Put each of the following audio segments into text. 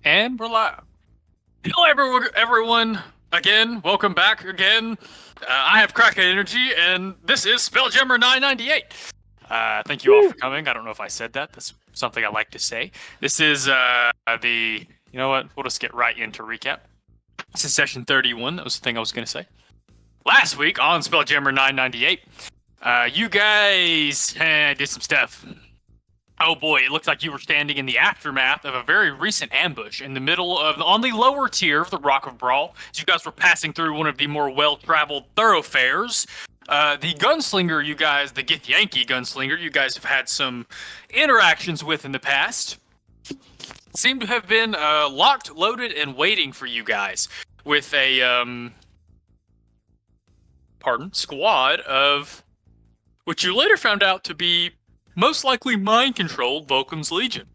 And we're live. Hello, everyone. Again, welcome back again. I have Kraken Energy, and this is Spelljammer 998. Thank you all for coming. I don't know if I said that. That's something I like to say. This is the... You know what? We'll just get right into recap. This is session 31. That was the thing I was going to say. Last week on Spelljammer 998, you guys did some stuff. Oh boy, it looks like you were standing in the aftermath of a very recent ambush in the middle of, on the lower tier of the Rock of Brawl. As you guys were passing through one of the more well-traveled thoroughfares. The gunslinger, the Githyanki gunslinger, you guys have had some interactions with in the past, seem to have been locked, loaded, and waiting for you guys with a, squad of, which you later found out to be most likely mind-controlled Vulcan's Legion.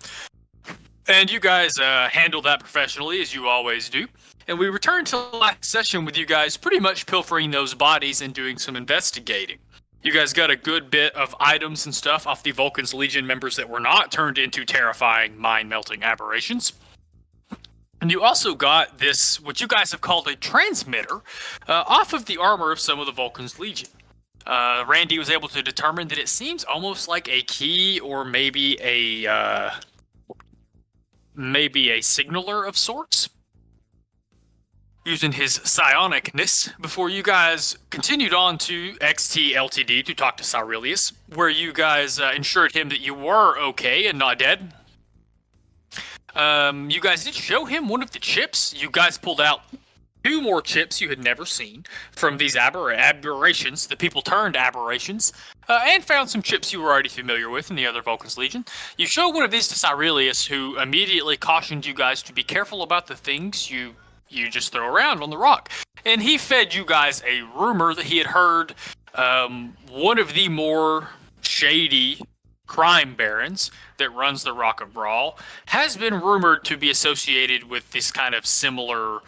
And you guys handled that professionally, as you always do. And we returned to the last session with you guys pretty much pilfering those bodies and doing some investigating. You guys got a good bit of items and stuff off the Vulcan's Legion members that were not turned into terrifying, mind-melting aberrations. And you also got this, what you guys have called a transmitter, off of the armor of some of the Vulcan's Legion. Randy was able to determine that it seems almost like a key or maybe a signaler of sorts, using his psionicness, before you guys continued on to XT Ltd to talk to Cyrilius, where you guys ensured him that you were okay and not dead. You guys did show him one of the chips. You guys pulled out 2 more chips you had never seen from these aberrations, the people turned aberrations, and found some chips you were already familiar with in the other Vulcan's Legion. You showed one of these to Cyrilius, who immediately cautioned you guys to be careful about the things you just throw around on the rock. And he fed you guys a rumor that he had heard one of the more shady crime barons that runs the Rock of Brawl has been rumored to be associated with this kind of similar...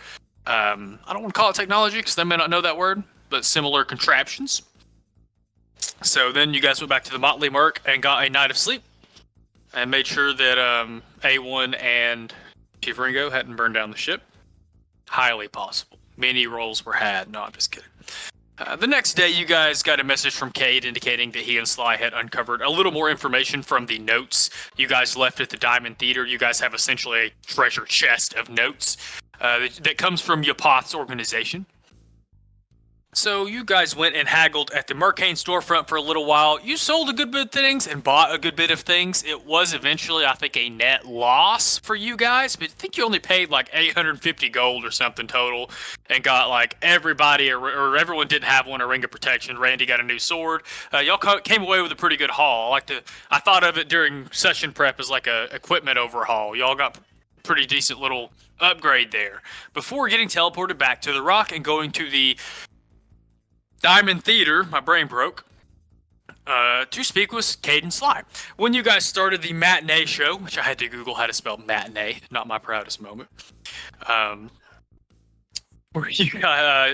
I don't want to call it technology because they may not know that word, but similar contraptions. So then you guys went back to the Motley Merc and got a night of sleep and made sure that A1 and Chief Ringo hadn't burned down the ship. Highly possible. Many rolls were had. No, I'm just kidding. The next day, you guys got a message from Cade indicating that he and Sly had uncovered a little more information from the notes you guys left at the Diamond Theater. You guys have essentially a treasure chest of notes that comes from Yapoth's organization. So you guys went and haggled at the Mercane storefront for a little while. You sold a good bit of things and bought a good bit of things. It was eventually, I think, a net loss for you guys, but I think you only paid like 850 gold or something total and got like everybody, or everyone didn't have one, a ring of protection. Randy got a new sword. Y'all came away with a pretty good haul. I thought of it during session prep as like a equipment overhaul. Y'all got pretty decent little upgrade there before getting teleported back to the Rock and going to the Diamond Theater, my brain broke, to speak with Cade and Sly. When you guys started the matinee show, which I had to Google how to spell matinee, not my proudest moment, where you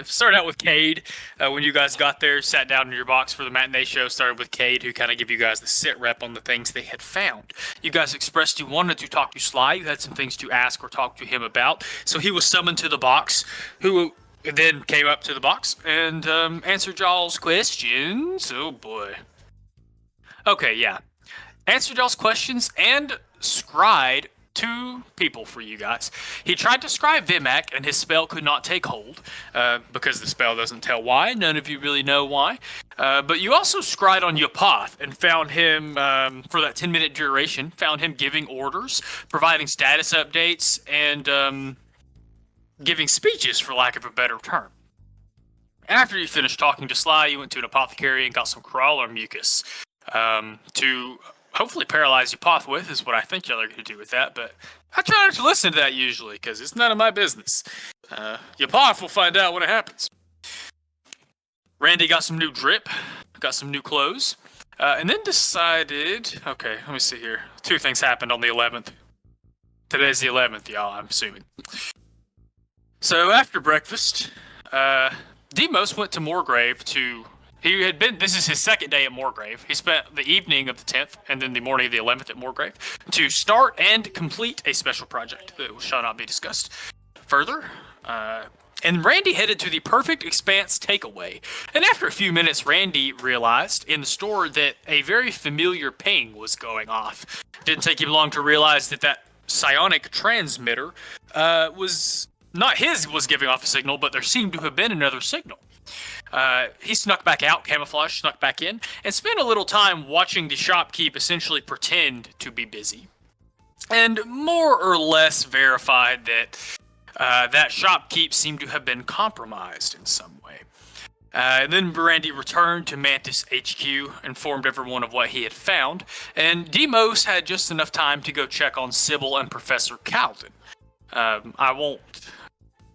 started out with Cade. When you guys got there, sat down in your box for the matinee show, started with Cade, who kind of give you guys the sit rep on the things they had found. You guys expressed you wanted to talk to Sly. You had some things to ask or talk to him about. So he was summoned to the box, who then came up to the box and answered y'all's questions. Oh boy. Okay, yeah. Answered y'all's questions and scryed 2 people for you guys. He tried to scry Vimac, and his spell could not take hold, because the spell doesn't tell why. None of you really know why. But you also scryed on Yapoth and found him, for that 10-minute duration, found him giving orders, providing status updates, and giving speeches, for lack of a better term. After you finished talking to Sly, you went to an apothecary and got some crawler mucus to hopefully paralyze Yapoth with, is what I think y'all are going to do with that, but I try not to listen to that usually, because it's none of my business. Yapoth will find out when it happens. Randy got some new drip, got some new clothes, and then decided, okay, let me see here. 2 things happened on the 11th. Today's the 11th, y'all, I'm assuming. So after breakfast, Demos went to Moorgrave to He had been. This is his second day at Moorgrave. He spent the evening of the 10th and then the morning of the 11th at Moorgrave to start and complete a special project that shall not be discussed further. And Randy headed to the Perfect Expanse takeaway. And after a few minutes, Randy realized in the store that a very familiar ping was going off. Didn't take him long to realize that psionic transmitter was not his was giving off a signal, but there seemed to have been another signal. He snuck back out, camouflage, snuck back in, and spent a little time watching the shopkeep essentially pretend to be busy. And more or less verified that that shopkeep seemed to have been compromised in some way. Then Randy returned to Mantis HQ, informed everyone of what he had found, and Demos had just enough time to go check on Sybil and Professor Calvin. I won't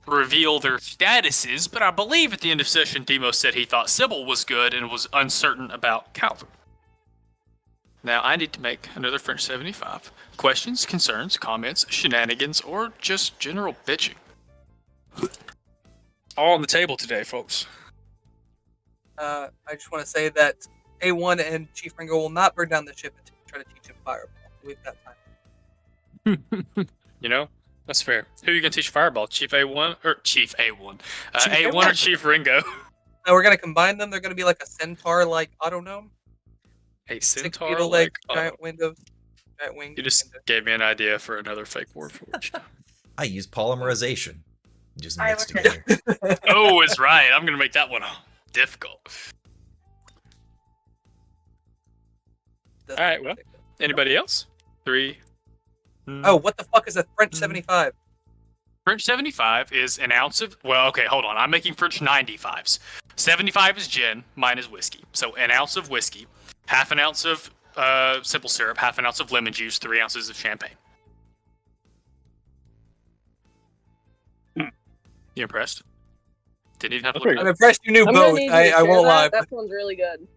reveal their statuses, but I believe at the end of session, Demos said he thought Sybil was good and was uncertain about Calvin. Now, I need to make another French 75. Questions, concerns, comments, shenanigans, or just general bitching. All on the table today, folks. I just want to say that A1 and Chief Ringo will not burn down the ship until we try to teach him Fireball. We've got time. You know, that's fair. Who are you going to teach Fireball? Chief A1 or Chief A1? Chief A1 A1. or Chief Ringo? Now we're going to combine them. They're going to be like a centaur-like autognome. A 6 centaur feet of like legs, giant windows, giant wings. You just gave me an idea for another fake Warforged. I use polymerization. Just I mixed looked at together. Oh, it's right. I'm going to make that one difficult. All right, well, anybody else? 3. Oh, what the fuck is a French 75? French 75 is an ounce of... Well, okay, hold on. I'm making French 95s. 75 is gin, mine is whiskey. So an ounce of whiskey, half an ounce of simple syrup, half an ounce of lemon juice, 3 ounces of champagne. You impressed? Didn't even have to look it I'm up. impressed you knew I'm gonna both. need you to I share won't lie. that. That one's really good.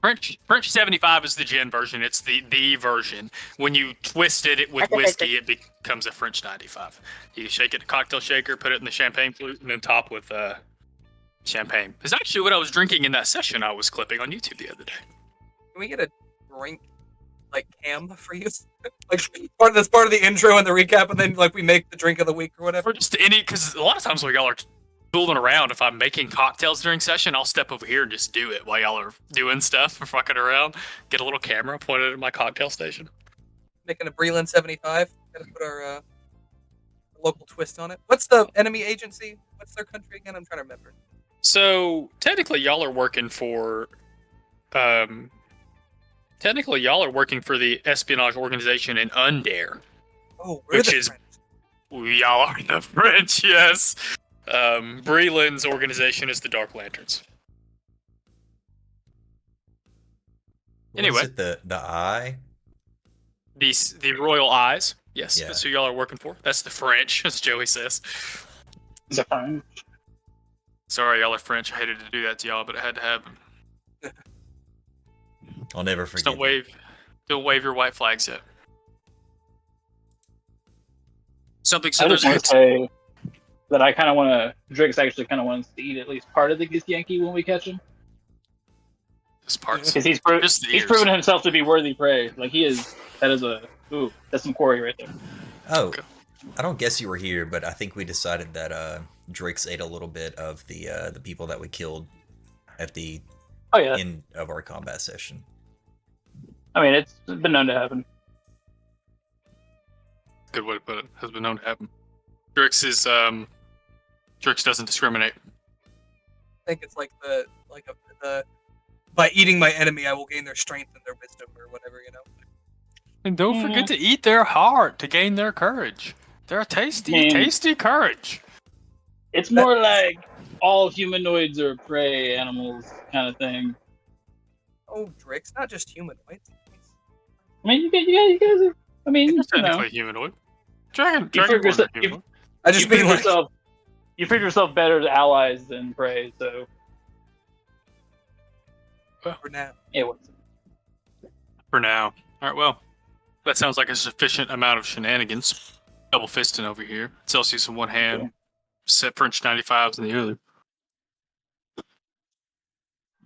French 75 is the gin version. It's the version. When you twist it with whiskey, it becomes a French 95. You shake it in a cocktail shaker, put it in the champagne flute, and then top with champagne. It's actually what I was drinking in that session I was clipping on YouTube the other day. Can we get a drink like cam for you? Like part of the intro and the recap, and then like we make the drink of the week or whatever. Or just any, because a lot of times when y'all are fooling around, if I'm making cocktails during session, I'll step over here and just do it while y'all are doing stuff or fucking around. Get a little camera pointed at my cocktail station. Making a Breland 75. Gotta put our local twist on it. What's the enemy agency? What's their country again? I'm trying to remember. So technically, y'all are working for the espionage organization in Undare. Oh, we're Which the is- French. Y'all are the French, yes. Breland's organization is the Dark Lanterns. Anyway. Was it the eye? The Royal Eyes, yes, Yeah. that's who y'all are working for. That's the French, as Joey says. Is it fine? Sorry, y'all are French. I hated to do that to y'all, but it had to happen. I'll never Just forget. don't wave your white flags yet. Something I so just there's want to say that I kind of want to. Drix actually kind of wants to eat at least part of the Githyanki when we catch him, this parts. because he's Just the he's ears. proven himself to be worthy prey. Like he is. That is a that's some quarry right there. Oh, Okay. I don't guess you were here, but I think we decided that Drix ate a little bit of the people that we killed at the Oh yeah, end of our combat session. I mean it's been known to happen. Good way to put it. Has been known to happen. Drix doesn't discriminate. I think it's like the by eating my enemy, I will gain their strength and their wisdom or whatever, you know. And don't Yeah. forget to eat their heart to gain their courage. They're a tasty courage. It's more like all humanoids are prey animals kind of thing. Oh, Drix, not just humanoids. I mean, you guys are. I mean, It's you know, technically humanoid. Dragon You figure Dragonborn so- are humanoid. I just you mean prove like yourself. You prove yourself better as allies than prey. So for now. it was. For now. Alright, well. That sounds like a sufficient amount of shenanigans. Double fisting over here. Celsius in one hand. Okay. Set French 95s in the other. I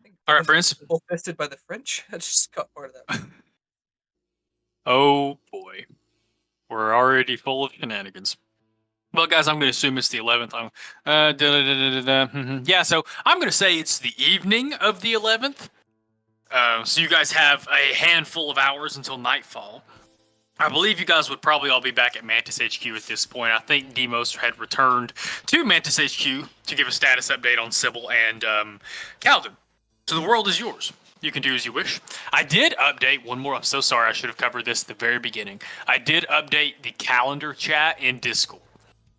think All right, friends. Full-fisted by the French. I just got part of that. Oh boy, we're already full of shenanigans. Well, guys, I'm going to assume it's the 11th. Yeah, so I'm going to say it's the evening of the 11th. So you guys have a handful of hours until nightfall. I believe you guys would probably all be back at Mantis HQ at this point. I think Demos had returned to Mantis HQ to give a status update on Sybil and Calvin. So the world is yours. You can do as you wish. I did update one more. I'm so sorry. I should have covered this at the very beginning. I did update the calendar chat in Discord.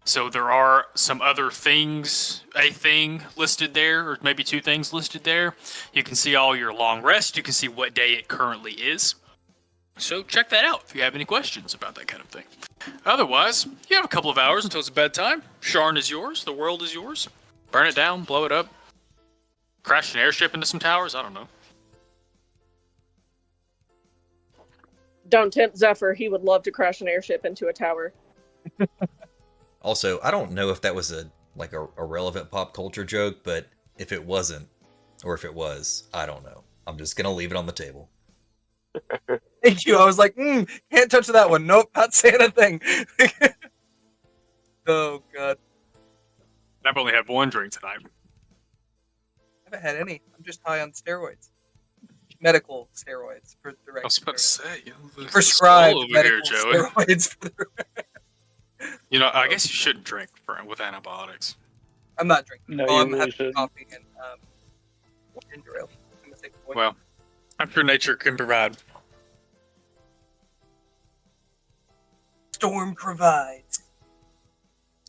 So there are some other things, a thing listed there, or maybe two things listed there. You can see all your long rest. You can see what day it currently is. So check that out if you have any questions about that kind of thing. Otherwise, you have a couple of hours until it's bedtime. Sharn is yours. The world is yours. Burn it down, blow it up. Crash an airship into some towers. I don't know. Don't tempt Zephyr. He would love to crash an airship into a tower. Also, I don't know if that was a relevant pop culture joke, but if it wasn't, or if it was, I don't know. I'm just gonna leave it on the table. Thank you. I was like, can't touch that one. Nope, not saying a thing. Oh god. I've only had one drink tonight. I haven't had any. I'm just high on steroids. Medical steroids for the I was about to say, prescribed over medical here, Joey. steroids. For the... You know, I guess you shouldn't drink with antibiotics. I'm not drinking. No, Oh, you I'm really having shouldn't. coffee and ginger ale. I'm gonna take a voice. Well, I'm sure nature can provide. Storm provides.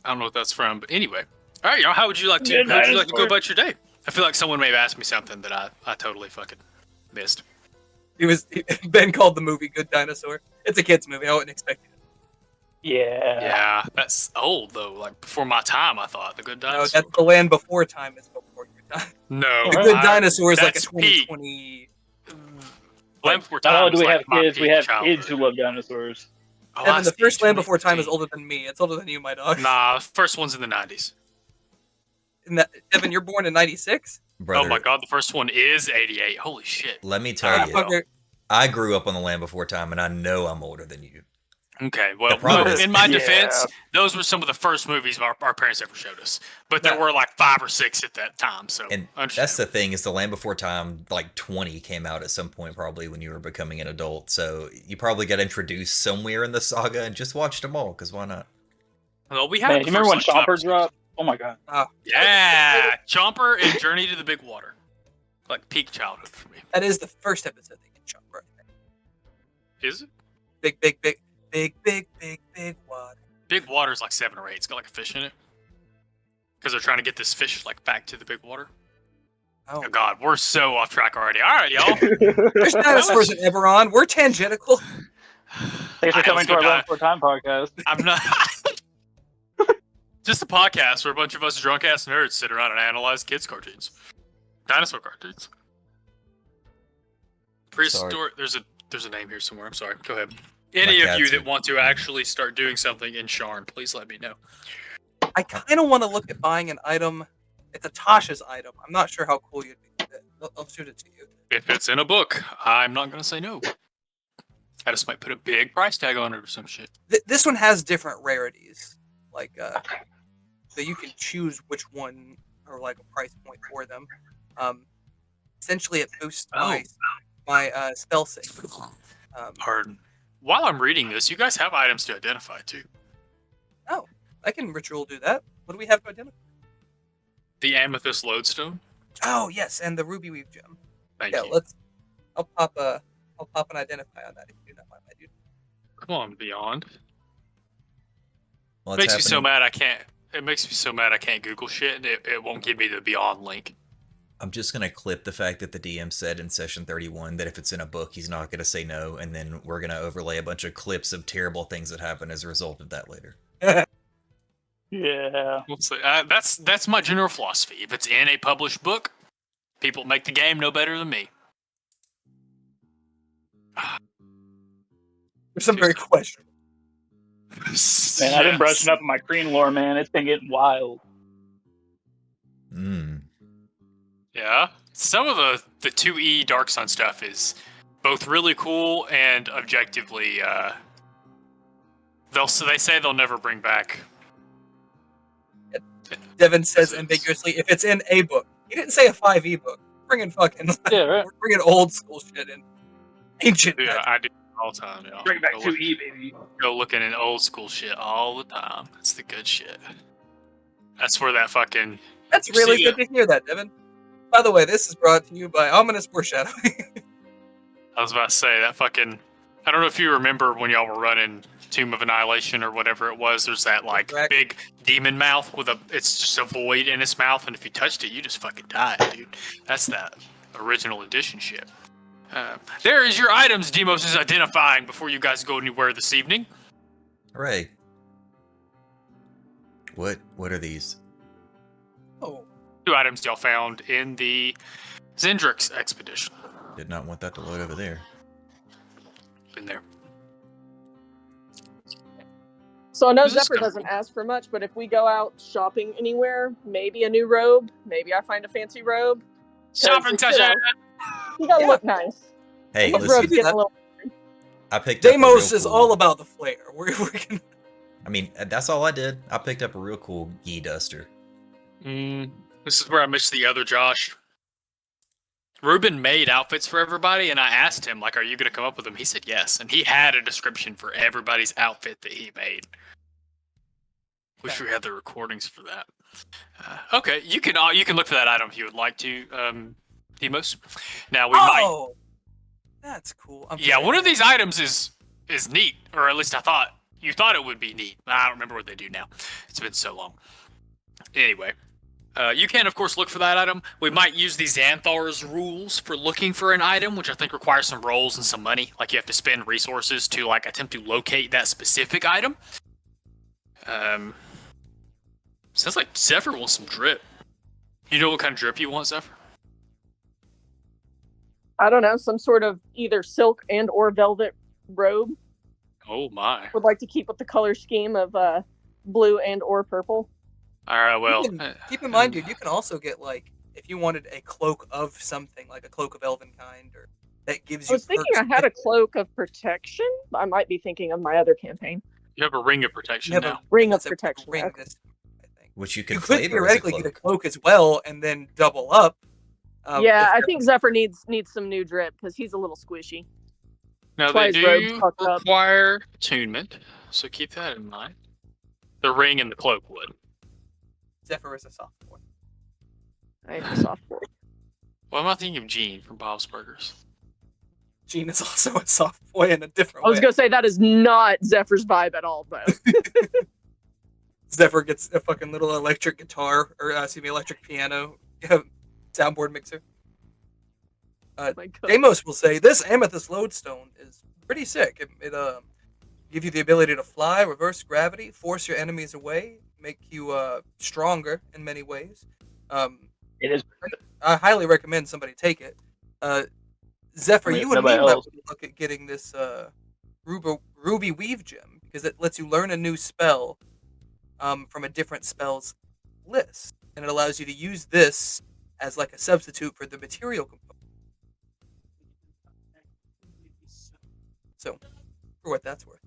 I don't know what that's from, but anyway. All right, y'all. How would you like to Good go about your day? I feel like someone may have asked me something that I totally fucking missed. Ben called the movie Good Dinosaur. It's a kids movie. I wouldn't expect it. Yeah, that's old though. Like before my time, I thought the Good No, Dinosaur. that's the Land Before Time is before your time. No, The Good Dinosaur is like a that's peak. 2020. Land Before Not Time. only do was we like have my kids, we peak have childhood. kids who love dinosaurs. Oh, Evan, I the see, first Land Before Time is 2015. older than me. It's older than you, my dog. Nah, the first one's in the 90s. Evan, you're born in '96. Brother, Oh my god, the first one is 88. Holy shit. let me tell you, Wow. I grew up on the Land Before Time, and I know I'm older than you. Okay, well, The problem no, is- in my Yeah. defense, those were some of the first movies our parents ever showed us. But there Yeah. were like 5 or 6 at that time, so And that's the thing, is the Land Before Time, like 20 came out at some point probably when you were becoming an adult. So you probably got introduced somewhere in the saga and just watched them all, because why not? Well, we had Man, the you remember when first, like, 5 or Chomper 6. dropped? Oh my god. Yeah, Chomper and Journey to the Big Water. Like peak childhood for me. That is the first episode they get shot, bro. Is it? Big water. Big Water's like 7 or 8. It's got like a fish in it. Because they're trying to get this fish like back to the big water. Oh, Oh god, we're so off track already. All right, y'all. there's dinosaurs in Eberron. We're tangential. Thanks for I coming was to our gonna- Land Before Time podcast. I'm not. Just a podcast where a bunch of us drunk ass nerds sit around and analyze kids' cartoons, dinosaur cartoons. Prehistoric. There's a name here somewhere. I'm sorry. Go ahead. Any of you cats that are- want to actually start doing something in Sharn, please let me know. I kind of want to look at buying an item. It's a Tasha's item. I'm not sure how cool you'd be with it. I'll shoot it to you. If it's in a book, I'm not gonna say no. I just might put a big price tag on it or some shit. This one has different rarities, like so you can choose which one or like a price point for them. Essentially, it boosts my spell save. Pardon. While I'm reading this, you guys have items to identify too. I can ritual do that. What do we have to identify? The amethyst lodestone. Oh yes, and the ruby weave gem. Thank Yeah, you. I'll pop an identify on that if you do that, my dude. Come on, Beyond. Well, It makes me so mad I can't. It makes me so mad I can't Google shit. And it won't give me the Beyond link. I'm just going to clip the fact that the DM said in session 31 that if it's in a book, he's not going to say no, and then we're going to overlay a bunch of clips of terrible things that happen as a result of that later. Yeah. We'll see. That's my general philosophy. If it's in a published book, people make the game no better than me. There's some very questionable. Man, I've been brushing up on my Kreen lore, man. It's been getting wild. Mm. Yeah. some of the 2E Dark Sun stuff is both really cool and objectively they say they'll never bring back. Devin says This is- ambiguously, if it's in a book. He didn't say a 5e book. Bringing fucking Yeah, right. we're bringing old school shit in. Ancient. Yeah, magic. I do all the time. Yeah. Bring back Go 2E, baby. Go looking at old school shit all the time. That's the good shit. That's where that fucking. That's really See good to hear that, Devin. By the way, this is brought to you by Ominous Foreshadowing. I was about to say that fucking. I don't know if you remember when y'all were running Tomb of Annihilation or whatever it was. There's that like Correct. big demon mouth with a. It's just a void in its mouth, and if you touched it, you just fucking die, dude. That's that original edition shit. There is your items Demos is identifying before you guys go anywhere this evening. Hooray. What are these? Oh, 2 items y'all found in the Zendrix expedition. Did not want that to load over there. Been there. So I know This is Zephyr kinda doesn't cool. ask for much, but if we go out shopping anywhere, maybe a new robe, maybe I find a fancy robe. Shopping you session. You gotta Yeah. look nice. Hey, Well, His let's robe's do getting that. a little. I picked up a Deimos real is cool- all about the flair. We're gonna... I mean, that's all I did. I picked up a real cool gi duster. This is where I missed the other Josh. Ruben made outfits for everybody, and I asked him, like, are you going to come up with them? He said yes, and he had a description for everybody's outfit that he made. Wish we had the recordings for that. Okay, you can look for that item if you would like to, Demos. Now, we might... Oh, that's cool. I'm Yeah, sorry. one of these items is neat, or at least you thought it would be neat. I don't remember what they do now. It's been so long. Anyway, you can of course look for that item. We might use the Xanthar's rules for looking for an item, which I think requires some rolls and some money. Like you have to spend resources to like attempt to locate that specific item. Sounds like Zephyr wants some drip. You know what kind of drip you want, Zephyr? I don't know, some sort of either silk and or velvet robe. Oh my! Would like to keep with the color scheme of blue and or purple. All right, well, Keep in mind, dude, you can also get like if you wanted a cloak of something, like a cloak of Elvenkind, or that gives I you. was thinking perks I had a with it. cloak of protection. I might be thinking of my other campaign. you have a ring of protection You have a now. Ring of It's a protection. ring Okay. this, I think. Which you can You could flavor theoretically as a get a cloak. cloak as well, and then double up. Yeah, I if- think Zephyr needs some new drip because he's a little squishy. Now Why they his robe's do fucked up. require attunement, so keep that in mind. The ring and the cloak would. Zephyr is a soft boy. I am a soft boy. What am I thinking of Gene from Bob's Burgers? Gene is also a soft boy in a different I was way. gonna say that is not Zephyr's vibe at all, though. Zephyr gets a fucking little electric guitar, or electric piano, soundboard mixer. My God. Deimos will say this amethyst lodestone is pretty sick. It gives you the ability to fly, reverse gravity, force your enemies away, make you stronger in many ways. It is. I highly recommend somebody take it. Zephyr, I mean, you if and me nobody might else- look at getting this ruby weave gem because it lets you learn a new spell from a different spells list, and it allows you to use this as like a substitute for the material component. So, for what that's worth.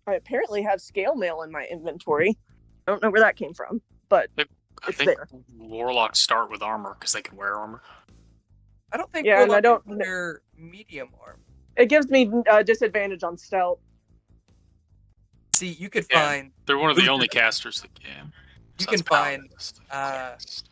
I apparently have scale mail in my inventory. I don't know where that came from, but I It's think there. warlocks start with armor because they can wear armor. I don't think Yeah, and I warlocks don't- wear medium armor. it gives me disadvantage on stealth. See, you could Yeah. find. They're one of the Boots only of- casters that can. You So can that's find. paladins.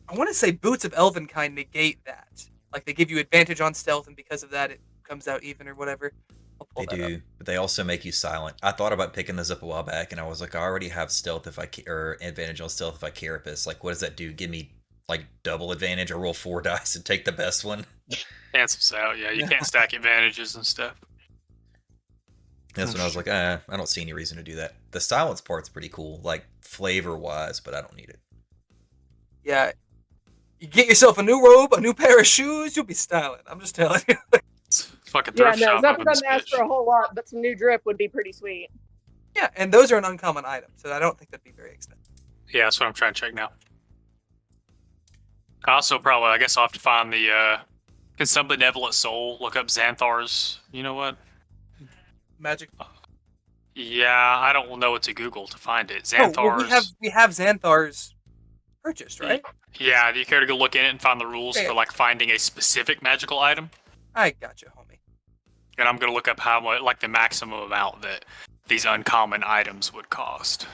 I want to say boots of Elvenkind negate that. Like they give you advantage on stealth, and because of that, it comes out even or whatever. I'll pull They that up. do, but they also make you silent. I thought about picking this up a while back, and I was like, I already have stealth or advantage on stealth if I carapace. Like, what does that do? Give me like double advantage, or roll 4 dice and take the best one? Cancels out. Yeah, you can't stack advantages and stuff. That's when I was like, I don't see any reason to do that. The silence part's pretty cool, like flavor wise, but I don't need it. Yeah, you get yourself a new robe, a new pair of shoes, you'll be styling. I'm just telling you. It's fucking Yeah, thrift no, shop. Zephyr up in this doesn't ask for a bitch. whole lot, but some new drip would be pretty sweet. Yeah, and those are an uncommon item, so I don't think that'd be very expensive. Yeah, that's what I'm trying to check now. Also, probably, I guess I'll have to find the, can some benevolent soul look up Xanthar's, you know what? Magic. Yeah, I don't know what to Google to find it. Oh, Xanthar's. well, we have Xanthar's purchased, right? Yeah, do you care to go look in it and find the rules Yeah. for, like, finding a specific magical item? I gotcha, homie. And I'm going to look up how much, like, the maximum amount that these uncommon items would cost.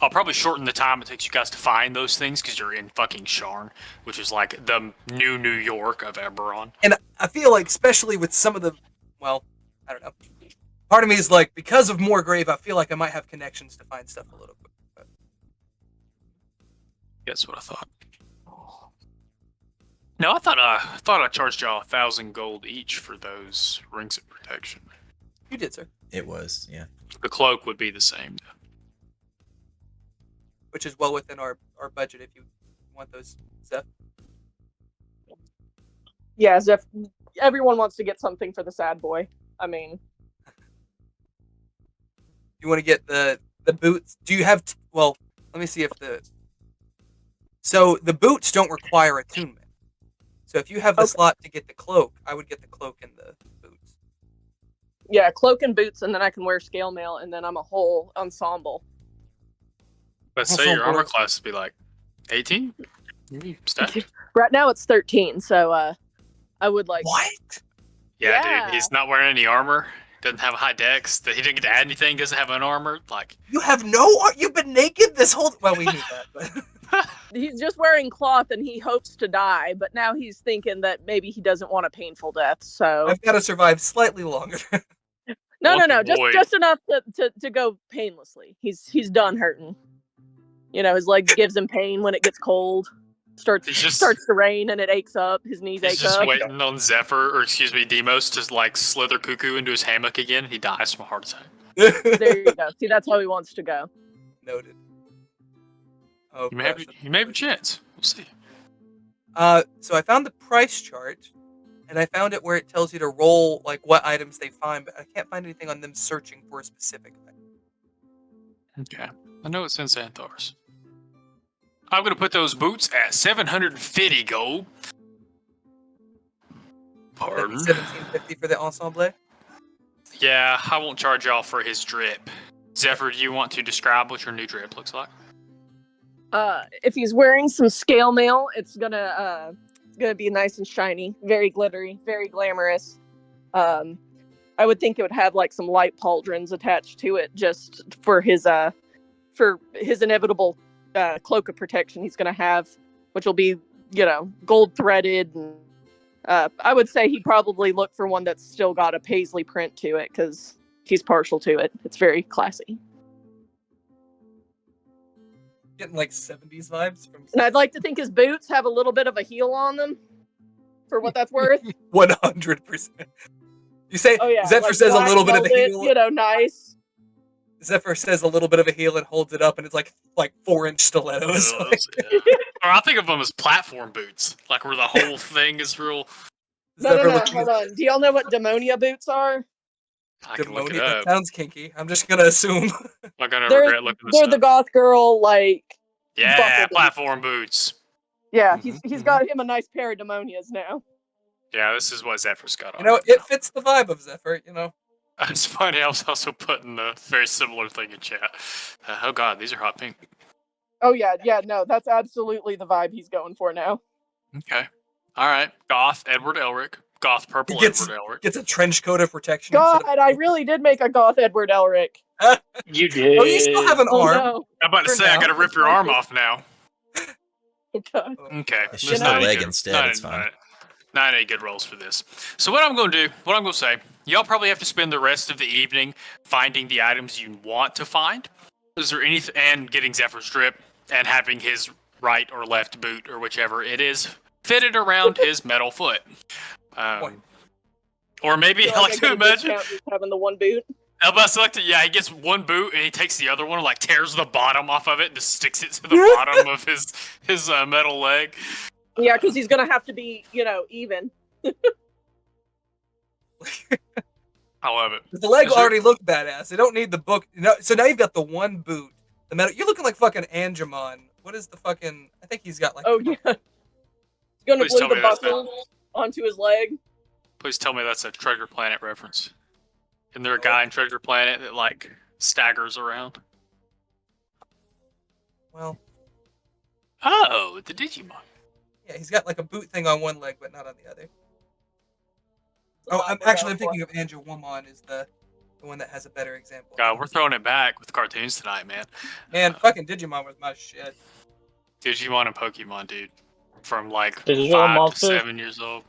I'll probably shorten the time it takes you guys to find those things because you're in fucking Sharn, which is like the New York of Eberron. And I feel like, especially with some of the, well, I don't know. Part of me is like, because of Moorgrave, I feel like I might have connections to find stuff a little bit. But That's what I thought. No, I thought I charged y'all 1,000 gold each for those rings of protection. you did, sir. It was, yeah. The cloak would be the same. Which is well within our budget if you want those stuff. Yeah, as if everyone wants to get something for the sad boy. I mean, You want to get the boots? Do you have? Well, let me see if the. So the boots don't require attunement. So if you have the slot to get the cloak, I would get the cloak and the boots. yeah, cloak and boots, and then I can wear scale mail, and then I'm a whole ensemble. Let's say your armor class would be like 18? Stacked? Right now it's 13, so I would like. What? Yeah, Yeah. dude. He's not wearing any armor. Doesn't have a high dex. He didn't get to add anything. Doesn't have an armor. Like, You have no. You've been naked this whole. Well, we knew that, but He's just wearing cloth, and he hopes to die, but now he's thinking that maybe he doesn't want a painful death. So I've got to survive slightly longer. no, Lucky boy. just enough to go painlessly. He's done hurting. You know, his legs gives him pain when it gets cold. Starts to rain and it aches up. His knees he's ache just up. waiting on Zephyr, or excuse me, Demos, to like slither cuckoo into his hammock again. He dies from a heart attack. There you go. See, that's how he wants to go. Noted. Oh, You may have gosh. a chance. We'll see. So I found the price chart, and I found it where it tells you to roll like what items they find, but I can't find anything on them searching for a specific item. Okay. I know it's in Xanthar's. I'm going to put those boots at 750 gold. Pardon? 1750 for the ensemble. Yeah, I won't charge y'all for his drip. Zephyr, do you want to describe what your new drip looks like? If he's wearing some scale mail, it's gonna be nice and shiny, very glittery, very glamorous. I would think it would have like some light pauldrons attached to it, just for his inevitable cloak of protection he's gonna have, which will be, you know, gold threaded. And I would say he'd probably look for one that's still got a paisley print to it because he's partial to it. It's very classy. Getting like 70s vibes from. And I'd like to think his boots have a little bit of a heel on them, for what that's worth. 100%. You say Oh yeah, Zephyr like says a black little bit of a velvet, heel. you know, nice. Zephyr says a little bit of a heel and holds it up, and it's like 4-inch stilettos. Or I think of them as platform boots, like where the whole thing is real. No, hold on. Do y'all know what Demonia boots are? I can look it Demonia, that up. sounds kinky. I'm just gonna assume. I'm not gonna They're, regret looking this they're up. the goth girl, like, Yeah, buckle boots. platform boots. Yeah, Mhm, he's got him a nice pair of Demonias now. Yeah, this is what Zephyr's got on. You know, it fits the vibe of Zephyr. You know. It's funny, I was also putting a very similar thing in chat. Oh god, these are hot pink. Oh yeah, no, that's absolutely the vibe he's going for now. Okay. Alright. Goth Edward Elric. Goth Purple He gets- Edward Elric. Gets a trench coat of protection. God, instead I really did make a goth Edward Elric. You did. Oh, you still have an Oh arm. no. I'm about to For say, I now. gotta rip your arm off now. Okay. Okay. It's There's just not a any leg good- instead, not it's any- fine. Not any good rolls for this. So what I'm going to do, what I'm going to say, y'all probably have to spend the rest of the evening finding the items you want to find. Is there anything, and getting Zephyr's drip and having his right or left boot or whichever it is fitted around his metal foot. Or maybe Feel I like I to get a imagine. discount just having the one boot. I must like to, yeah, he gets one boot and he takes the other one, like tears the bottom off of it and just sticks it to the bottom of his metal leg. Yeah, because he's gonna have to be, you know, even. I love it. The leg Is there- already looked badass. They don't need the book. No, so now you've got the one boot. The metal. You're looking like fucking Angemon. What is the fucking? I think he's got like. Oh yeah. He's gonna Please glue tell the me that's buckle onto his leg. Please tell me that's a Treasure Planet reference. Isn't there a guy in Treasure Planet that like staggers around? Well, Oh, the Digimon. yeah, he's got like a boot thing on one leg, but not on the other. That's Oh, what I'm we're actually going for. thinking of Andrew Woman is the one that has a better example. God, we're throwing it back with cartoons tonight, man. Man, fucking Digimon was my shit. Digimon and Pokemon, dude. From like Digital 5 to monsters? 7 years old.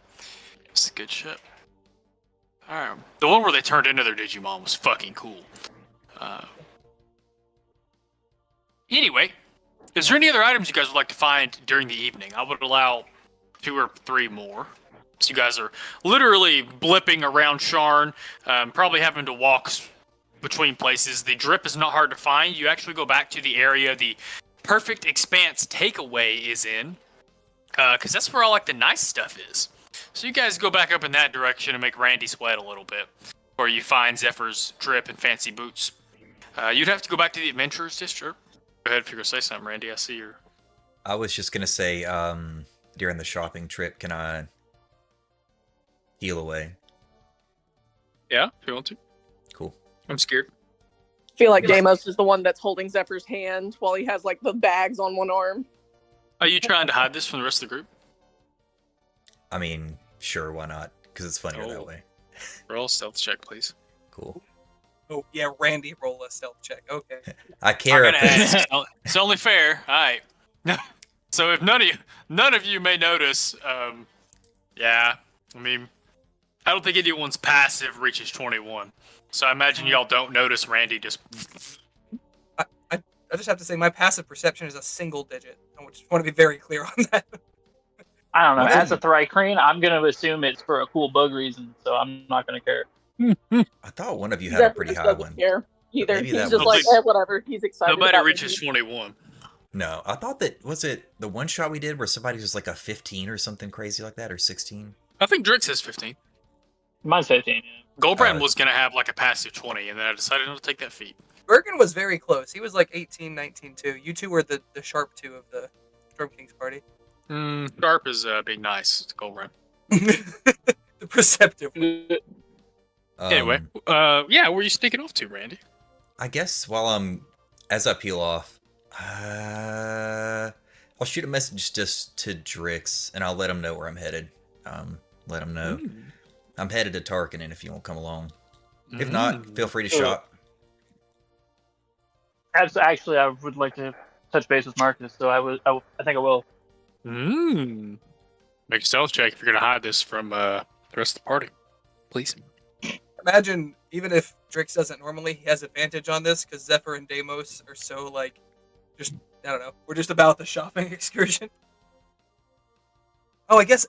It's good shit. Alright. The one where they turned into their Digimon was fucking cool. Anyway, is there any other items you guys would like to find during the evening? I would allow 2 or 3 more. So you guys are literally blipping around Sharn, probably having to walk between places. The drip is not hard to find. You actually go back to the area the Perfect Expanse takeaway is in, because that's where all like the nice stuff is. So you guys go back up in that direction and make Randy sweat a little bit, where you find Zephyr's drip and fancy boots. You'd have to go back to the Adventurers District. Go ahead if you're gonna say something, Randy. I see your. I was just gonna say, during the shopping trip, can I heal away? Yeah, if you want to. Cool. I'm scared. I feel like Deimos is the one that's holding Zephyr's hand while he has like the bags on one arm. Are you trying to hide this from the rest of the group? I mean, sure, why not? Because it's funnier that Oh. way. Roll a stealth check, please. Cool. Oh yeah, Randy, roll a stealth check. Okay. I I'm care gonna if ask. It's only fair. All right. So if none of you may notice, yeah, I mean, I don't think anyone's passive reaches 21. So I imagine y'all don't notice Randy just. I just have to say my passive perception is a single digit. I just want to be very clear on that. I don't know. What As is- a Thrycreen, I'm gonna assume it's for a cool bug reason, so I'm not gonna care. I thought one of you had a Zephyr pretty just high doesn't one. care either. maybe He's that just was- like, whatever. He's excited. Nobody about reaches it. 21. No, I thought that was it the one shot we did where somebody was like a 15 or something crazy like that, or 16. I think Drix has 15. Mine's 15. Yeah. Goldbrand was gonna have like a passive 20, and then I decided not to take that feat. Bergen was very close. He was like 18, 19 too. You two were the sharp two of the Storm King's party. Sharp is being nice to Goldbrand. The perceptive one. Anyway, yeah, where are you sneaking off to, Randy? I guess as I peel off, I'll shoot a message just to Drix, and I'll let him know where I'm headed. Let him know I'm headed to Tarkinen if you won't come along. If not, feel free to shop. Actually, I would like to touch base with Marcus, so I think I will. Make a stealth check if you're gonna hide this from the rest of the party, please. Imagine even if Drix doesn't normally, he has advantage on this because Zephyr and Deimos are so like, just I don't know. We're just about the shopping excursion. Oh, I guess.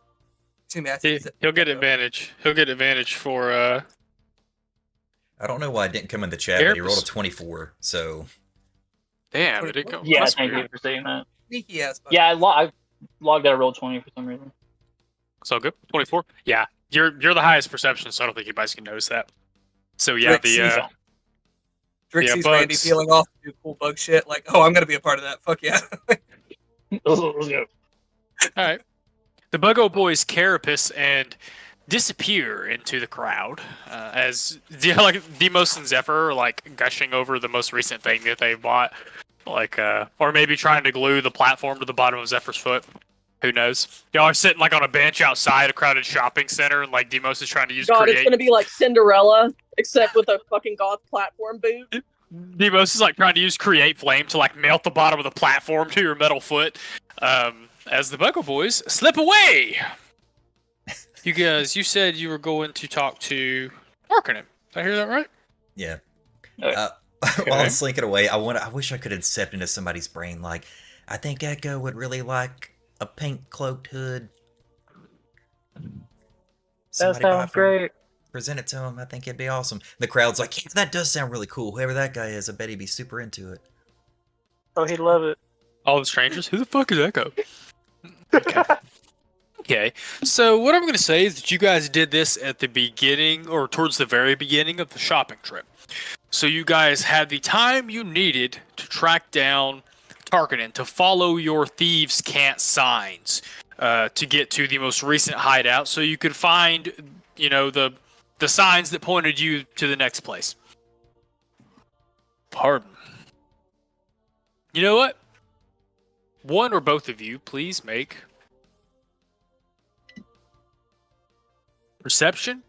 Excuse me. I think He'll get advantage. He'll get advantage for I don't know why it didn't come in the chat, but he rolled a Carapace. 24, so Damn, it didn't go. Yeah, That's thank weird. you for saying that. sneaky ass. Yeah, I logged out roll 20 for some reason. So good. 24. Yeah, you're the highest perception, so I don't think anybody's gonna notice that. So yeah, Drix the sees Randy bugs. peeling off to do cool bug shit. Like, oh, I'm gonna be a part of that. Fuck yeah. Let's go. all right. The Buggo boys carapace and disappear into the crowd as Deimos and Zephyr are like gushing over the most recent thing that they bought, like or maybe trying to glue the platform to the bottom of Zephyr's foot. Who knows? Y'all are sitting like on a bench outside a crowded shopping center, and like Deimos is trying to use God, create. it's gonna be like Cinderella, except with a fucking goth platform boot. Deimos is like trying to use create flame to like melt the bottom of the platform to your metal foot. As the Buggo boys slip away. You guys, you said you were going to talk to Tarkinen. Did I hear that right? yeah. Okay. While I'm slinking away, I wish I could incept into somebody's brain. Like, I think Echo would really like a pink cloaked hood. That Somebody buy it sounds for him. great. Present it to him. I think it'd be awesome. The crowd's like, yeah, that does sound really cool. Whoever that guy is, I bet he'd be super into it. Oh, he'd love it. All the strangers? Who the fuck is Echo? Okay. So what I'm going to say is that you guys did this at the beginning or towards the very beginning of the shopping trip. So you guys had the time you needed to track down Tarkanen to follow your thieves' can't signs to get to the most recent hideout, so you could find, the signs that pointed you to the next place. Pardon. You know what? One or both of you, please make perception,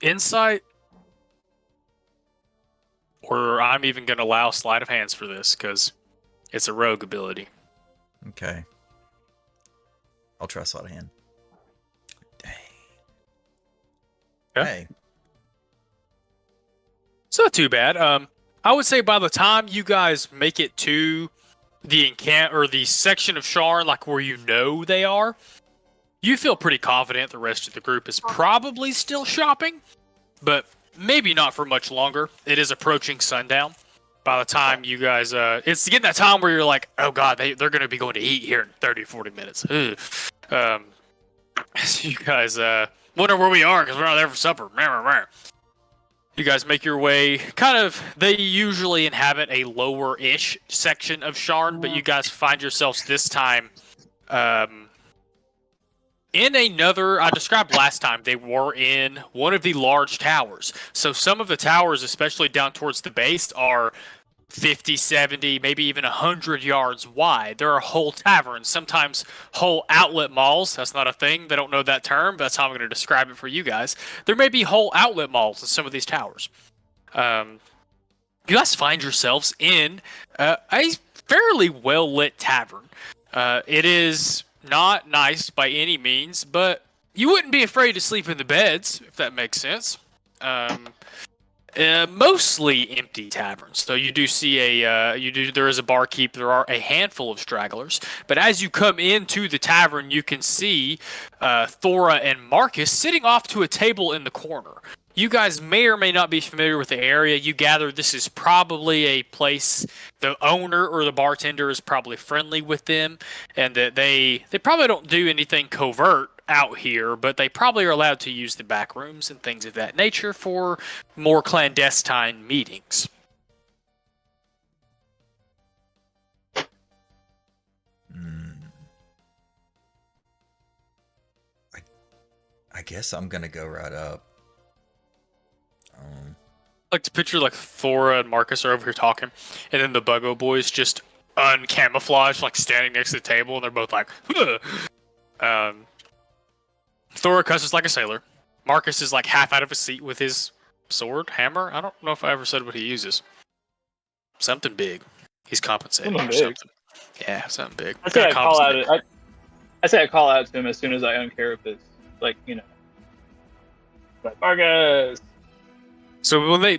insight, or I'm even going to allow sleight of hands for this because it's a rogue ability. Okay. I'll try sleight of hand. Dang. Yeah. Hey. It's not too bad. I would say by the time you guys make it to the the section of Sharn, like where you know they are, you feel pretty confident the rest of the group is probably still shopping, but maybe not for much longer. It is approaching sundown. By the time you guys, it's getting that time where you're like, oh god, they're going to be going to eat here in 30, 40 minutes. So you guys wonder where we are because we're not there for supper. You guys make your way, they usually inhabit a lower-ish section of Sharn, but you guys find yourselves this time in another, I described last time, they were in one of the large towers. So some of the towers, especially down towards the base, are 50, 70, maybe even 100 yards wide. There are whole taverns, sometimes whole outlet malls. That's not a thing. They don't know that term, but that's how I'm going to describe it for you guys. There may be whole outlet malls in some of these towers. You guys find yourselves in a fairly well-lit tavern. It is not nice by any means, but you wouldn't be afraid to sleep in the beds, if that makes sense. Mostly empty taverns. So you do see there is a barkeep. There are a handful of stragglers. But as you come into the tavern, you can see Thora and Marcus sitting off to a table in the corner. You guys may or may not be familiar with the area. You gather this is probably a place the owner or the bartender is probably friendly with them, and that they probably don't do anything covert out here, but they probably are allowed to use the back rooms and things of that nature for more clandestine meetings. I guess I'm gonna go right up. I like to picture like Thora and Marcus are over here talking, and then the Buggo boys just uncamouflaged, like standing next to the table, and they're both like, huh. Thora cusses like a sailor. Marcus is like half out of his seat with his sword, hammer. I don't know if I ever said what he uses. Something big. He's compensating for something. Yeah, something big. I say I call out. I say I call out to him as soon as I uncare of his, like, like Marcus. So when they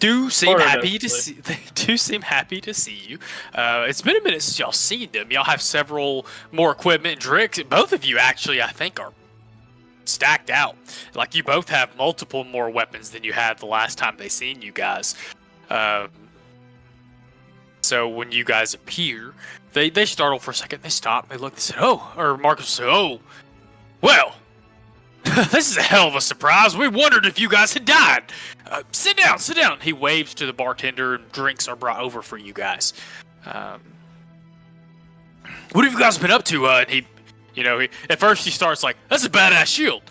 do seem happy to see, they do seem happy to see you. It's been a minute since y'all seen them. Y'all have several more equipment. Drix, both of you actually, I think, are stacked out. Like you both have multiple more weapons than you had the last time they seen you guys. So when you guys appear, they startle for a second. They stop. They look. They said, "Oh," or Marcus said, "Oh, well." This is a hell of a surprise. We wondered if you guys had died. Sit down, sit down. He waves to the bartender, and drinks are brought over for you guys. What have you guys been up to? And he at first he starts like, "That's a badass shield.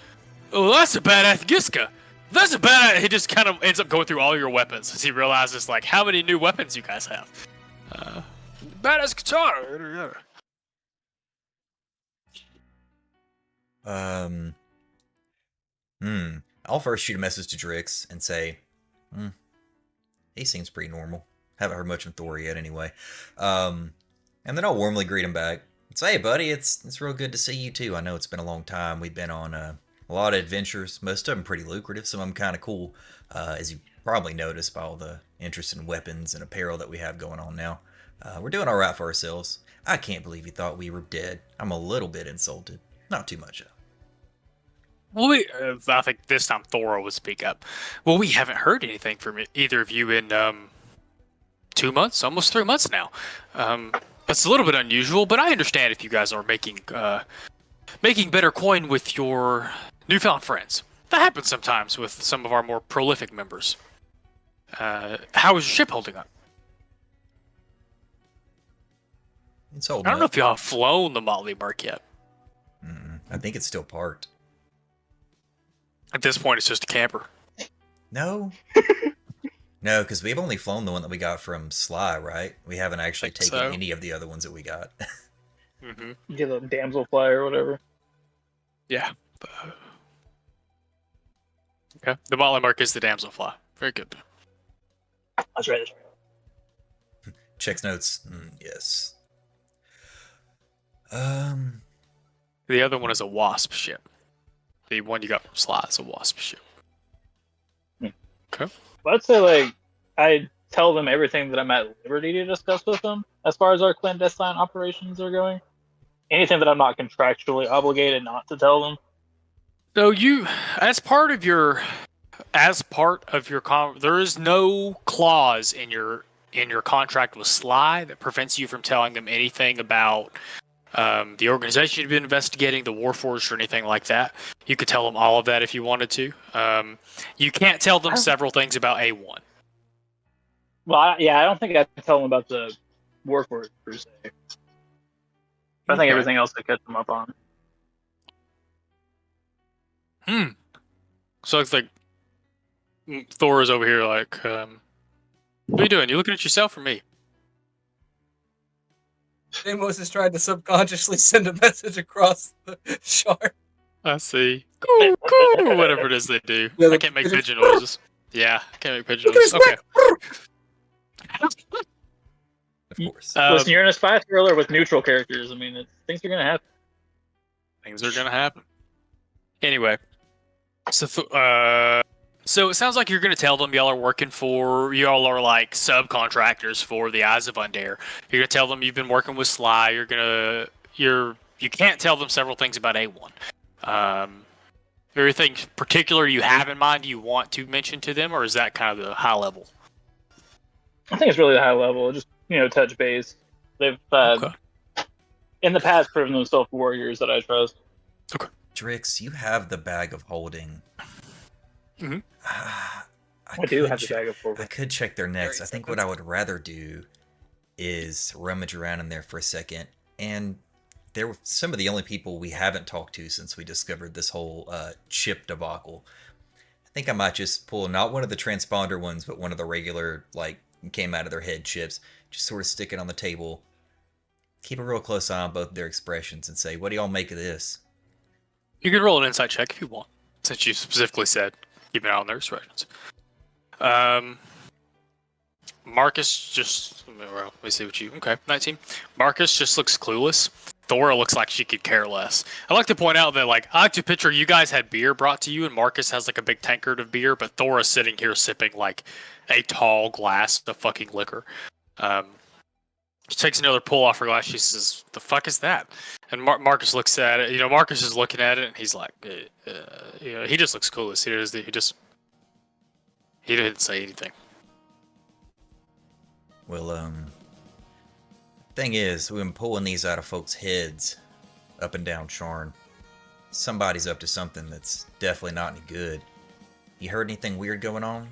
Oh, that's a badass Giska. That's a badass." He just kind of ends up going through all your weapons as he realizes like how many new weapons you guys have. Badass katana. I'll first shoot a message to Drix and say, he seems pretty normal. Haven't heard much from Thor yet anyway. And then I'll warmly greet him back and say, hey buddy, it's real good to see you too. I know it's been a long time. We've been on a lot of adventures, most of them pretty lucrative, some of them kind of cool, as you probably noticed by all the interest in weapons and apparel that we have going on now. We're doing alright for ourselves. I can't believe you thought we were dead. I'm a little bit insulted. Not too much though. Well, I think this time Thora would speak up. Well, we haven't heard anything from either of you in 2 months, almost 3 months now. That's a little bit unusual, but I understand if you guys are making better coin with your newfound friends. That happens sometimes with some of our more prolific members. How is your ship holding up? It's I holding don't know up. if y'all have flown the Motley Mark yet. I think it's still parked. At this point, it's just a camper. No. No, because we've only flown the one that we got from Sly, right? We haven't actually Think taken so. any of the other ones that we got. Mm-hmm. Get a damselfly or whatever. Yeah. Okay. The Motley Mark is the damselfly. Very good. That's right. Checks notes. Yes. The other one is a wasp ship. The one you got from Sly is a wasp ship. Okay. But I'd say, like, I tell them everything that I'm at liberty to discuss with them as far as our clandestine operations are going. Anything that I'm not contractually obligated not to tell them. So you, as part of your there is no clause in your contract with Sly that prevents you from telling them anything about the organization you've been investigating, the Warforged, or anything like that. You could tell them all of that if you wanted to. You can't tell them several things about A1. Well, I don't think I can tell them about the Warforged per se. I think everything else I catch them up on. So it's like Thor is over here like, what are you doing? You looking at yourself or me? Amos is trying to subconsciously send a message across the shard. I see. Cool, cool. Whatever it is they do. Yeah, I can't make pigeon noises. Yeah, I can't make pigeon noises. Okay. Of course. Listen, you're in a spy thriller with neutral characters. I mean, things are going to happen. Things are gonna happen. Anyway, so it sounds like you're gonna tell them y'all are like subcontractors for the Eyes of Undare. You're gonna tell them you've been working with Sly. You can't tell them several things about A1. Anything particular you have in mind you want to mention to them, or is that kind of the high level? I think it's really the high level. Just, touch base. They've, in the past, proven themselves warriors that I trust. Okay. Drix, you have the bag of holding. Mm-hmm. I do have the bag of holding. I could check their necks. Very I think what I would rather do is rummage around in there for a second. And they were some of the only people we haven't talked to since we discovered this whole chip debacle. I think I might just pull not one of the transponder ones, but one of the regular, like, came out of their head chips. Just sort of stick it on the table. Keep a real close eye on both their expressions and say, what do y'all make of this? You can roll an insight check if you want, since you specifically said keep an eye on their expressions. Marcus just, let me see what you, okay, 19. Marcus just looks clueless. Thora looks like she could care less. I like to point out that, like, I like to picture you guys had beer brought to you, and Marcus has, like, a big tankard of beer, but Thora's sitting here sipping, like, a tall glass of fucking liquor. She takes another pull off her glass. She says, "The fuck is that?" And Marcus looks at it. Marcus is looking at it, and he's like, he just looks clueless. He didn't say anything. Well, thing is, we've been pulling these out of folks' heads up and down Sharn. Somebody's up to something that's definitely not any good. You heard anything weird going on?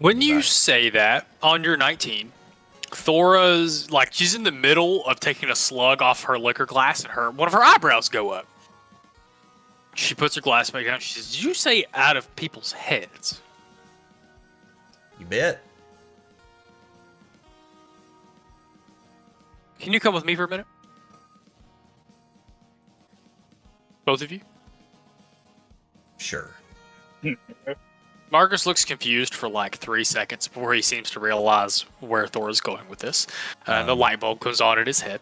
When you say that, on your 19, Thora's, like, she's in the middle of taking a slug off her liquor glass, and one of her eyebrows go up. She puts her glass back down. She says, "Did you say out of people's heads?" You bet. Can you come with me for a minute? Both of you? Sure. Marcus looks confused for like 3 seconds before he seems to realize where Thor's going with this. The light bulb goes on in his head.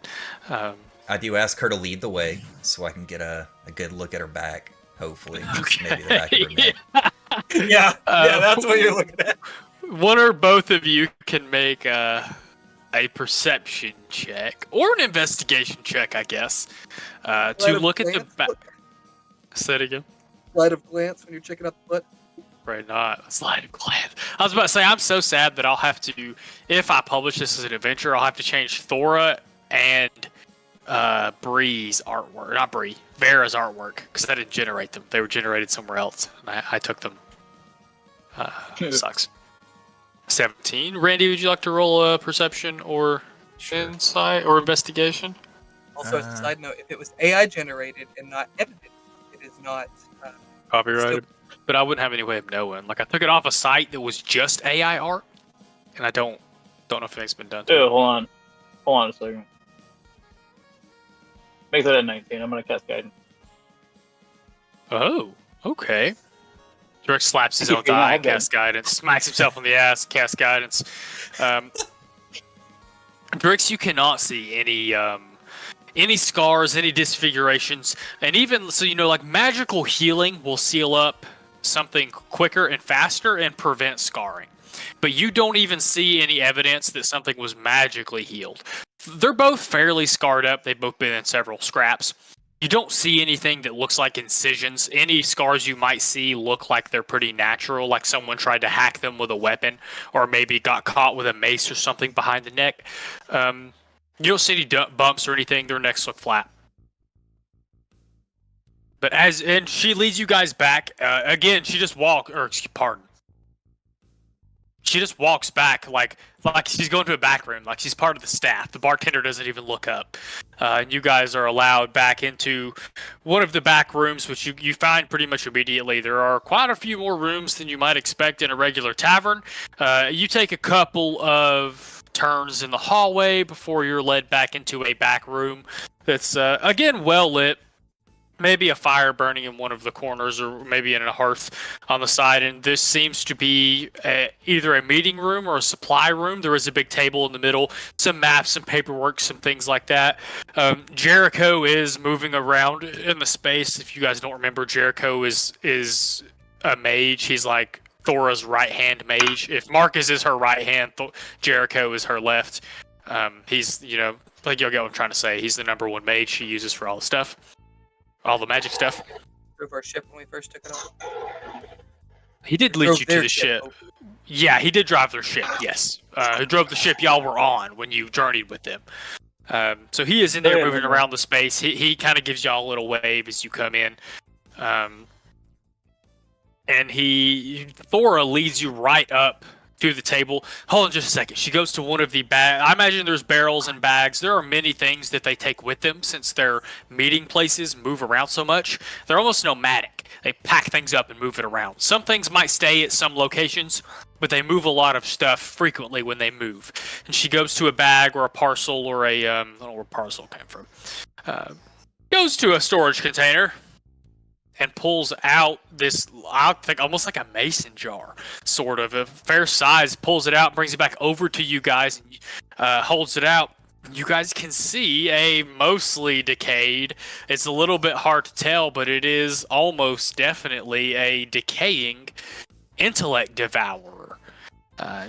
I do ask her to lead the way so I can get a good look at her back, hopefully. Okay. Maybe the back of her neck. Yeah, that's what you're looking at. One or both of you can make a perception check or an investigation check, I guess, to Sleight of look at the glance? back. Say it again. Sleight of glance when you're checking out the foot. Right, not sleight of glance. I was about to say, I'm so sad that I'll have to, if I publish this as an adventure, I'll have to change Thora and Bree's artwork. Not Bree, Vera's artwork, because I didn't generate them. They were generated somewhere else, and I took them. Sucks. 17. Randy, would you like to roll a perception or Sure. insight or investigation? Also, as a side note, if it was AI generated and not edited, it is not. Copyrighted. But I wouldn't have any way of knowing. Like I took it off a site that was just AI art, and I don't know if anything's been done to Dude, it. hold on a second. Make that at 19. I'm gonna cast guidance. Oh, okay. Drix slaps his You own cannot thigh, have that. casts guidance, smacks himself on the ass, casts guidance. Drix, you cannot see any scars, any disfigurations, and even so, like magical healing will seal up something quicker and faster and prevent scarring. But you don't even see any evidence that something was magically healed. They're both fairly scarred up. They've both been in several scraps. You don't see anything that looks like incisions. Any scars you might see look like they're pretty natural, like someone tried to hack them with a weapon, or maybe got caught with a mace or something behind the neck. You don't see any bumps or anything. Their necks look flat. But and she leads you guys back. Again, she just She just walks back like she's going to a back room, like she's part of the staff. The bartender doesn't even look up. And you guys are allowed back into one of the back rooms, which you find pretty much immediately. There are quite a few more rooms than you might expect in a regular tavern. You take a couple of turns in the hallway before you're led back into a back room that's, again, well lit. Maybe a fire burning in one of the corners, or maybe in a hearth on the side. And this seems to be either a meeting room or a supply room. There is a big table in the middle, some maps, some paperwork, some things like that. Jericho is moving around in the space. If you guys don't remember, Jericho is a mage. He's like Thora's right-hand mage. If Marcus is her right hand, Jericho is her left. He's, like you'll get what I'm trying to say. He's the number one mage she uses for all the stuff. All the magic stuff. Drove our ship when we first took it off. He did lead you to the ship. Yeah, he did drive their ship, yes. He drove the ship y'all were on when you journeyed with them. So he is in there moving around the space. He kind of gives y'all a little wave as you come in. And Thora leads you right up to the table. Hold on just a second. She goes to one of the bags. I imagine there's barrels and bags. There are many things that they take with them since their meeting places move around so much. They're almost nomadic. They pack things up and move it around. Some things might stay at some locations, but they move a lot of stuff frequently when they move. And she goes to a bag or a parcel or I don't know where parcel came from. Goes to a storage container and pulls out this, I think, almost like a mason jar, sort of a fair size, pulls it out, brings it back over to you guys, and holds it out. You guys can see a mostly decayed, it's a little bit hard to tell, but it is almost definitely a decaying intellect devourer.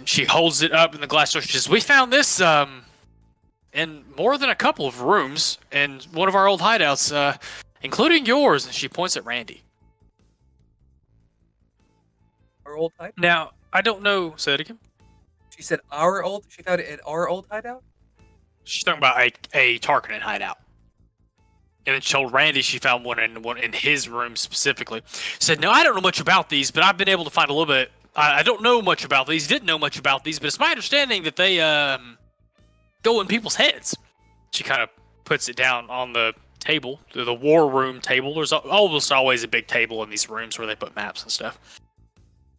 She holds it up in the glass door. She says, "We found this in more than a couple of rooms in one of our old hideouts, including yours," and she points at Randy. Our old hideout? Now, I don't know. Say it again. She said she found it at our old hideout? She's talking about a Tarkanan hideout. And then she told Randy she found one in his room specifically. She said, "No, I don't know much about these, but I've been able to find a little bit. I don't know much about these, didn't know much about these, but it's my understanding that they go in people's heads." She kind of puts it down on the table, the war room table. There's almost always a big table in these rooms where they put maps and stuff.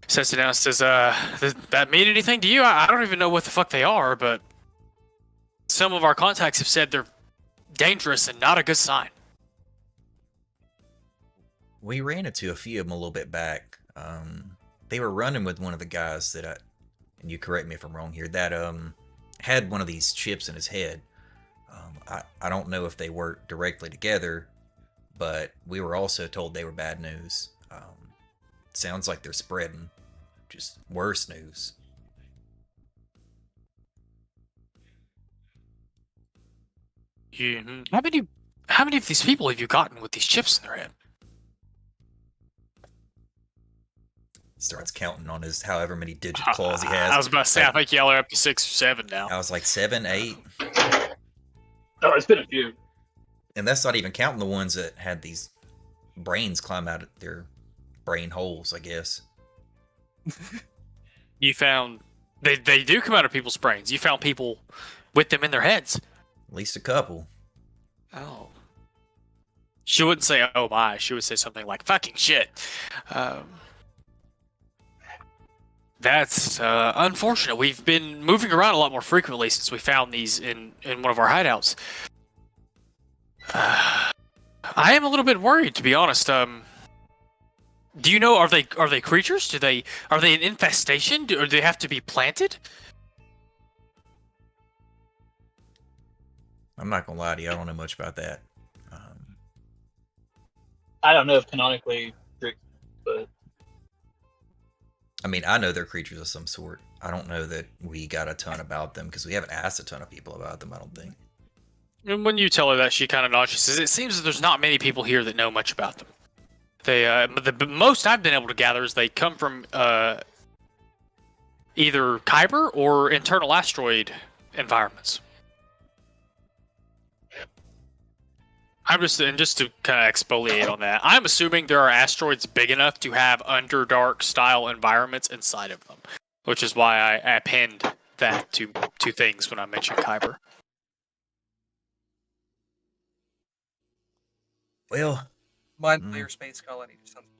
Sets it down and says, "Does that mean anything to you? I don't even know what the fuck they are, but some of our contacts have said they're dangerous and not a good sign." We ran into a few of them a little bit back. They were running with one of the guys that and you correct me if I'm wrong here, that had one of these chips in his head. I don't know if they work directly together, but we were also told they were bad news. Sounds like they're spreading just worse news. How many of these people have you gotten with these chips in their head? Starts counting on his however many digit claws he has. I was about to say, I think y'all are up to 6 or 7 now. I was like 7, 8. Oh, it's been a few. And that's not even counting the ones that had these brains climb out of their brain holes, I guess. You found they do come out of people's brains. You found people with them in their heads. At least a couple. Oh. She wouldn't say, oh my. She would say something like, fucking shit. That's unfortunate. We've been moving around a lot more frequently since we found these in one of our hideouts. I am a little bit worried, to be honest. Do you know, are they creatures? Are they an infestation? Or do they have to be planted? I'm not gonna lie to you, I don't know much about that. I don't know if canonically, but I mean, I know they're creatures of some sort. I don't know that we got a ton about them because we haven't asked a ton of people about them, I don't think. And when you tell her that, she kind of nods. She says, it seems that there's not many people here that know much about them. They, the most I've been able to gather is they come from either Kyber or internal asteroid environments. Just to kind of exfoliate on that, I'm assuming there are asteroids big enough to have Underdark style environments inside of them, which is why I append that to two things when I mentioned Kyber. Well, Mind Flayer Space Colony or something.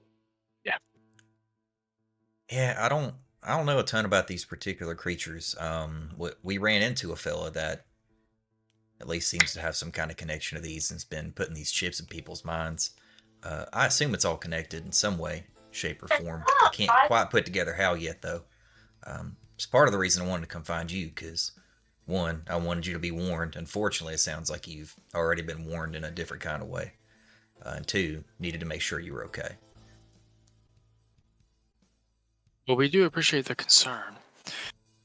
yeah, I don't know a ton about these particular creatures. We ran into a fella that at least seems to have some kind of connection to these and's been putting these chips in people's minds. I assume it's all connected in some way, shape, or form. I can't quite put together how yet, though. It's part of the reason I wanted to come find you, because, one, I wanted you to be warned. Unfortunately, it sounds like you've already been warned in a different kind of way. And two, needed to make sure you were okay. Well, we do appreciate the concern.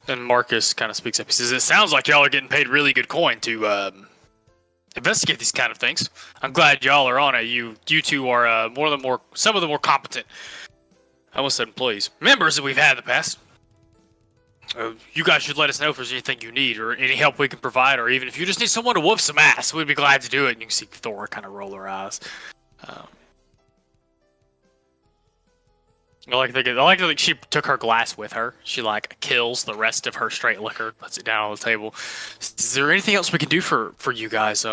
And Marcus kind of speaks up. He says, it sounds like y'all are getting paid really good coin to investigate these kind of things. I'm glad y'all are on it. You two are some of the more competent, I almost said employees, members that we've had in the past. You guys should let us know if there's anything you need or any help we can provide, or even if you just need someone to whoop some ass, we'd be glad to do it. And you can see Thor kind of roll her eyes. I like that she took her glass with her. She kills the rest of her straight liquor, puts it down on the table. Is there anything else we can do for you guys?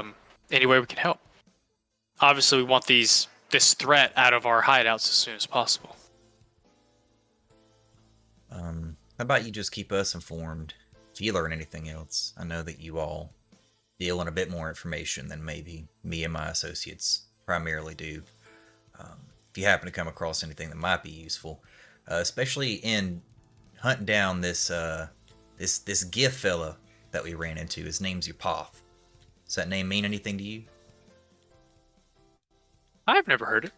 Any way we can help? Obviously, we want this threat out of our hideouts as soon as possible. How about you just keep us informed if you learn anything else? I know that you all deal in a bit more information than maybe me and my associates primarily do. If you happen to come across anything that might be useful, especially in hunting down this Gif fella that we ran into. His name's Yapoth. Does that name mean anything to you? I've never heard it.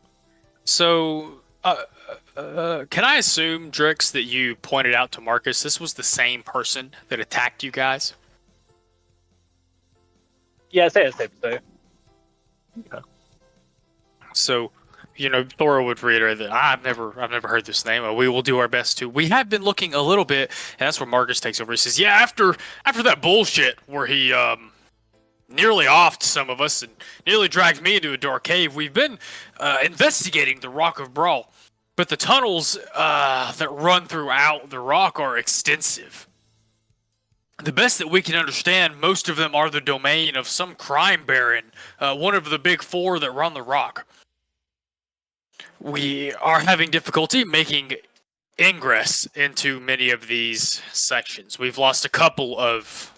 So, can I assume, Drix, that you pointed out to Marcus this was the same person that attacked you guys? yeah, I'd say it's safe to say. Okay. So, Thora would reiterate that I've never heard this name. We will do our best to. We have been looking a little bit, and that's where Marcus takes over. He says, "Yeah, after that bullshit where he nearly offed some of us and nearly dragged me into a dark cave, we've been investigating the Rock of Brawl, but the tunnels that run throughout the rock are extensive. The best that we can understand, most of them are the domain of some crime baron, one of the big four that run the rock. We are having difficulty making ingress into many of these sections. We've lost a couple of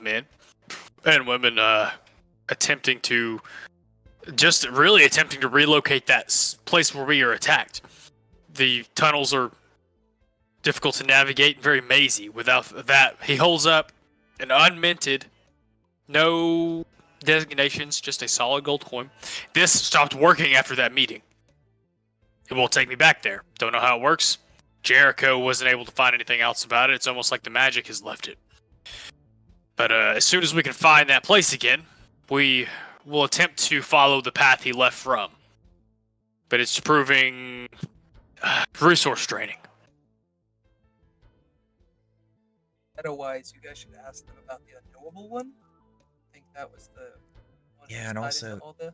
men and women attempting to relocate that place where we are attacked. The tunnels are difficult to navigate and very mazy. Without that, he holds up an unminted, no designations, just a solid gold coin. This stopped working after that meeting. It won't take me back there. Don't know how it works. Jericho wasn't able to find anything else about it. It's almost like the magic has left it. But as soon as we can find that place again, we will attempt to follow the path he left from. But it's proving resource draining. Otherwise, you guys should ask them about the unknowable one. I think that was the one. Yeah, and also, all the...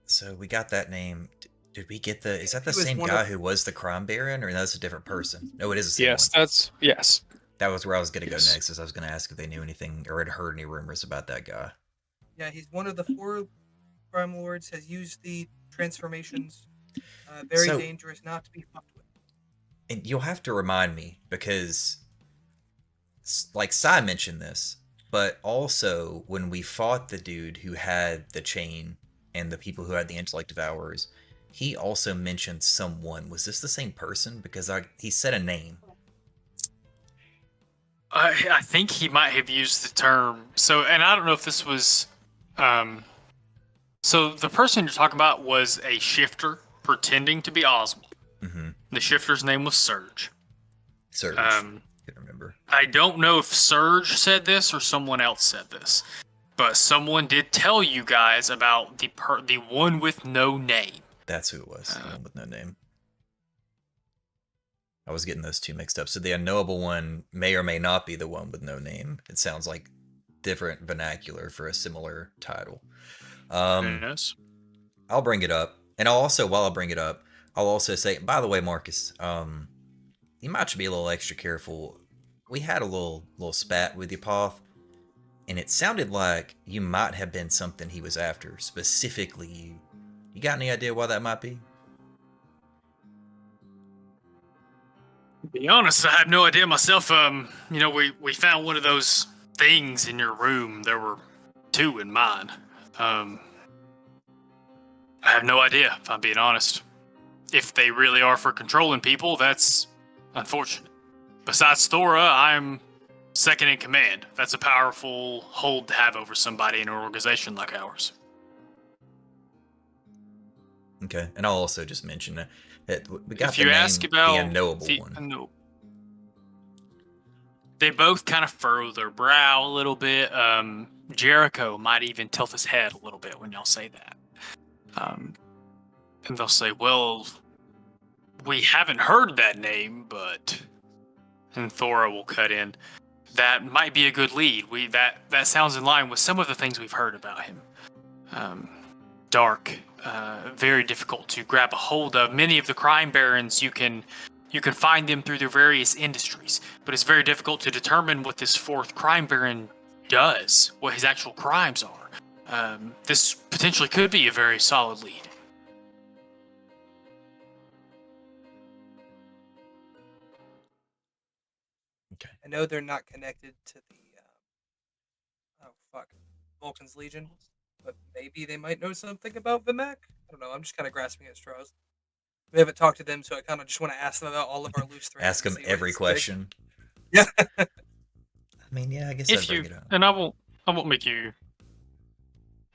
so we got that name. Did we get is that the He was same one guy of- who was the crime baron, or that's a different person? No, it is the same Yes, one. yes. That was where I was going to go Yes. next, is I was going to ask if they knew anything or had heard any rumors about that guy. Yeah, he's one of the 4 crime lords. Has used the transformations. Very So- dangerous, not to be fucked with. And you'll have to remind me, because, like, Sai mentioned this, but also when we fought the dude who had the chain and the people who had the intellect devourers, he also mentioned someone. Was this the same person? Because he said a name. I think he might have used the term. So, and I don't know if this was. So the person you're talking about was a shifter pretending to be Oswald. Mm-hmm. The shifter's name was Surge. Surge. Um, Couldn't remember. I don't know if Surge said this or someone else said this, but someone did tell you guys about the one with no name. That's who it was. The one with no name. I was getting those two mixed up. So the unknowable one may or may not be the one with no name. It sounds like different vernacular for a similar title. Yes. I'll bring it up. And while I bring it up, I'll also say, by the way, Marcus, you might be a little extra careful. We had a little spat with your path, and it sounded like you might have been something he was after, specifically you. You got any idea why that might be? To be honest, I have no idea myself. We found one of those things in your room. There were 2 in mine. I have no idea, if I'm being honest. If they really are for controlling people, that's unfortunate. Besides Thora, I'm second in command. That's a powerful hold to have over somebody in an organization like ours. Okay, and I'll also just mention that we got If the you name, ask about the unknowable one. No. They both kind of furrow their brow a little bit. Jericho might even tilt his head a little bit when y'all say that. And they'll say, well, we haven't heard that name, but... And Thora will cut in. That might be a good lead. That sounds in line with some of the things we've heard about him. Dark, very difficult to grab a hold of. Many of the crime barons, you can find them through their various industries, but it's very difficult to determine what this 4th crime baron does, what his actual crimes are. This potentially could be a very solid lead. Okay. I know they're not connected to the Vulcan's Legion, but maybe they might know something about Vimac. I don't know. I'm just kind of grasping at straws. We haven't talked to them, so I kind of just want to ask them about all of our loose threads. Ask them every question. Yeah. I mean, yeah, I guess I'd bring it up. And I won't make you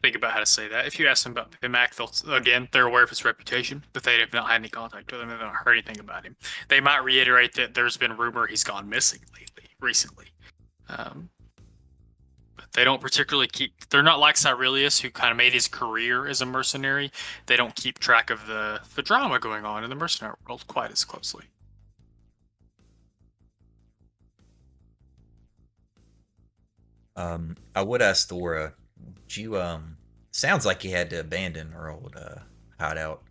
think about how to say that. If you ask them about Vimac, they're aware of his reputation, but they have not had any contact with him. They've not heard anything about him. They might reiterate that there's been rumor he's gone missing recently. But they don't particularly they're not like Cyrilius, who kind of made his career as a mercenary. They don't keep track of the drama going on in the mercenary world quite as closely. I would ask Thora, did you, sounds like you had to abandon our old hideout.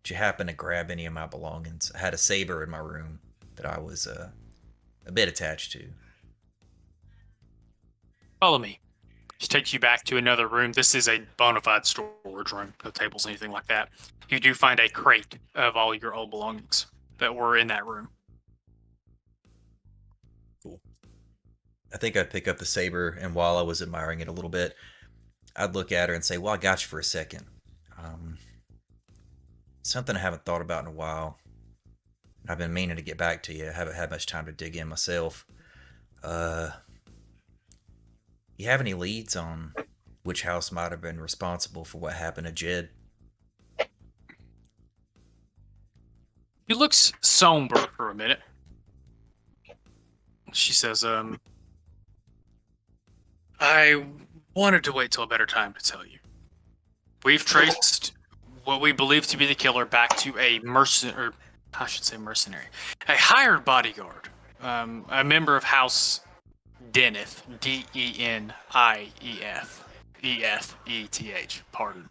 Did you happen to grab any of my belongings? I had a saber in my room that I was a bit attached to. Follow me. Just takes you back to another room. This is a bona fide storage room. No tables, anything like that. You do find a crate of all your old belongings that were in that room. Cool. I think I'd pick up the saber, and while I was admiring it a little bit, I'd look at her and say, well, I got you for a second. Something I haven't thought about in a while. I've been meaning to get back to you. I haven't had much time to dig in myself. You have any leads on which house might have been responsible for what happened to Jed? He looks somber for a minute. She says, I wanted to wait till a better time to tell you. We've traced what we believe to be the killer back to a mercenary, a hired bodyguard, a member of House Deneth, Denief, Efeth, pardon.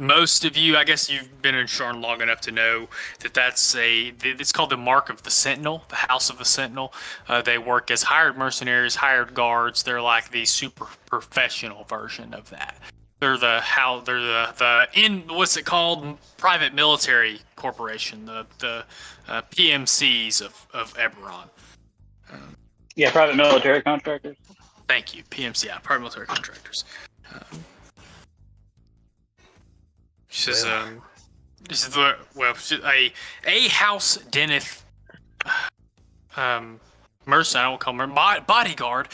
most of you, I guess you've been in Sharn long enough to know that it's called the Mark of the Sentinel, the House of the Sentinel. They work as hired mercenaries, hired guards. They're like the super professional version of that. They're what's it called? Private military corporation, the PMCs of Eberron. Yeah, private military contractors. Thank you, PMC, yeah, private military contractors. She's a house deneth mercenary, I won't call him bodyguard,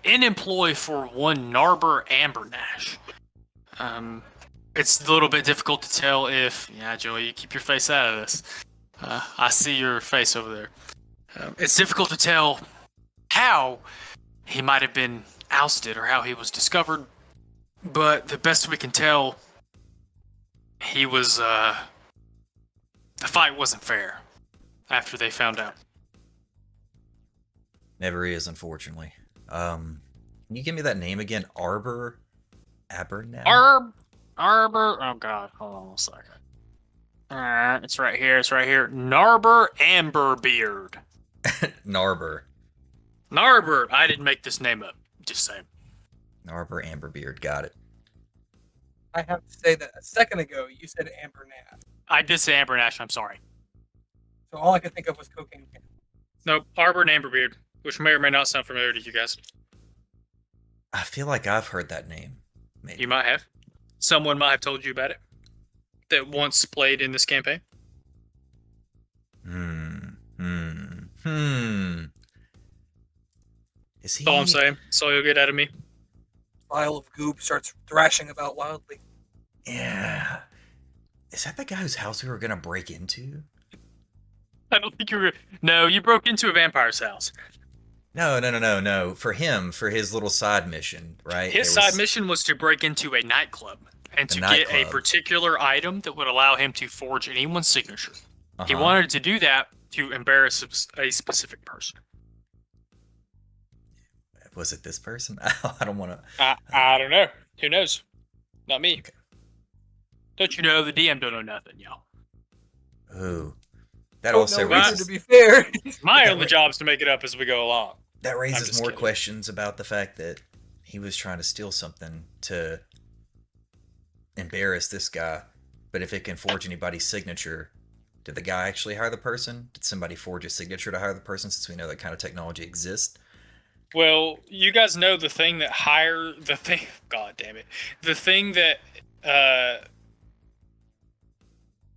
in employ for one Narber Ambernash. It's a little bit difficult to tell if Joey, you keep your face out of this. I see your face over there. It's difficult to tell how he might have been ousted or how he was discovered, but the best we can tell, he was, the fight wasn't fair after they found out. Never is, unfortunately. Can you give me that name again? Arbor? Abernash? Arbor, oh god, hold on a second. Alright, it's right here, Narber Amberbeard. Narber. Narber, I didn't make this name up, just saying. Narber Amberbeard, got it. I have to say that a second ago you said Ambernash. I did say Ambernash, I'm sorry. So all I could think of was cocaine. Nope, Arbor and Amberbeard, which may or may not sound familiar to you guys. I feel like I've heard that name. Maybe. You might have. Someone might have told you about it that once played in this campaign. Is he... That's all I'm saying. That's all you'll get out of me. Vial of goop starts thrashing about wildly. Yeah. Is that the guy whose house we were going to break into? I don't think you were... No, you broke into a vampire's house. No. For him, for his little side mission, right? His side mission was to break into a nightclub and to get a particular item that would allow him to forge anyone's signature. He wanted to do that to embarrass a specific person. Was it this person? I don't want to... I don't know. Who knows? Not me. Okay. Don't you know the DM don't know nothing, y'all? Ooh. That also raises... To be fair. My only job is to make it up as we go along. That raises more kidding. questions about the fact that he was trying to steal something to embarrass this guy. But if it can forge anybody's signature, did the guy actually hire the person? Did somebody forge a signature to hire the person, since we know that kind of technology exists? Well, you guys know the thing that God damn it. The thing that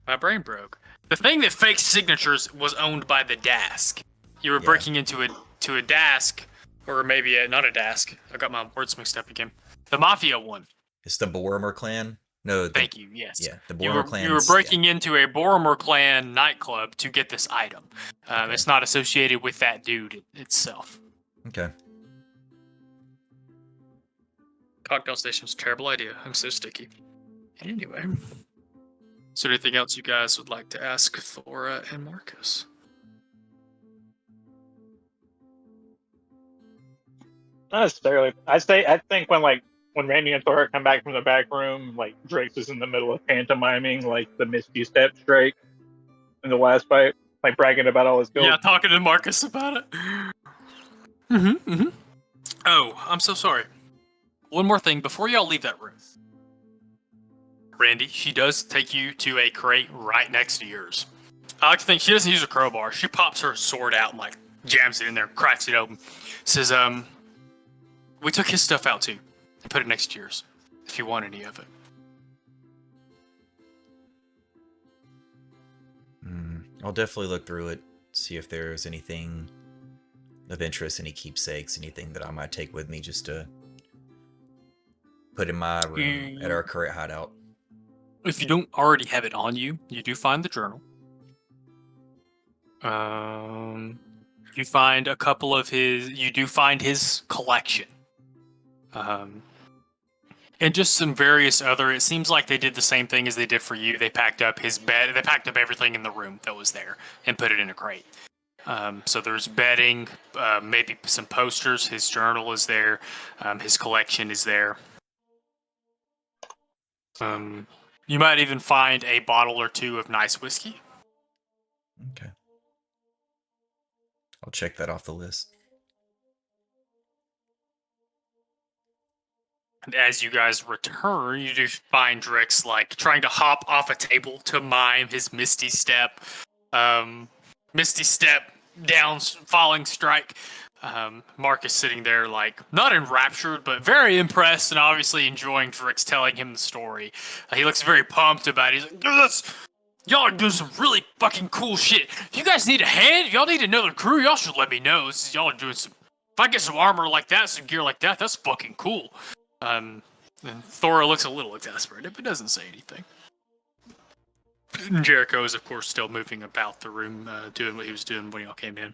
my brain broke. The thing that faked signatures was owned by the Dask. You were breaking into a Dask, or maybe not a Dask. I got my words mixed up again. The Mafia one. It's the Boromer clan? No. Thank you, yes. Yeah, the Boromer clan. You were breaking into a Boromer clan nightclub to get this item. Okay. It's not associated with that dude itself. Okay. Cocktail station's a terrible idea. I'm so sticky. Anyway. Is there anything else you guys would like to ask Thora and Marcus? Not necessarily. I think when Randy and Thora come back from the back room, like Drake's is in the middle of pantomiming like the Misty Steps Drake in the last fight, like bragging about all his gold. Yeah, talking to Marcus about it. Oh, I'm so sorry. One more thing before y'all leave that room. Randy, she does take you to a crate right next to yours. I like to think she doesn't use a crowbar. She pops her sword out and like jams it in there, cracks it open. Says, we took his stuff out too and put it next to yours if you want any of it. I'll definitely look through it, see if there's anything of interest, any keepsakes, anything that I might take with me just to put in my room at our current hideout. If you don't already have it on you, you do find the journal. You find a couple of you do find his collection. And just some various other, it seems like they did the same thing as they did for you. They packed up his bed, they packed up everything in the room that was there and put it in a crate. So there's bedding, maybe some posters, his journal is there, his collection is there. You might even find a bottle or two of nice whiskey. Okay. I'll check that off the list. And as you guys return, you do find Drix like trying to hop off a table to mime his Misty Step. Misty Step down, falling strike. Marcus sitting there like not enraptured, but very impressed and obviously enjoying Drix telling him the story. He looks very pumped about it. He's like, y'all are doing some really fucking cool shit. If you guys need a hand, if y'all need another crew, y'all should let me know. Y'all are doing some. If I get some armor like that, some gear like that, that's fucking cool. And Thora looks a little exasperated, but doesn't say anything. And Jericho is, of course, still moving about the room, doing what he was doing when y'all came in.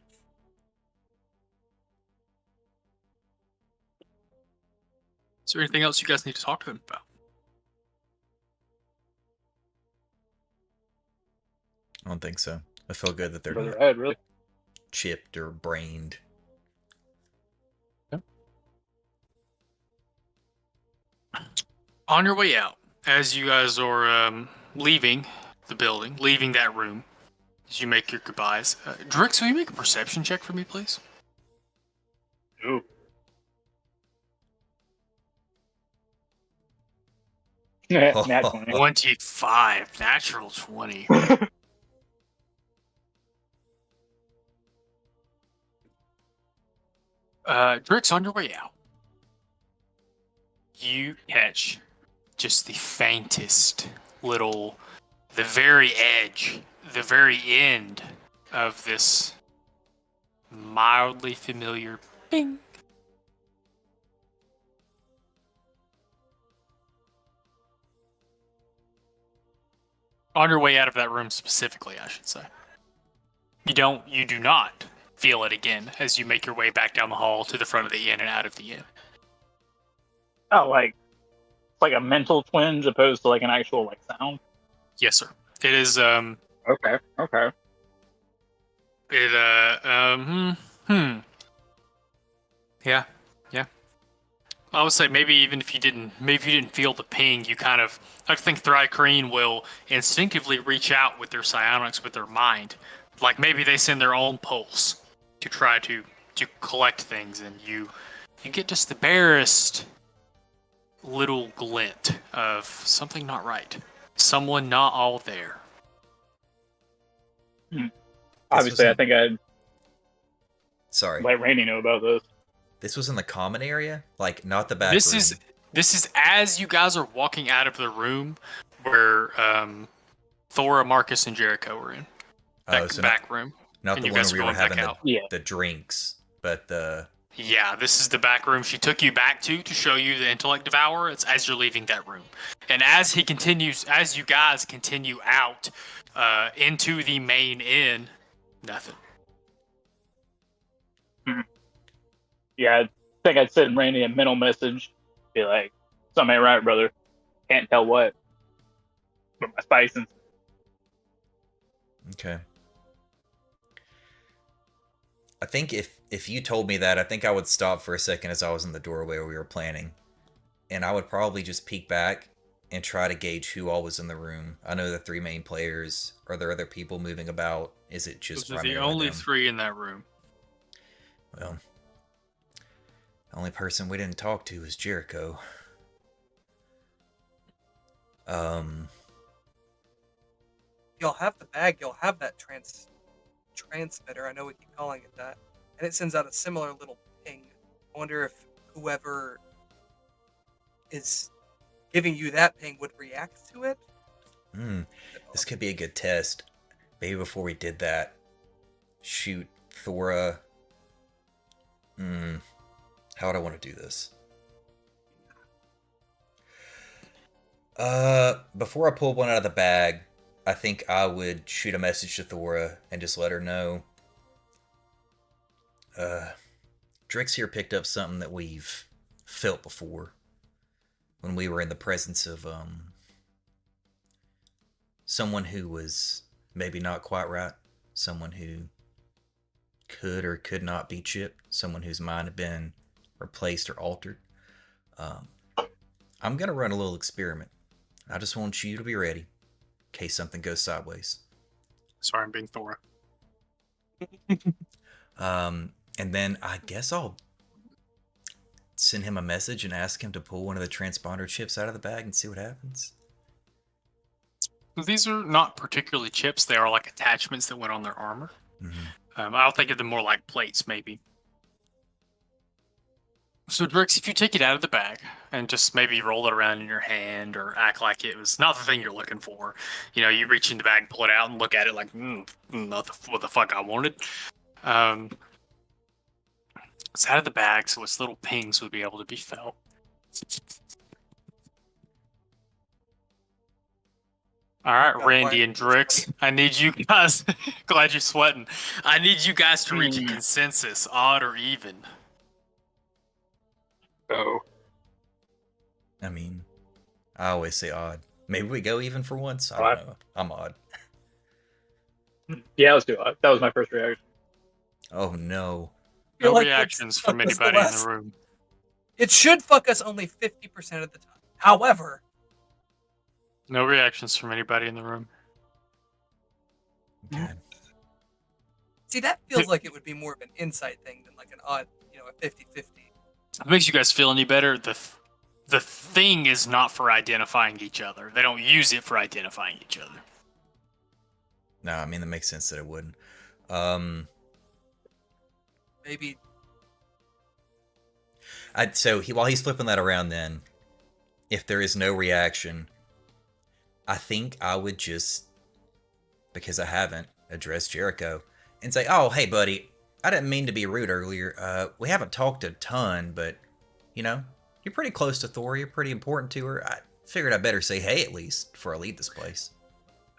Is there anything else you guys need to talk to him about? I don't think so. I feel good that they're Brother not Ed, really. chipped or brained. On your way out, as you guys are leaving the building, leaving that room, as you make your goodbyes, Drix, will you make a perception check for me, please? Ooh. Nat 20. 25, natural 20. Drix, on your way out, you catch just the faintest little, the very edge, the very end of this mildly familiar bing. On your way out of that room specifically, I should say. You do not feel it again as you make your way back down the hall to the front of the inn and out of the inn. Oh, like a mental twinge opposed to like an actual like sound. Yes, sir. It is Okay. Yeah. I would say maybe even if you didn't feel the ping, you kind of, I think Thrycreen will instinctively reach out with their psionics, with their mind. Like maybe they send their own pulse to try to collect things, and you get just the barest little glint of something not right. Someone not all there. Obviously, I think I'd Sorry. let Rainey know about this. This was in the common area? Like, not the back This room? is as you guys are walking out of the room where Thora, Marcus, and Jericho were in. That so back room. not and the you one guys where are we were going back having out. the drinks, but the... Yeah, this is the back room she took you back to show you the intellect devourer. It's as you're leaving that room. And as you guys continue out into the main inn, nothing. Yeah, I think I'd send Rainey a mental message. Be like, something ain't right, brother. Can't tell what. But my spices. Okay. I think if you told me that, I think I would stop for a second as I was in the doorway where we were planning. And I would probably just peek back and try to gauge who all was in the room. I know the 3 main players. Are there other people moving about? Is it just Those are the primarily only them? 3 in that room. Well, the only person we didn't talk to is Jericho. You'll have the bag. You'll have that transmitter. I know we keep calling it that, and it sends out a similar little ping. I wonder if whoever is giving you that ping would react to it. This could be a good test. Maybe before we did that, shoot Thora. How would I want to do this? Before I pull one out of the bag, I think I would shoot a message to Thora and just let her know. Drix here picked up something that we've felt before when we were in the presence of someone who was maybe not quite right, someone who could or could not be chipped, someone whose mind had been replaced or altered. I'm gonna run a little experiment. I just want you to be ready in case something goes sideways. Sorry, I'm being Thora. And then I guess I'll send him a message and ask him to pull one of the transponder chips out of the bag and see what happens. These are not particularly chips. They are like attachments that went on their armor. I'll think of them more like plates, maybe. So, Drix, if you take it out of the bag and just maybe roll it around in your hand or act like it was not the thing you're looking for, you know, you reach in the bag, pull it out, and look at it like, not what the fuck I wanted. It's out of the bag, so its little pings would be able to be felt. All right, Randy and Drix, I need you guys. Glad you're sweating. I need you guys to reach a consensus, odd or even. Oh. I mean, I always say odd. Maybe we go even for once. I don't know. I'm odd. Yeah, let's do it. That was my first reaction. Oh no. No Like, reactions let's from fuck us anybody in less. the room. It should fuck us only 50% of the time. However, No reactions from anybody in the room. Okay. see, that feels like it would be more of an insight thing than like an odd, a 50-50. If it makes you guys feel any better, the thing is not for identifying each other. They don't use it for identifying each other. No, I mean that makes sense that it wouldn't. Maybe While he's flipping that around, then, if there is no reaction, I think I would just, because I haven't, address Jericho and say, "Oh, hey, buddy, I didn't mean to be rude earlier. We haven't talked a ton, but you're pretty close to Thor. You're pretty important to her. I figured I'd better say hey at least before I leave this place."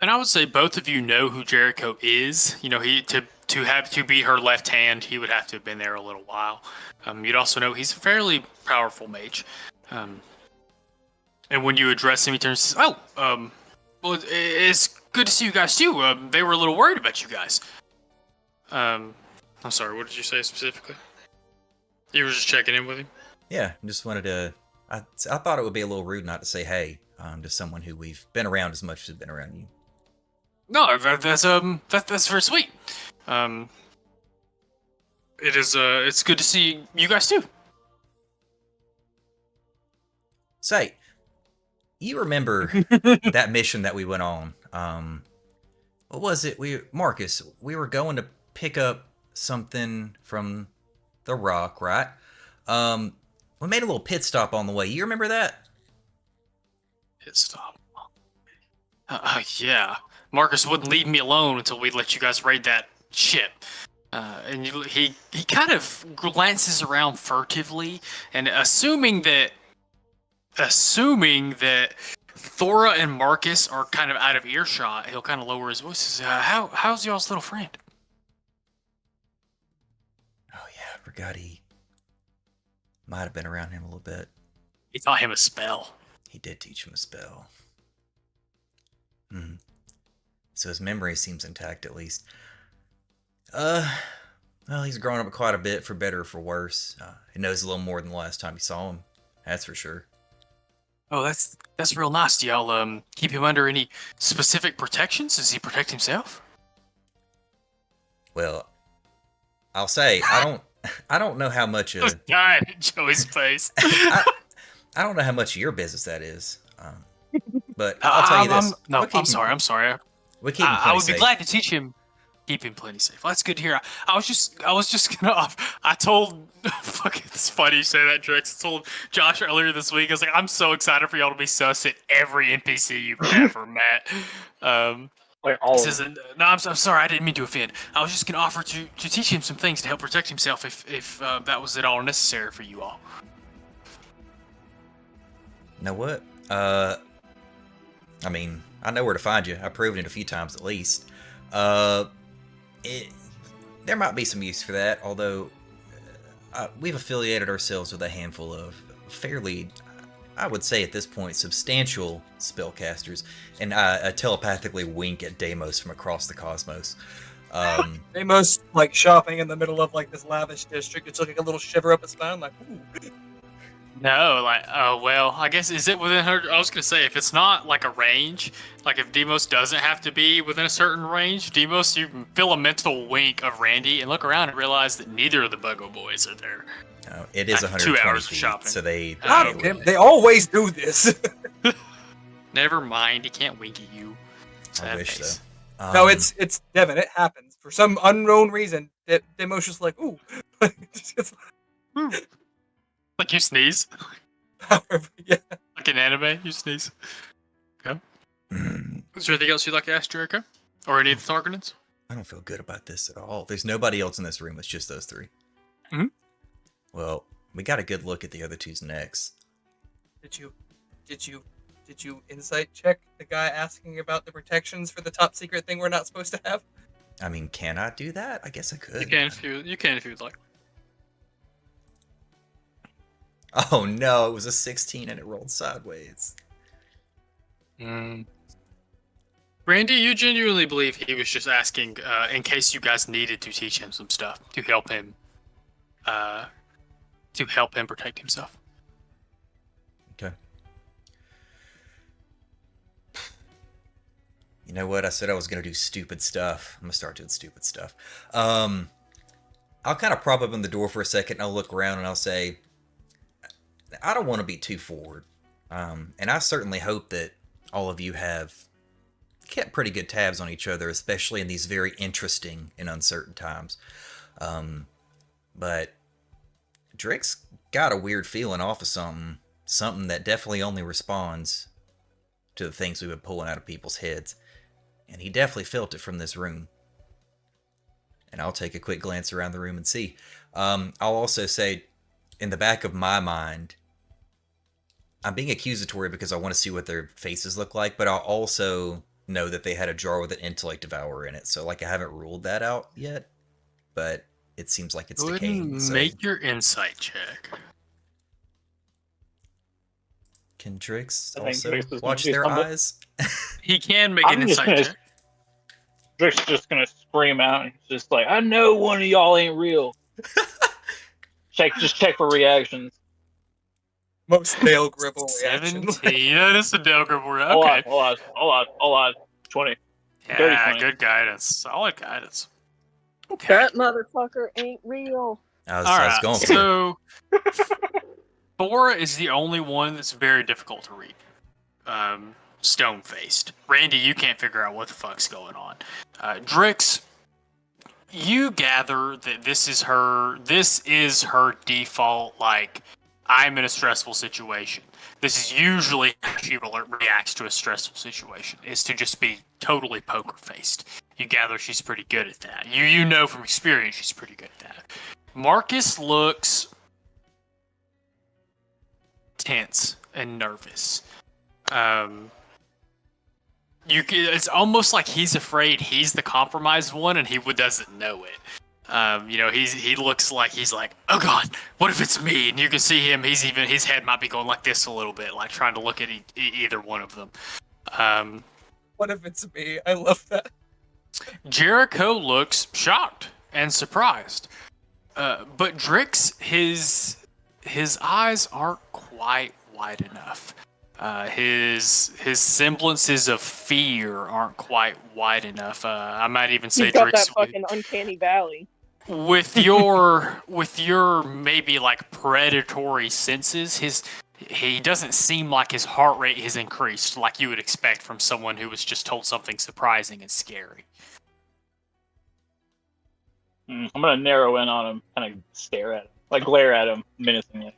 And I would say both of you know who Jericho is. You know, to be her left hand, he would have to have been there a little while. You'd also know he's a fairly powerful mage. And when you address him, he turns and says, well, it's good to see you guys too. They were a little worried about you guys. I'm sorry, what did you say specifically? You were just checking in with him? Yeah, just wanted to. I thought it would be a little rude not to say hey to someone who we've been around as much as been around you. No, that's very sweet. It's good to see you guys too. Say, you remember that mission that we went on? What was it? Marcus, we were going to pick up something from the rock, right? We made a little pit stop on the way. You remember that? Pit stop. Yeah. Marcus wouldn't leave me alone until we let you guys raid that ship. And he kind of glances around furtively, and assuming that Thora and Marcus are kind of out of earshot, he'll kind of lower his voice and say, how's y'all's little friend? Oh yeah, I forgot he might have been around him a little bit. He taught him a spell. He did teach him a spell. So his memory seems intact, at least. Well, he's grown up quite a bit, for better or for worse. He knows a little more than the last time you saw him. That's for sure. Oh, that's real nice. Do y'all keep him under any specific protections? Does he protect himself? Well, I'll say I don't know how much. Just dying at Joey's face. I don't know how much of your business that is. But I'll tell you this. I'm sorry. We keep him I plenty would be safe. glad to teach him. Keep him plenty safe. Well, that's good to hear. I was just gonna. I told. Fucking, it's funny you say that, Drix. I told Josh earlier this week. I was like, I'm so excited for y'all to be sus at every NPC you've ever met. Like all He of says, them. "No, I'm sorry. I didn't mean to offend. I was just gonna offer to teach him some things to help protect himself if that was at all necessary for you all." You know what? I mean, I know where to find you. I've proven it a few times at least. There might be some use for that, although we've affiliated ourselves with a handful of fairly, I would say at this point, substantial spellcasters, and I telepathically wink at Deimos from across the cosmos. Amos like shopping in the middle of like this lavish district. It's like a little shiver up his spine, like, ooh. No, like, oh, well, I guess, is it within her? I was going to say, if it's not like a range, like if Demos doesn't have to be within a certain range, Demos, you can feel a mental wink of Randy and look around and realize that neither of the Buggo boys are there. No, it is After 2 120 hours of feet, shopping. so they. Oh, God damn, they always do this. Never mind, he can't wink at you. I Sad wish face. so. No, it's Devin. It happens for some unknown reason. Demo's just like, ooh. It's Like you sneeze, yeah. like in anime, you sneeze. Okay. Is there anything else you'd like to ask Jericho? Or any of the Tarkinins? I don't feel good about this at all. There's nobody else in this room. It's just those three. Mhm. Well, we got a good look at the other two's necks. Did you insight check the guy asking about the protections for the top secret thing we're not supposed to have? I mean, can I do that? I guess I could. You can if you'd like. Oh no, it was a 16 and it rolled sideways. Randy, you genuinely believe he was just asking in case you guys needed to teach him some stuff to help him protect himself. Okay. You know what? I said I was gonna do stupid stuff. I'm gonna start doing stupid stuff. I'll kind of prop up in the door for a second and I'll look around and I'll say, I don't want to be too forward. And I certainly hope that all of you have kept pretty good tabs on each other, especially in these very interesting and uncertain times. But Drake's got a weird feeling off of something that definitely only responds to the things we've been pulling out of people's heads. And he definitely felt it from this room. And I'll take a quick glance around the room and see. I'll also say, in the back of my mind, I'm being accusatory because I want to see what their faces look like, but I'll also know that they had a jar with an intellect devourer in it. So, like, I haven't ruled that out yet, but it seems like it's Go ahead decaying. and So make your insight check. can Drix I think also Drix is gonna watch do their something. eyes? He can make an I'm just insight gonna- check. Drake's just gonna scream out. And he's just like, I know one of y'all ain't real. Check for reactions. Most Dale Gribble reaction. 17. That is a Dale Gribble. Hold Okay. on. 20. Dirty Yeah, 20. good guidance. Solid guidance. Okay. That motherfucker ain't real. I was Alright, going for so Bora is the only one that's very difficult to read. Stone-faced. Randy, you can't figure out what the fuck's going on. Drix, you gather that this is her default, like, I'm in a stressful situation. This is usually how she reacts to a stressful situation, is to just be totally poker-faced. You gather she's pretty good at that. You know from experience she's pretty good at that. Marcus looks tense and nervous. It's almost like he's afraid he's the compromised one and he doesn't know it. He looks like he's like, oh god, what if it's me? And you can see him. His head might be going like this a little bit, like trying to look at either one of them. What if it's me? I love that. Jericho looks shocked and surprised, but Drix, his eyes aren't quite wide enough. His semblances of fear aren't quite wide enough. I might even say He's got Drix that fucking uncanny valley. with your maybe like predatory senses. He doesn't seem like his heart rate has increased like you would expect from someone who was just told something surprising and scary. I'm gonna narrow in on him, kind of stare at him, like glare at him menacingly.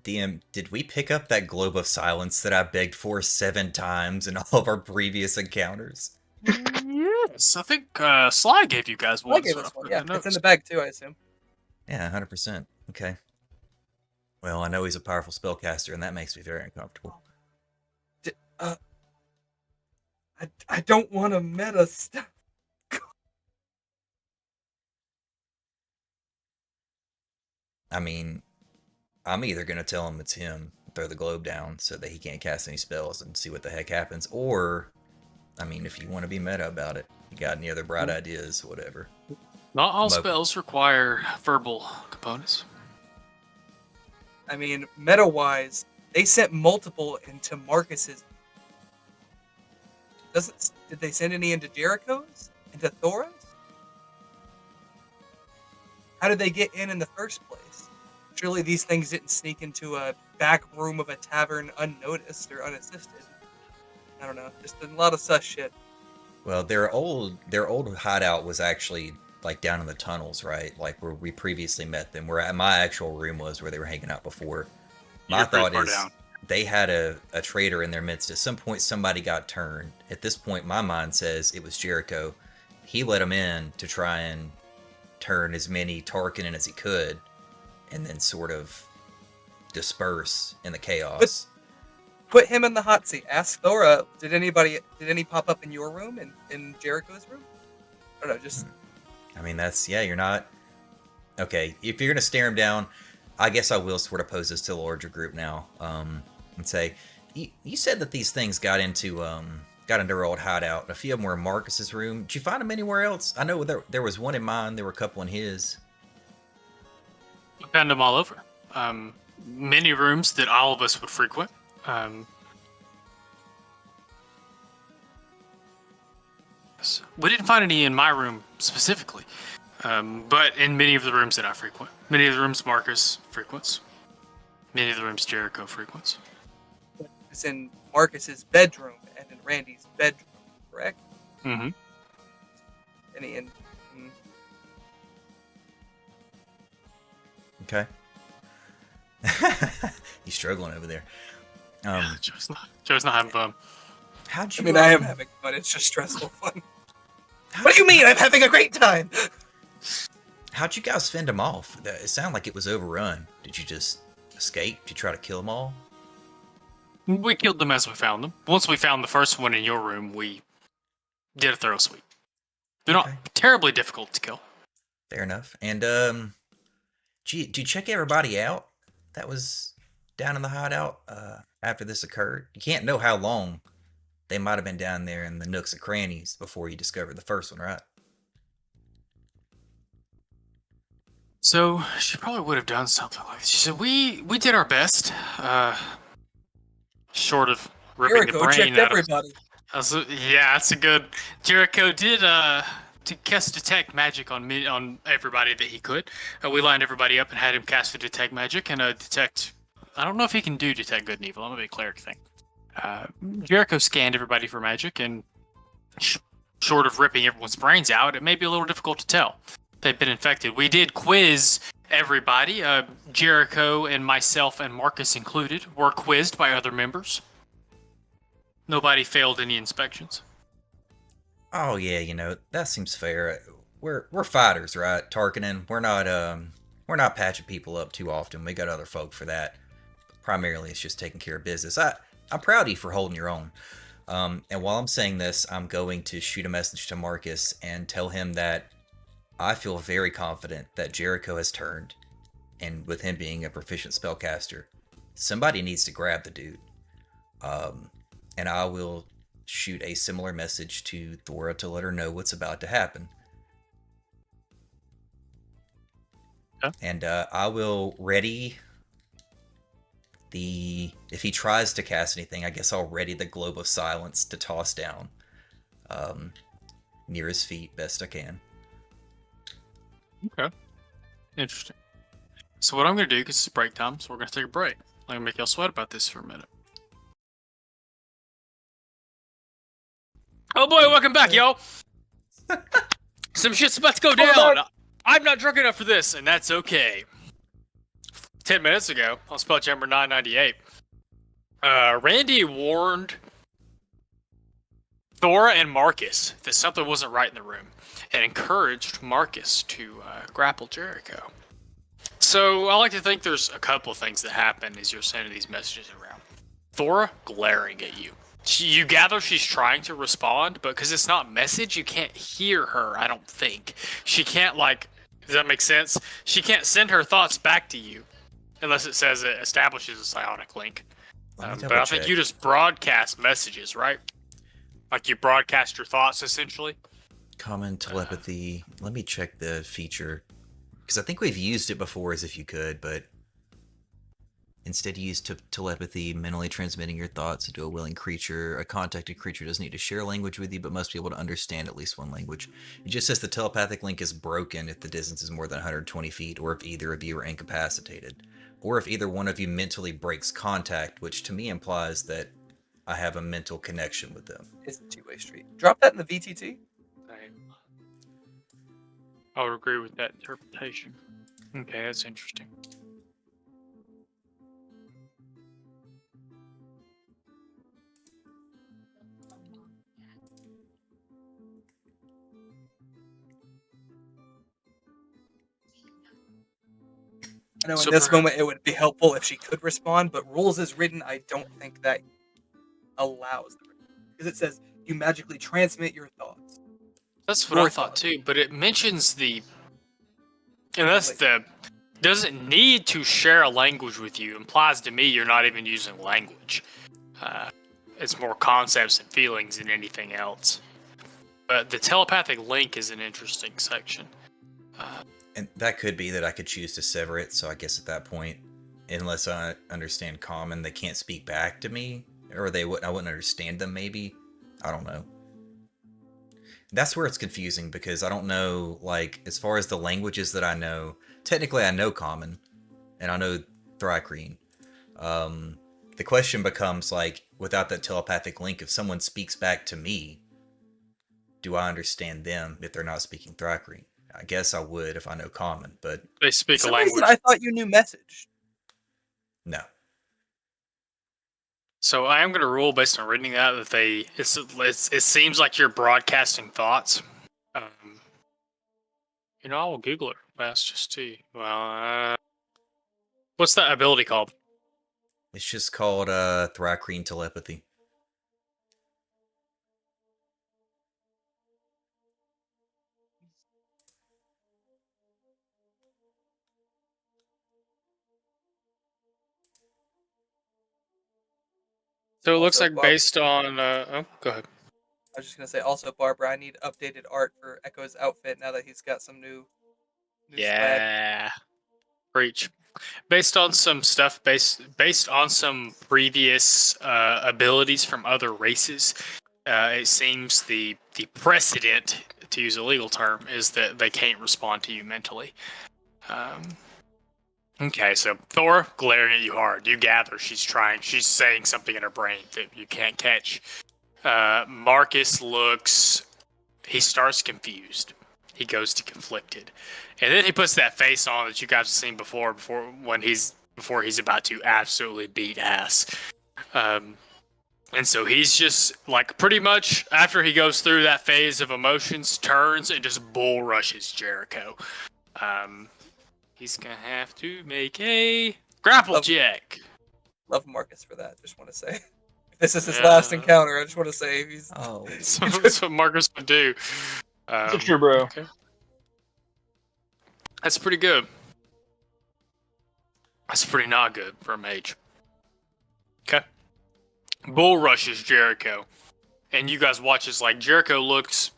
DM, did we pick up that globe of silence that I begged for 7 times in all of our previous encounters? Yes, I think Sly gave you guys I one. gave so us I one. put Yeah, in the it's in notes. the bag too, I assume. Yeah, 100%. Okay. Well, I know he's a powerful spellcaster, and that makes me very uncomfortable. I don't want to meta stuff. I mean, I'm either going to tell him it's him, throw the globe down so that he can't cast any spells and see what the heck happens, or, I mean, if you want to be meta about it, you got any other bright ideas, whatever. Not all I'm open. spells require verbal components. I mean, meta-wise, they sent multiple into Marcus's. Did they send any into Jericho's? Into Thora's? How did they get in the first place? Surely these things didn't sneak into a back room of a tavern unnoticed or unassisted. I don't know. Just a lot of sus shit. Well, their old hideout was actually like down in the tunnels, right? Like where we previously met them, where my actual room was where they were hanging out before. My You're pretty thought far is down. they had a traitor in their midst. At some point, somebody got turned. At this point, my mind says it was Jericho. He let him in to try and turn as many Tarkin in as he could, and then sort of disperse in the chaos. Put him in the hot seat. Ask Thora, did any pop up in your room, in Jericho's room? I don't know, just... I mean, you're not... Okay, if you're going to stare him down, I guess I will sort of pose this to the larger group now, and say, you said that these things got into our old hideout. A few of them were in Marcus's room. Did you find them anywhere else? I know there was one in mine, there were a couple in his. We found them all over. Many rooms that all of us would frequent. We didn't find any in my room specifically, but in many of the rooms that I frequent. Many of the rooms Marcus frequents. Many of the rooms Jericho frequents. It's in Marcus's bedroom and in Randy's bedroom, correct? Mm-hmm. Any in... Okay. He's struggling over there. Joe's not having fun. How'd you? I mean, I am having fun. It's just stressful fun. What do you mean? I'm having a great time. How'd you guys fend them off? It sounded like it was overrun. Did you just escape? Did you try to kill them all? We killed them as we found them. Once we found the first one in your room, we did a thorough sweep. They're Okay. not terribly difficult to kill. Fair enough. And did you check everybody out that was down in the hideout after this occurred? You can't know how long they might have been down there in the nooks and crannies before you discovered the first one, right? So she probably would have done something like this. She said, we did our best, short of ripping the Jericho brain checked out of... everybody. Yeah, that's a good... Jericho did to cast detect magic on me, on everybody that he could. We lined everybody up and had him cast the detect magic and detect... I don't know if he can do detect good and evil. I'm gonna be a cleric thing. Jericho scanned everybody for magic, and short of ripping everyone's brains out, it may be a little difficult to tell they've been infected. We did quiz everybody. Jericho and myself and Marcus included were quizzed by other members. Nobody failed any inspections. Oh yeah, that seems fair. We're fighters, right? Tarkinen. We're not patching people up too often. We got other folk for that. Primarily, it's just taking care of business. I'm proud of you for holding your own. And while I'm saying this, I'm going to shoot a message to Marcus and tell him that I feel very confident that Jericho has turned, and with him being a proficient spellcaster, somebody needs to grab the dude. And I will shoot a similar message to Thora to let her know what's about to happen. Okay. And I will ready if he tries to cast anything, I guess I'll ready the globe of silence to toss down near his feet best I can. Okay. Interesting. So what I'm going to do, because it's break time, so we're going to take a break. I'm going to make y'all sweat about this for a minute. Oh boy, welcome back, y'all. Some shit's about to go down. I'm not drunk enough for this, and that's okay. 10 minutes ago, on Spelljammer 998, Randy warned Thora and Marcus that something wasn't right in the room, and encouraged Marcus to grapple Jericho. So I like to think there's a couple of things that happen as you're sending these messages around. Thora glaring at you. You gather she's trying to respond, but because it's not message, you can't hear her, I don't think. She can't, does that make sense? She can't send her thoughts back to you, unless it says it establishes a psionic link. But I think you just broadcast messages, right? Like you broadcast your thoughts, essentially. Common telepathy. Let me check the feature. Because I think we've used it before as if you could, but... Instead, use telepathy, mentally transmitting your thoughts into a willing creature. A contacted creature doesn't need to share language with you, but must be able to understand at least one language. It just says the telepathic link is broken if the distance is more than 120 feet, or if either of you are incapacitated, or if either one of you mentally breaks contact, which to me implies that I have a mental connection with them. It's a two-way street. Drop that in the VTT. I would agree with that interpretation. Okay, that's interesting. I know in So this perhaps- moment it would be helpful if she could respond, but rules is written, I don't think that allows them. Because it says you magically transmit your thoughts. That's what Your I thought thoughts. too, but it mentions the. And that's the. Doesn't need to share a language with you. Implies to me you're not even using language. It's more concepts and feelings than anything else. But the telepathic link is an interesting section. And that could be that I could choose to sever it, so I guess at that point, unless I understand common, they can't speak back to me, or I wouldn't understand them maybe. I don't know. That's where it's confusing, because I don't know, like, as far as the languages that I know, technically I know common, and I know Thrycreen. The question becomes, like, without that telepathic link, if someone speaks back to me, do I understand them if they're not speaking Thrycreen? I guess I would if I know common, but They For speak a some language. reason, I thought you knew message. no. So I am going to rule based on reading that it seems like you're broadcasting thoughts. I will Google it fast just to. Well, what's that ability called? It's just called Thrycreen telepathy. So it looks Also, like Barb, based on. Go ahead. I was just gonna say, also Barbara, I need updated art for Echo's outfit now that he's got some new swag. Yeah. Preach. Based on some stuff, based on some previous abilities from other races, it seems the precedent, to use a legal term, is that they can't respond to you mentally. Okay, so Thor glaring at you hard. You gather she's saying something in her brain that you can't catch. Marcus he starts confused. He goes to conflicted. And then he puts that face on that you guys have seen before before he's about to absolutely beat ass. And so he's just like pretty much after he goes through that phase of emotions, turns and just bull rushes Jericho. He's gonna have to make a grapple check. Love Marcus for that. Just want to say, if this is his last encounter, I just want to say he's. Oh. So that's what Marcus would do. It's true, bro. Okay. That's pretty good. That's pretty not good for a mage. Okay. Bull rushes Jericho. And you guys watch as like Jericho looks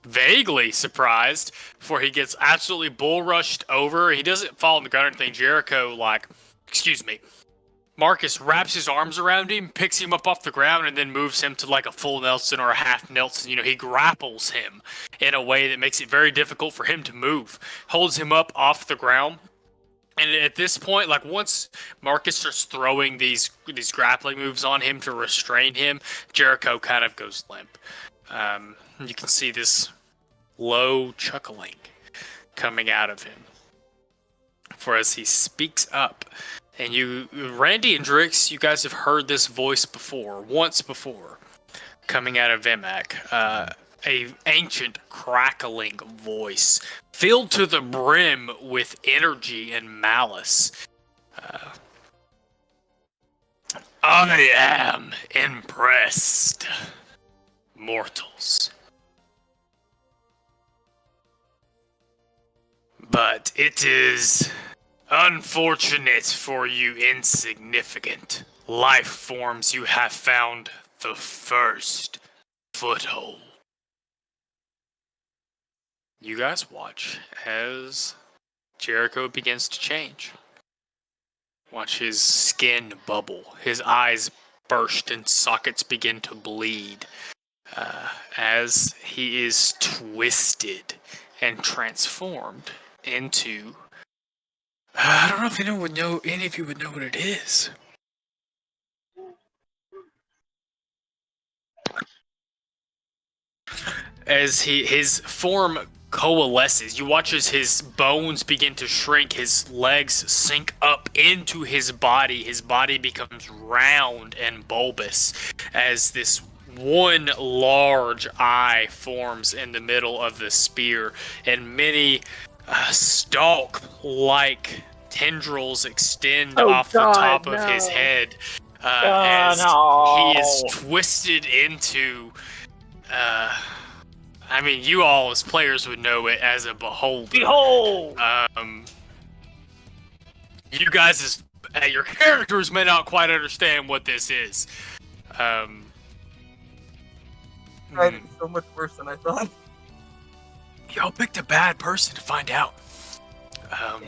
vaguely surprised before he gets absolutely bull rushed over. He doesn't fall on the ground or anything. Jericho, Marcus wraps his arms around him, picks him up off the ground, and then moves him to like a full Nelson or a half Nelson. He grapples him in a way that makes it very difficult for him to move. Holds him up off the ground. And at this point, like once Marcus starts throwing these grappling moves on him to restrain him, Jericho kind of goes limp. You can see this low chuckling coming out of him. For as he speaks up, and Randy and Drix, you guys have heard this voice once before, coming out of Vimac. A ancient crackling voice filled to the brim with energy and malice. I am impressed, mortals. But it is unfortunate for you insignificant life forms you have found the first foothold. You guys watch as Jericho begins to change. Watch his skin bubble. His eyes burst and sockets begin to bleed as he is twisted and transformed into. I don't know if anyone would know. Any of you would know what it is. As his form coalesces, you watch as his bones begin to shrink, his legs sink up into his body. His body becomes round and bulbous as this one large eye forms in the middle of the spear, and many stalk-like tendrils extend off the top of his head as he is twisted into. I mean, you all as players would know it as a beholder. Behold! You guys, as your characters, may not quite understand what this is. Right, it's so much worse than I thought. Y'all picked a bad person to find out. Yeah.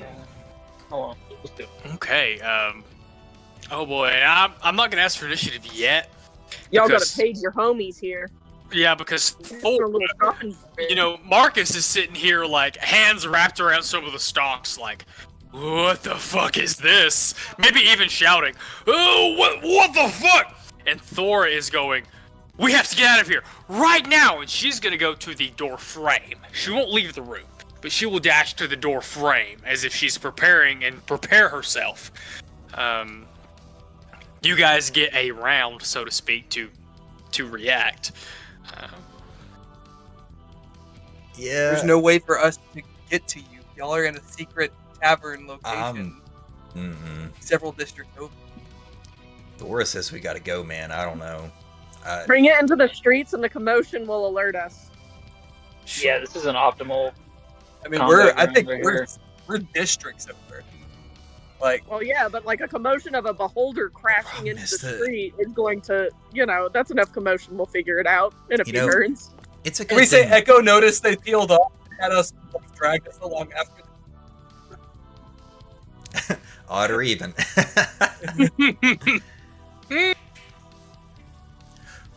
Hold on. Let's do it. Okay. Oh boy, and I'm not gonna ask for initiative yet. Y'all because- gotta page your homies here. Yeah, because For a little shopping spree. you know, Marcus is sitting here like hands wrapped around some of the stalks, like, what the fuck is this? Maybe even shouting, oh, what the fuck? And Thora is going, we have to get out of here right now. And she's gonna go to the door frame. She won't leave the room, but she will dash to the door frame as if she's preparing and prepare herself. You guys get a round, so to speak, to react. Yeah. There's no way for us to get to you. Y'all are in a secret tavern location, several districts over. Dora says we gotta go, man. I don't know. Bring it into the streets and the commotion will alert us. Yeah, this isn't optimal. I mean, Combat I think room we're right districts over. Like, Well, yeah, but like a commotion of a beholder crashing into is the that- street is going to, that's enough commotion. We'll figure it out in a You few know- turns. It's a can good we say thing. Echo noticed they peeled off and had us drag us along after? Odd or even.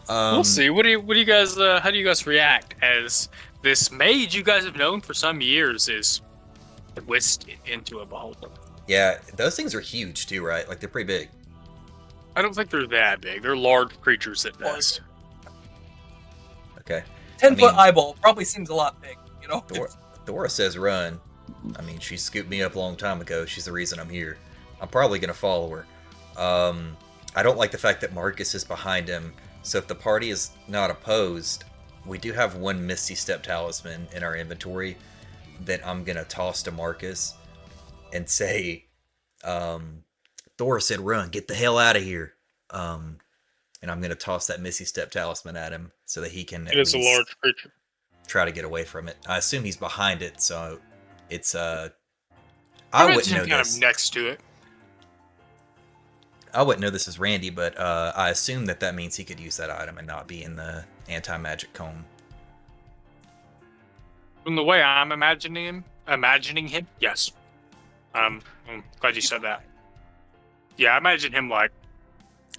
We'll see. What do you guys? How do you guys react as this mage you guys have known for some years is twisted into a beholder? Yeah, those things are huge too, right? Like they're pretty big. I don't think they're that big. They're large creatures at best. Okay. 10-foot mean- eyeball probably seems a lot big, you know? Dora says run. I mean, she scooped me up a long time ago. She's the reason I'm here. I'm probably gonna follow her. I don't like the fact that Marcus is behind him. So if the party is not opposed, we do have one Misty Step talisman in our inventory that I'm gonna toss to Marcus and say, Thor said run, get the hell out of here. And I'm gonna toss that Misty Step talisman at him so that he can at It is a least large creature. try to get away from it. I assume he's behind it, so it's I imagine wouldn't know him kind this. of next to it. I wouldn't know this is Randy, but I assume that means he could use that item and not be in the anti-magic cone. From the way I'm imagining him, yes. I'm glad you said that. Yeah, I imagine him like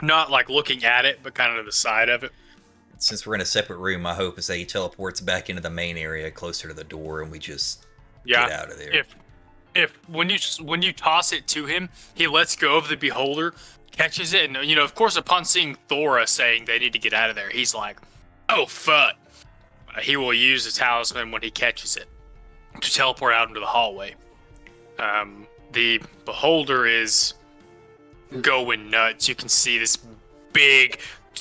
not like looking at it, but kind of to the side of it. Since we're in a separate room, my hope is that he teleports back into the main area closer to the door, and we just get out of there. If when you toss it to him, he lets go of the beholder, catches it, and of course, upon seeing Thora saying they need to get out of there, he's like, "Oh fuck!" He will use the talisman when he catches it to teleport out into the hallway. The beholder is going nuts. You can see this big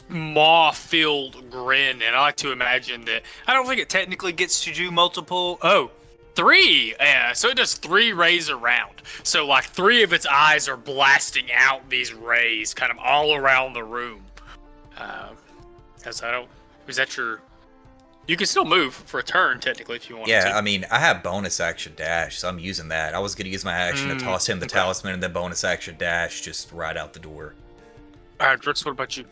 maw-filled grin, and I like to imagine that. I don't think it technically gets to do multiple. Oh. 3, yeah, so it does 3 rays around. So like 3 of its eyes are blasting out these rays kind of all around the room. Is that your, you can still move for a turn technically if you want to. Yeah, I mean, I have bonus action dash, so I'm using that. I was going to use my action to toss him the okay. talisman and then bonus action dash just right out the door. Alright, Drix, what about you?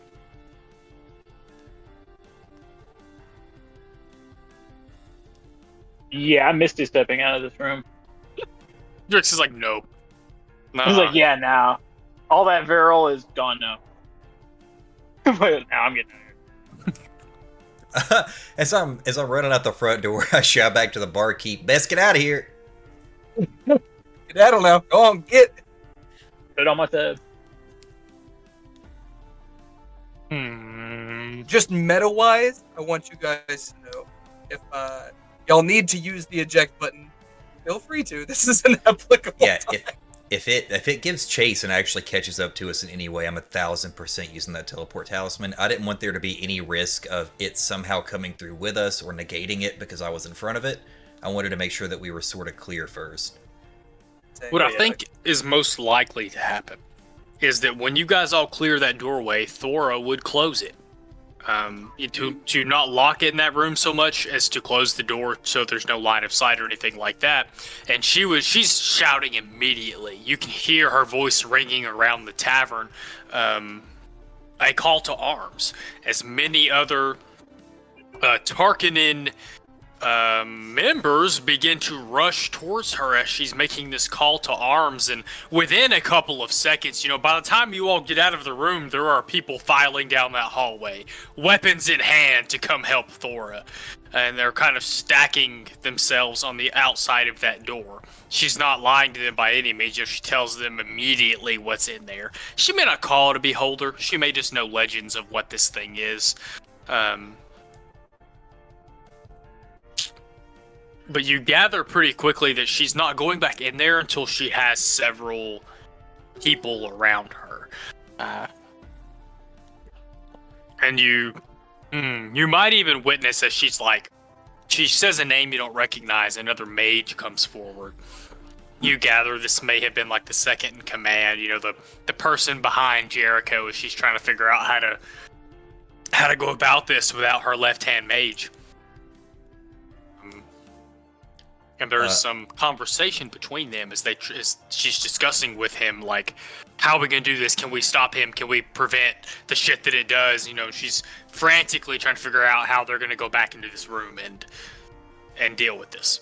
Yeah, I'm Misty stepping out of this room. Drix is like, nope. He's like, yeah, now. all that virile is gone now. But now I'm getting out as I'm running out the front door, I shout back to the barkeep, "Best get out of here." Get out now. Go on, get. Put it on my tab. Just meta-wise, I want you guys to know if y'all need to use the eject button, feel free to. This is an applicable Yeah, time. if it gives chase and actually catches up to us in any way, I'm 1,000% using that teleport talisman. I didn't want there to be any risk of it somehow coming through with us or negating it because I was in front of it. I wanted to make sure that we were sort of clear first. What I think is most likely to happen is that when you guys all clear that doorway, Thora would close it. To not lock it in that room so much as to close the door so there's no line of sight or anything like that. And she's shouting immediately. You can hear her voice ringing around the tavern, a call to arms. As many other Tarkanin members begin to rush towards her as she's making this call to arms, and within a couple of seconds, by the time you all get out of the room, there are people filing down that hallway, weapons in hand, to come help Thora, and they're kind of stacking themselves on the outside of that door. She's not lying to them by any means. She tells them immediately what's in there. She may not call it a beholder. She may just know legends of what this thing is. But you gather pretty quickly that she's not going back in there until she has several people around her. And you might even witness as she says a name you don't recognize, another mage comes forward. You gather this may have been like the second in command, the person behind Jericho as she's trying to figure out how to go about this without her left-hand mage. And there's some conversation between them as she's discussing with him, like, how are we going to do this? Can we stop him? Can we prevent the shit that it does? She's frantically trying to figure out how they're going to go back into this room and deal with this.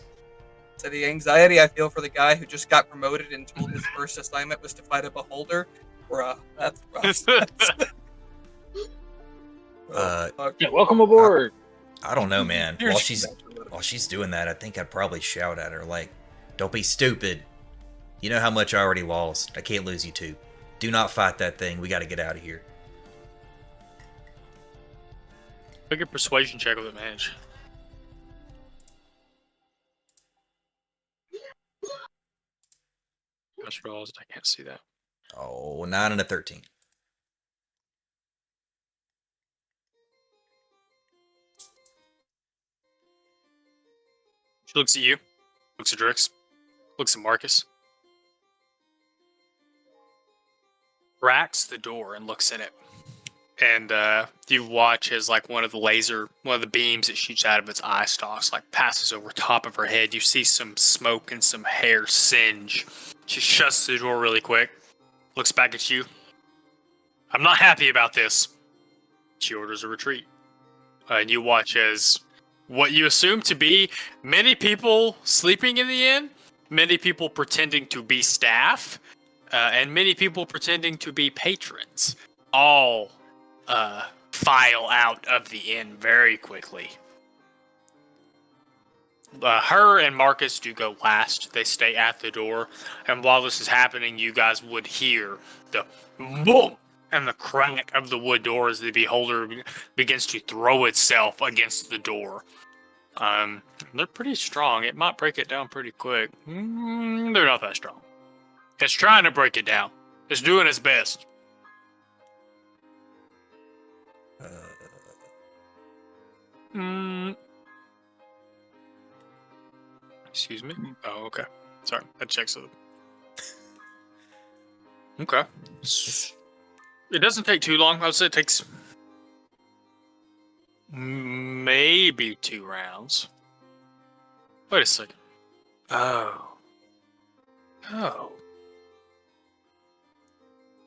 So the anxiety I feel for the guy who just got promoted and told his first assignment was to fight a beholder, bruh, that's rough. Yeah, welcome aboard. I don't know, man. While she's doing that, I think I'd probably shout at her, like, "Don't be stupid. You know how much I already lost. I can't lose you two. Do not fight that thing. We got to get out of here." Make a persuasion check with advantage. Gosh, rolls, I can't see that. Oh, 9 and a 13. She looks at you, looks at Drix, looks at Marcus. Cracks the door and looks in it. And you watch as one of the beams that shoots out of its eye stalks passes over top of her head. You see some smoke and some hair singe. She shuts the door really quick, looks back at you. "I'm not happy about this." She orders a retreat. And you watch as what you assume to be many people sleeping in the inn, many people pretending to be staff, and many people pretending to be patrons, all file out of the inn very quickly. Her and Marcus do go last. They stay at the door, and while this is happening, you guys would hear the boom and the crack of the wood door as the beholder begins to throw itself against the door. They're pretty strong. It might break it down pretty quick. They're not that strong. It's trying to break it down. It's doing its best. Excuse me? Oh, okay. Sorry, I checked something. Okay. It doesn't take too long. I would say it takes maybe 2 rounds. Wait a second. Oh.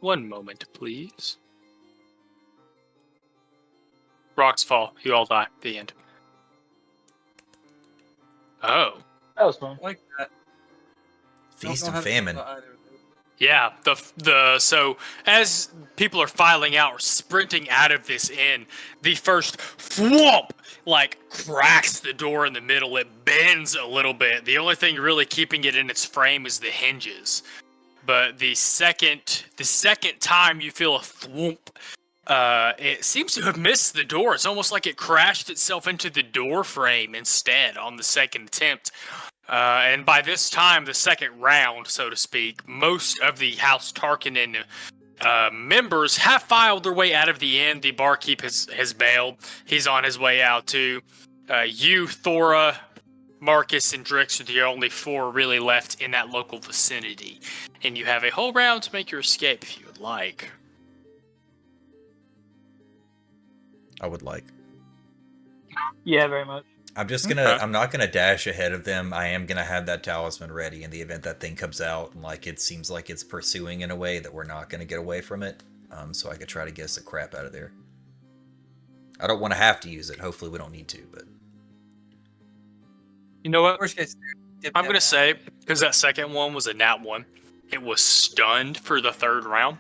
1 moment, please. Rocks fall. You all die. The end. Oh. That was fun. Like that. Feast Don't know and how to feel famine. about either of those. Yeah, so as people are filing out or sprinting out of this inn, the first thwomp like cracks the door in the middle. It bends a little bit. The only thing really keeping it in its frame is the hinges. But the second time you feel a thwomp, it seems to have missed the door. It's almost like it crashed itself into the door frame instead on the second attempt. And by this time, the second round, so to speak, most of the House Tarkinen members have filed their way out of the inn. The barkeep has bailed. He's on his way out too. You, Thora, Marcus, and Drix are the only four really left in that local vicinity. And you have a whole round to make your escape if you would like. I would like. Yeah, very much. I'm just gonna. Okay. I'm not gonna dash ahead of them. I am gonna have that talisman ready in the event that thing comes out and like it seems like it's pursuing in a way that we're not gonna get away from it. So I could try to get the crap out of there. I don't want to have to use it. Hopefully we don't need to, but You know what? Worst case, I'm going to say, because that second one was a nat one, it was stunned for the third round.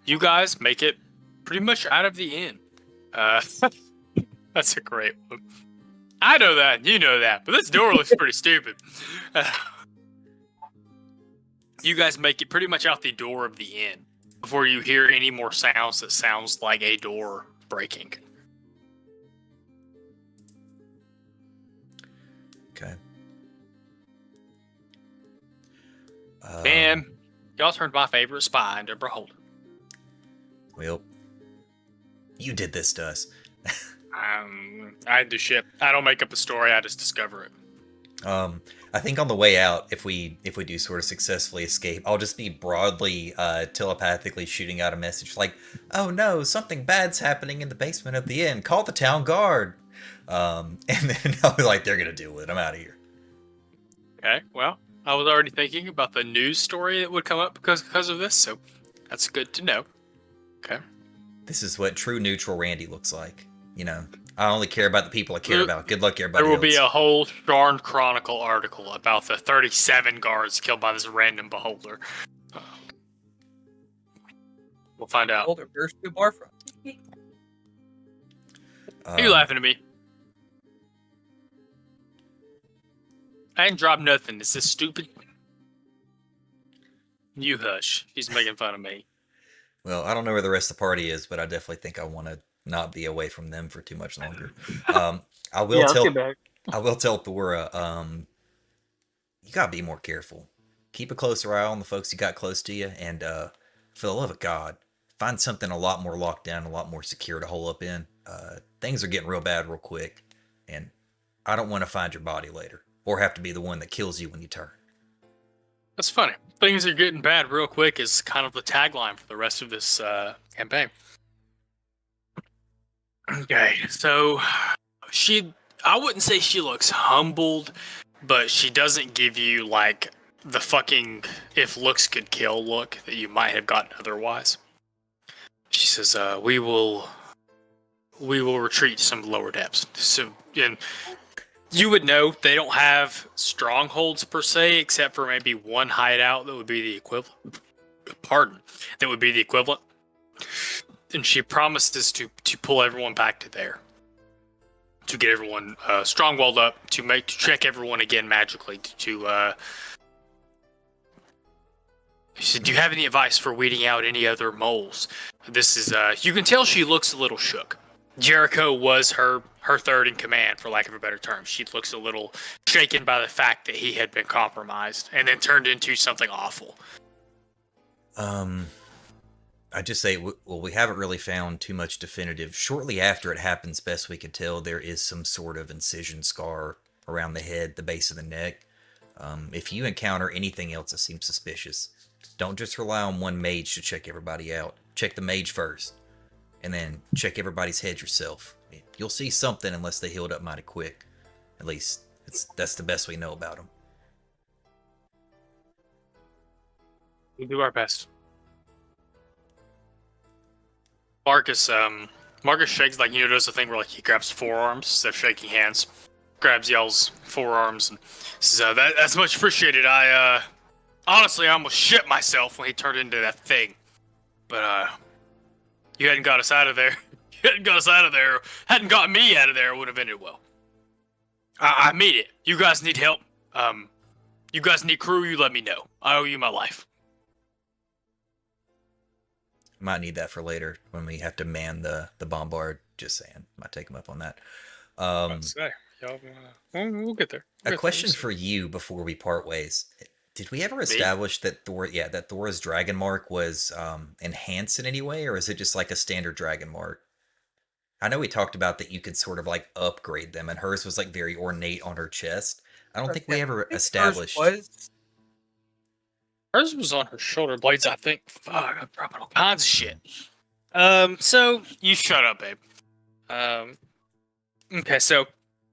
You guys make it pretty much out of the inn. That's a great one. I know that, you know that, but this door looks pretty stupid. You guys make it pretty much out the door of the inn before you hear any more sounds that sounds like a door breaking. okay. And y'all turned my favorite spy into Beholder. Well, you did this to us. I do shit. I don't make up a story. I just discover it. I think on the way out, if we do sort of successfully escape, I'll just be broadly telepathically shooting out a message like, "Oh no, something bad's happening in the basement of the inn. Call the town guard." And then I'll be like, "They're gonna deal with it. I'm out of here." Okay. Well, I was already thinking about the news story that would come up because of this, so that's good to know. Okay. This is what true neutral Randy looks like. You know, I only care about the people I care about. Good luck, everybody There will else. be a whole Sharn Chronicle article about the 37 guards killed by this random beholder. We'll find out. Older, where's the bar from? Are you laughing at me? I didn't drop nothing. Is this stupid? You hush. He's making fun of me. Well, I don't know where the rest of the party is, but I definitely think I want to not be away from them for too much longer. I will Let's tell. get back. I will tell Thora. You gotta be more careful. Keep a closer eye on the folks you got close to you, and for the love of God, find something a lot more locked down, a lot more secure to hole up in. Things are getting real bad real quick, and I don't want to find your body later, or have to be the one that kills you when you turn. That's funny. Things are getting bad real quick is kind of the tagline for the rest of this campaign. Okay, so I wouldn't say she looks humbled, but she doesn't give you like the fucking if looks could kill look that you might have gotten otherwise. She says, we will retreat to some lower depths. So, and you would know they don't have strongholds per se, except for maybe one hideout that would be the equivalent. That would be the equivalent. And she promises to pull everyone back to there, to get everyone strong-walled up, to check everyone again magically. She said, "Do you have any advice for weeding out any other moles?" This is you can tell she looks a little shook. Jericho was her third in command, for lack of a better term. She looks a little shaken by the fact that he had been compromised and then turned into something awful. I just say, well, we haven't really found too much definitive. Shortly after it happens, best we can tell, there is some sort of incision scar around the head, the base of the neck. If you encounter anything else that seems suspicious, don't just rely on one mage to check everybody out. Check the mage first, and then check everybody's head yourself. You'll see something unless they healed up mighty quick. At least, that's the best we know about them. We do our best. Marcus shakes, like, does the thing where, like, he grabs forearms instead of shaking hands. Grabs y'all's forearms and says, that's much appreciated. I Honestly, I almost shit myself when he turned into that thing. But, you hadn't got us out of there. You hadn't got us out of there. Hadn't got me out of there, it would have ended well. I mean it. You guys need help. You guys need crew, you let me know. I owe you my life. Might need that for later when we have to man the bombard. Just saying. Might take him up on that. We'll get there. A question for you before we part ways. Did we ever establish that Thor's dragon mark was enhanced in any way, or is it just like a standard dragon mark? I know we talked about that you could sort of like upgrade them, and hers was like very ornate on her chest. I don't think we ever established. Hers was on her shoulder blades, I think. Fuck, I'm dropping all kinds of shit. So you shut up, babe. Okay, so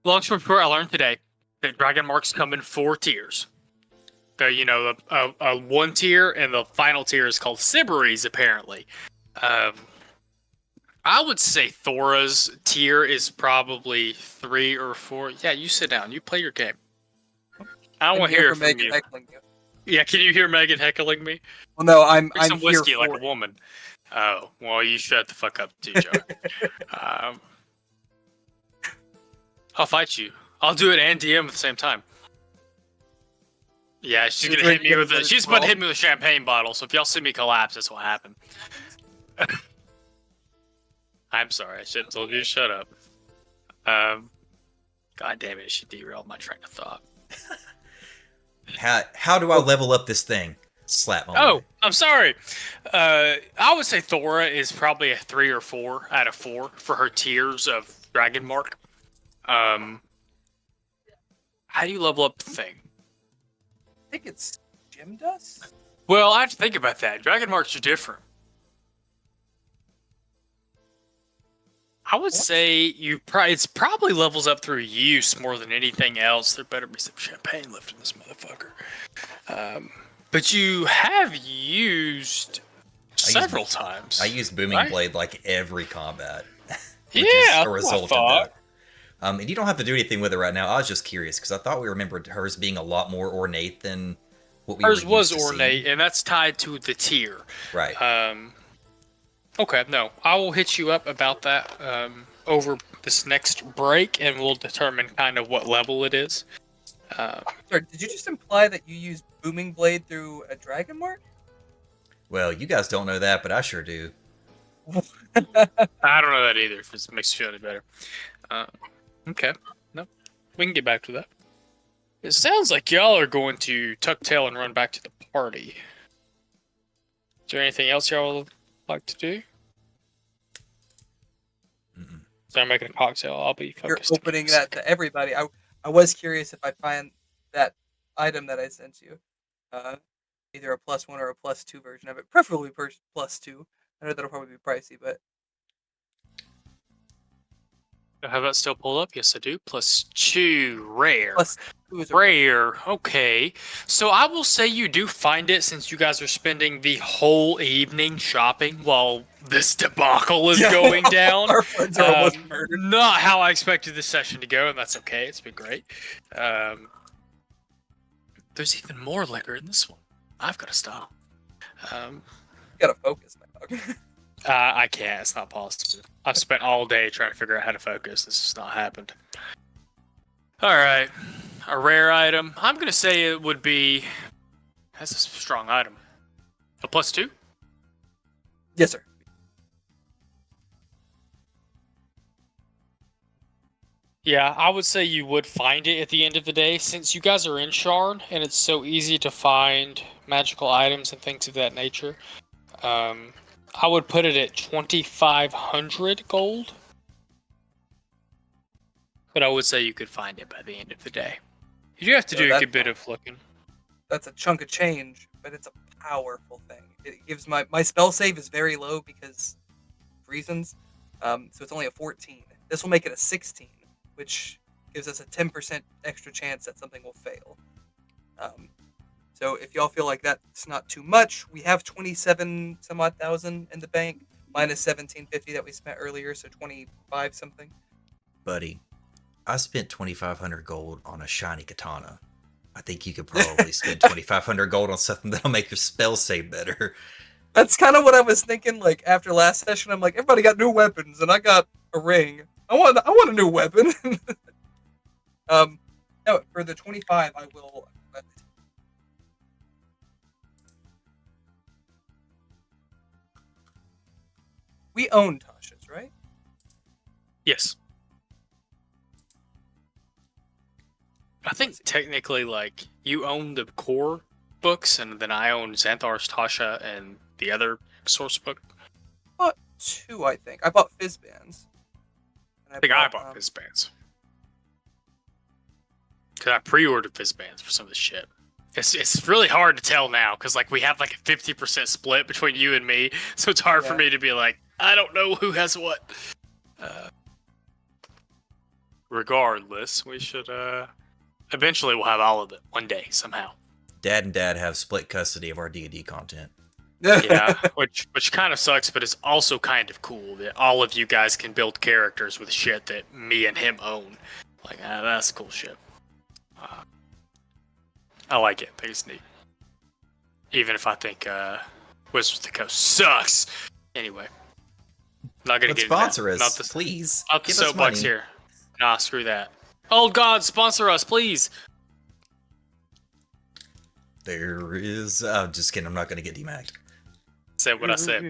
long story short, I learned today that dragon marks come in 4 tiers. A 1 tier, and the final tier is called Siberries, apparently. I would say Thora's tier is probably 3 or 4. Yeah, you sit down. You play your game. I don't want to hear it from you. Yeah, can you hear Megan heckling me? Well, no, I'm some here whiskey for like it. a woman. Oh, well, you shut the fuck up too, Joe. I'll fight you. I'll do it and DM at the same time. Yeah, she's gonna hit me with she's about to hit me with a champagne bottle. So if y'all see me collapse, that's what happened. I'm sorry, I should have told you to shut up. God damn it, she derailed my train of thought. How do I level up this thing? Slap my Oh, I'm sorry. I would say Thora is probably a 3 or 4 out of 4 for her tiers of Dragon Mark. How do you level up the thing? I think it's gem dust. Well, I have to think about that. Dragon Marks are different. I would say it's probably levels up through use more than anything else. There better be some champagne left in this motherfucker. But you have used several times. I use Booming Blade like every combat. Which is a result of that. And you don't have to do anything with it right now. I was just curious because I thought we remembered hers being a lot more ornate than what we were used to Hers was ornate, and that's tied to the tier. Right. Okay, no. I will hit you up about that over this next break, and we'll determine kind of what level it is. Sorry, did you just imply that you use Booming Blade through a dragon mark? Well, you guys don't know that, but I sure do. I don't know that either, if it makes you feel any better. Okay. No. We can get back to that. It sounds like y'all are going to tuck tail and run back to the party. Is there anything else y'all would like to do? So I'm making a cocktail. I'll be focused. You're opening that to everybody. I was curious if I find that item that I sent you. Either a +1 or a +2 version of it. Preferably +2. I know that'll probably be pricey, but... Have that still pulled up? Yes, I do. +2, rare. +2 is rare. Okay. So I will say you do find it since you guys are spending the whole evening shopping while this debacle is going down. Our friends are almost murdered. Not how I expected this session to go, and that's okay. It's been great. There's even more liquor in this one. I've got to stop. You gotta focus, my dog. I can't. It's not possible. I've spent all day trying to figure out how to focus. This has not happened. All right. A rare item. I'm going to say it would be... That's a strong item. A +2? Yes, sir. Yeah, I would say you would find it at the end of the day. Since you guys are in Sharn, and it's so easy to find magical items and things of that nature, I would put it at 2,500 gold. But I would say you could find it by the end of the day. You do have to do a good bit of looking. That's a chunk of change, but it's a powerful thing. It gives my spell save is very low because of reasons. So it's only a 14. This will make it a 16, which gives us a 10% extra chance that something will fail. So if y'all feel like that's not too much, we have 27 some odd thousand in the bank, minus 1750 that we spent earlier, so 25 something. Buddy, I spent 2,500 gold on a shiny katana. I think you could probably spend 2,500 gold on something that'll make your spell save better. That's kind of what I was thinking. Like after last session, I'm like, everybody got new weapons, and I got a ring. I want a new weapon. No, for the 25, I will. We own Tasha's, right? Yes. I think technically, like, you own the core books, and then I own Xanthar's Tasha and the other source book. I bought 2, I think. I bought Fizzbands. And I think I bought Fizzbands. Because I pre-ordered Fizzbands for some of the shit. It's really hard to tell now, because, like, we have, like, a 50% split between you and me, so it's hard for me to be like, I don't know who has what. Regardless, we should, eventually we'll have all of it one day, somehow. Dad and Dad have split custody of our D&D content. Yeah, which kind of sucks, but it's also kind of cool that all of you guys can build characters with shit that me and him own. Like, that's cool shit. I like it. I think it's neat. Even if I think Wizards of the Coast sucks. Anyway. Not gonna But get sponsor into that. us, please. Not the Give us soapbox money. here. Nah, screw that. Oh God, sponsor us, please. There is... just kidding, I'm not going to get demacked. Said what I said.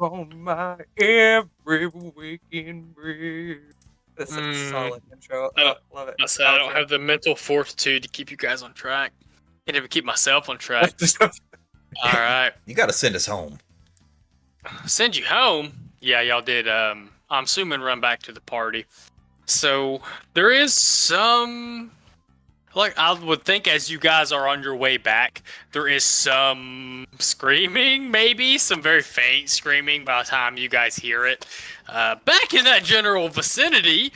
On my every waking breath. That's such a solid intro. Love it. I said I don't have the mental fortitude to keep you guys on track. Can't even keep myself on track. All right. You got to send us home. Send you home? Yeah, y'all did. I'm assuming run back to the party. So there is some, like, I would think as you guys are on your way back, there is some screaming, maybe some very faint screaming by the time you guys hear it, back in that general vicinity.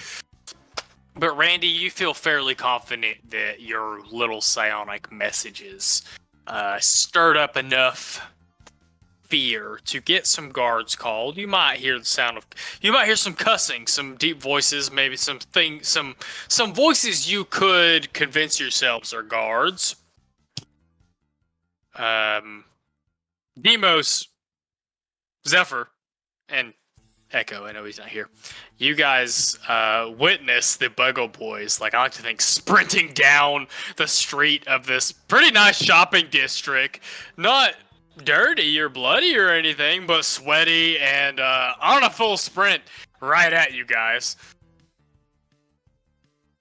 But Randy, you feel fairly confident that your little psionic messages stirred up enough fear to get some guards called. You might hear some cussing, some deep voices, maybe some voices you could convince yourselves are guards. Demos, Zephyr, and Echo, I know he's not here. You guys witness the Buggle Boys, like I like to think, sprinting down the street of this pretty nice shopping district. Not dirty or bloody or anything, but sweaty and on a full sprint right at you guys.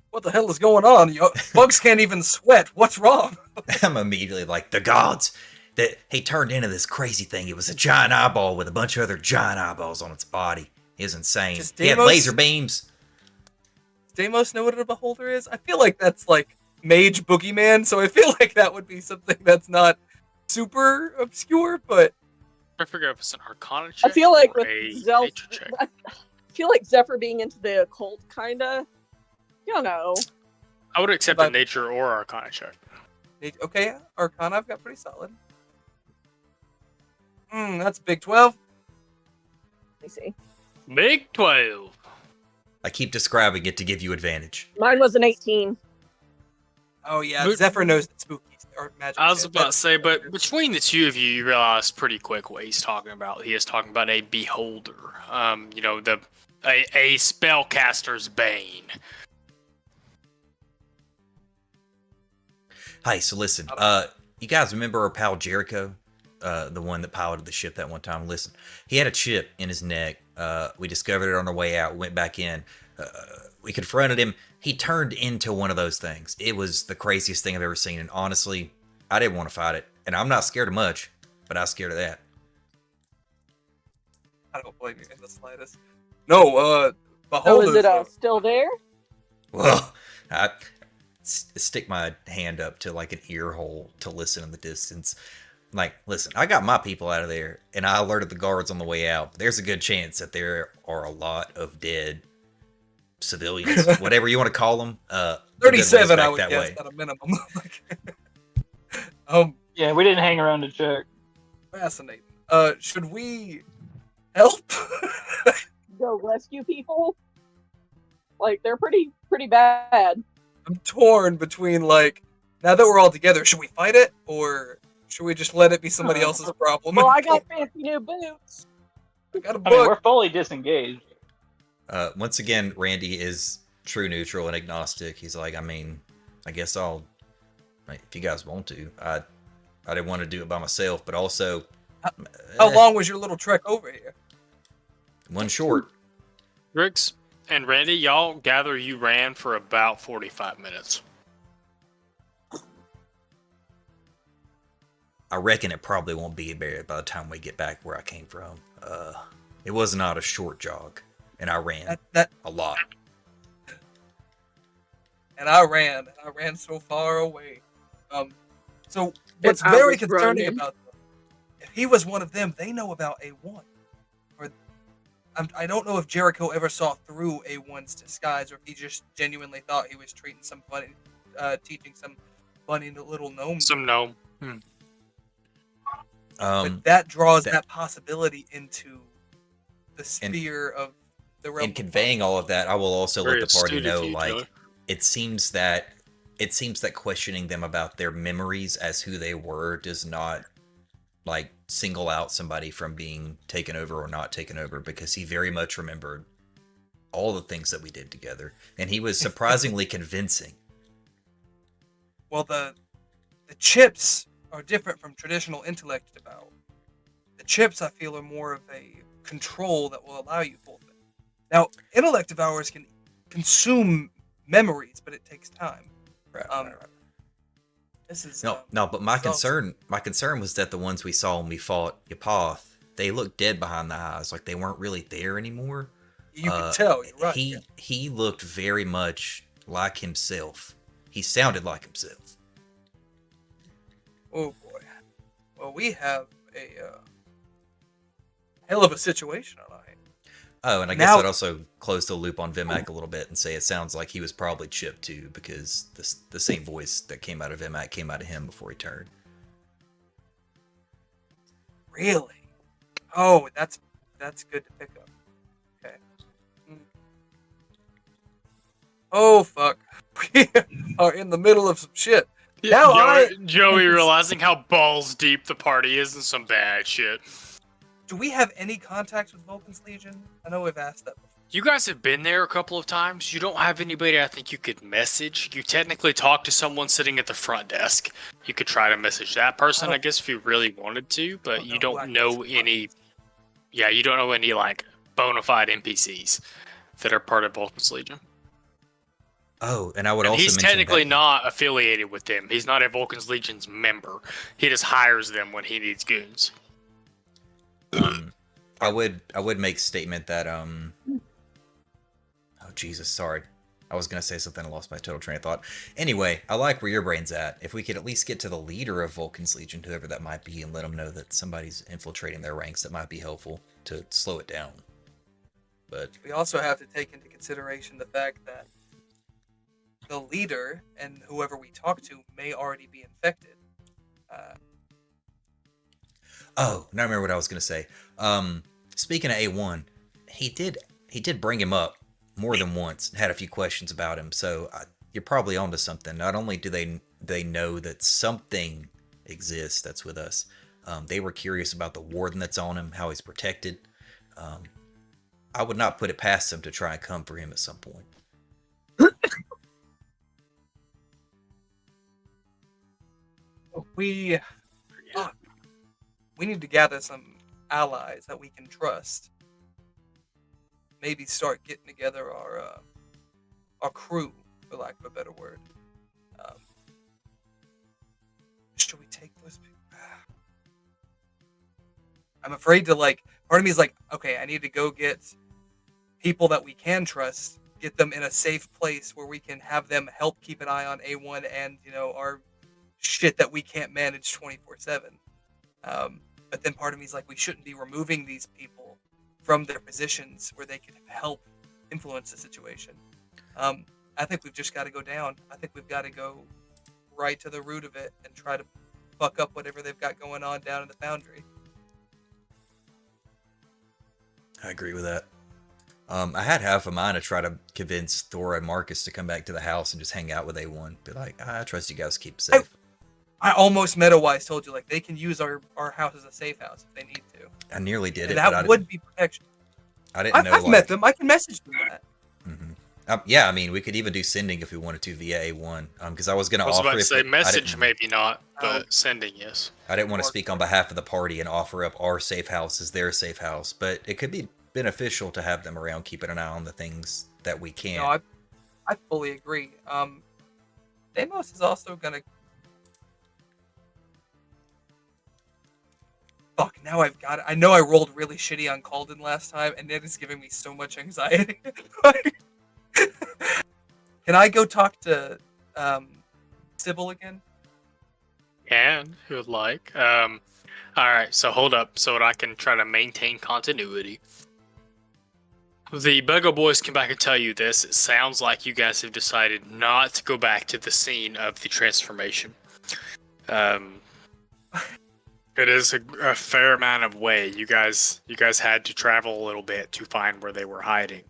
What the hell is going on? Bugs can't even sweat. What's wrong? I'm immediately like, the gods! That he turned into this crazy thing. It was a giant eyeball with a bunch of other giant eyeballs on its body. It was insane. He had laser beams. Does Deimos know what a beholder is? I feel like that's like mage boogeyman, so I feel like that would be something that's not super obscure, but I figure if it's an Arcana check. I feel like or with a Zelf, nature check. I feel like Zephyr being into the occult, kinda. You don't know. I would accept a nature or Arcana check. Okay, Arcana I've got pretty solid. That's big 12. Let me see. Big 12. I keep describing it to give you advantage. Mine was an 18. Oh yeah, Zephyr knows that spooky or magic. I was shit. about to say, but between the two of you, you realize pretty quick what he's talking about. He is talking about a beholder. You know, a spellcaster's bane. Hey, so listen, you guys remember our pal Jericho? The one that piloted the ship that one time? Listen, he had a chip in his neck. We discovered it on our way out. We went back in. We confronted him. He turned into one of those things. It was the craziest thing I've ever seen. And honestly, I didn't want to fight it. And I'm not scared of much, but I was scared of that. I don't blame you in the slightest. No, beholders. So is it still there? Well, I stick my hand up to like an ear hole to listen in the distance. Like, listen, I got my people out of there, and I alerted the guards on the way out. There's a good chance that there are a lot of dead civilians, whatever you want to call them. 37, I would guess, at a minimum. Yeah, we didn't hang around to check. Fascinating. Should we help? Go rescue people? Like, they're pretty bad. I'm torn between like, now that we're all together, should we fight it or should we just let it be somebody else's problem? Well, I got fancy new boots. I got a I mean, book. we're fully disengaged. Once again, Randy is true neutral and agnostic. He's like, I mean, I guess I'll, if you guys want to. I didn't want to do it by myself, but also, How long was your little trek over here? one short. Rix and Randy, y'all gather you ran for about 45 minutes. I reckon it probably won't be by the time we get back where I came from. It was not a short jog, and I ran That a lot. and I ran so far away. So what's I very was concerning running. about them, if he was one of them, they know about A1. Or I don't know if Jericho ever saw through A1's disguise, or if he just genuinely thought he was treating some funny, teaching some funny little gnome. Some gnome. But that draws that- that possibility into the sphere of the realm. In conveying all of that, I will also Very let the party astute of know, you, like, Joey. it seems that questioning them about their memories as who they were does not, like, single out somebody from being taken over or not taken over, because he very much remembered all the things that we did together, and he was surprisingly convincing. Well, the chips are different from traditional intellect devour. The chips, I feel, are more of a control that will allow you full thing. Now, intellect devourers can consume memories, but it takes time. Right, Um, right, right. This is No, but my so- concern was that the ones we saw when we fought Yapoth, they looked dead behind the eyes, like they weren't really there anymore. You can tell. You're right. He looked very much like himself. He sounded like himself. Oh boy. Well, we have a hell of a situation on our hands. Oh, and I guess Now- I'd also close the loop on Vimac a little bit and say it sounds like he was probably chipped too, because the same voice that came out of Vimac came out of him before he turned. Really? Oh, that's good to pick up. Okay. Oh fuck. We are in the middle of some shit. Now Joey realizing how balls deep the party is in some bad shit. Do we have any contacts with Vulcan's Legion? I know we've asked that before. You guys have been there a couple of times. You don't have anybody I think you could message. You technically talk to someone sitting at the front desk. You could try to message that person, I guess, if you really wanted to, but you don't know any. Yeah, you don't know any like bona fide NPCs that are part of Vulcan's Legion. Oh, and I would And also he's mention technically that, not affiliated with them. He's not a Vulcan's Legion's member. He just hires them when he needs goons. I would make statement that oh Jesus, sorry. I was gonna say something, I lost my total train of thought. Anyway, I like where your brain's at. If we could at least get to the leader of Vulcan's Legion, whoever that might be, and let them know that somebody's infiltrating their ranks, that might be helpful to slow it down. But We also have to take into consideration the fact that the leader and whoever we talk to may already be infected. oh, now I remember what I was gonna say. Speaking of A1, he did bring him up more than once and had a few questions about him. So you're probably onto something. Not only do they know that something exists that's with us, they were curious about the warden that's on him, how he's protected. I would not put it past them to try and come for him at some point. We need to gather some allies that we can trust. Maybe start getting together our crew, for lack of a better word. Should we take those people? I'm afraid to part of me is like, okay, I need to go get people that we can trust, get them in a safe place where we can have them help keep an eye on A1 and, our shit that we can't manage 24/7. But then part of me is like, we shouldn't be removing these people from their positions where they can help influence the situation. I think we've just got to go down. I think we've got to go right to the root of it and try to fuck up whatever they've got going on down in the foundry. I agree with that. I had half of mine to try to convince Thora and Marcus to come back to the house and just hang out with A1. Be like, I trust you guys to keep safe. I almost meta-wise told you, like, they can use our house as a safe house if they need to. I nearly did And it, but that would be protection. I didn't know. I've met them. I can message them that. Yeah, I mean, we could even do sending if we wanted to via A1. Because I was going to I was offer. about to say I message, didn't- maybe not, but sending, yes. I didn't want to speak on behalf of the party and offer up our safe house as their safe house, but it could be beneficial to have them around, keeping an eye on the things that we can. No, I fully agree. Deimos is also gonna. Fuck! Now I've got it. I know I rolled really shitty on Calden last time, and it is giving me so much anxiety. Can I go talk to Sybil again? And who would like? All right, so hold up, so that I can try to maintain continuity. The Buggo Boys come back and tell you this. It sounds like you guys have decided not to go back to the scene of the transformation. It is a fair amount of way. You guys had to travel a little bit to find where they were hiding.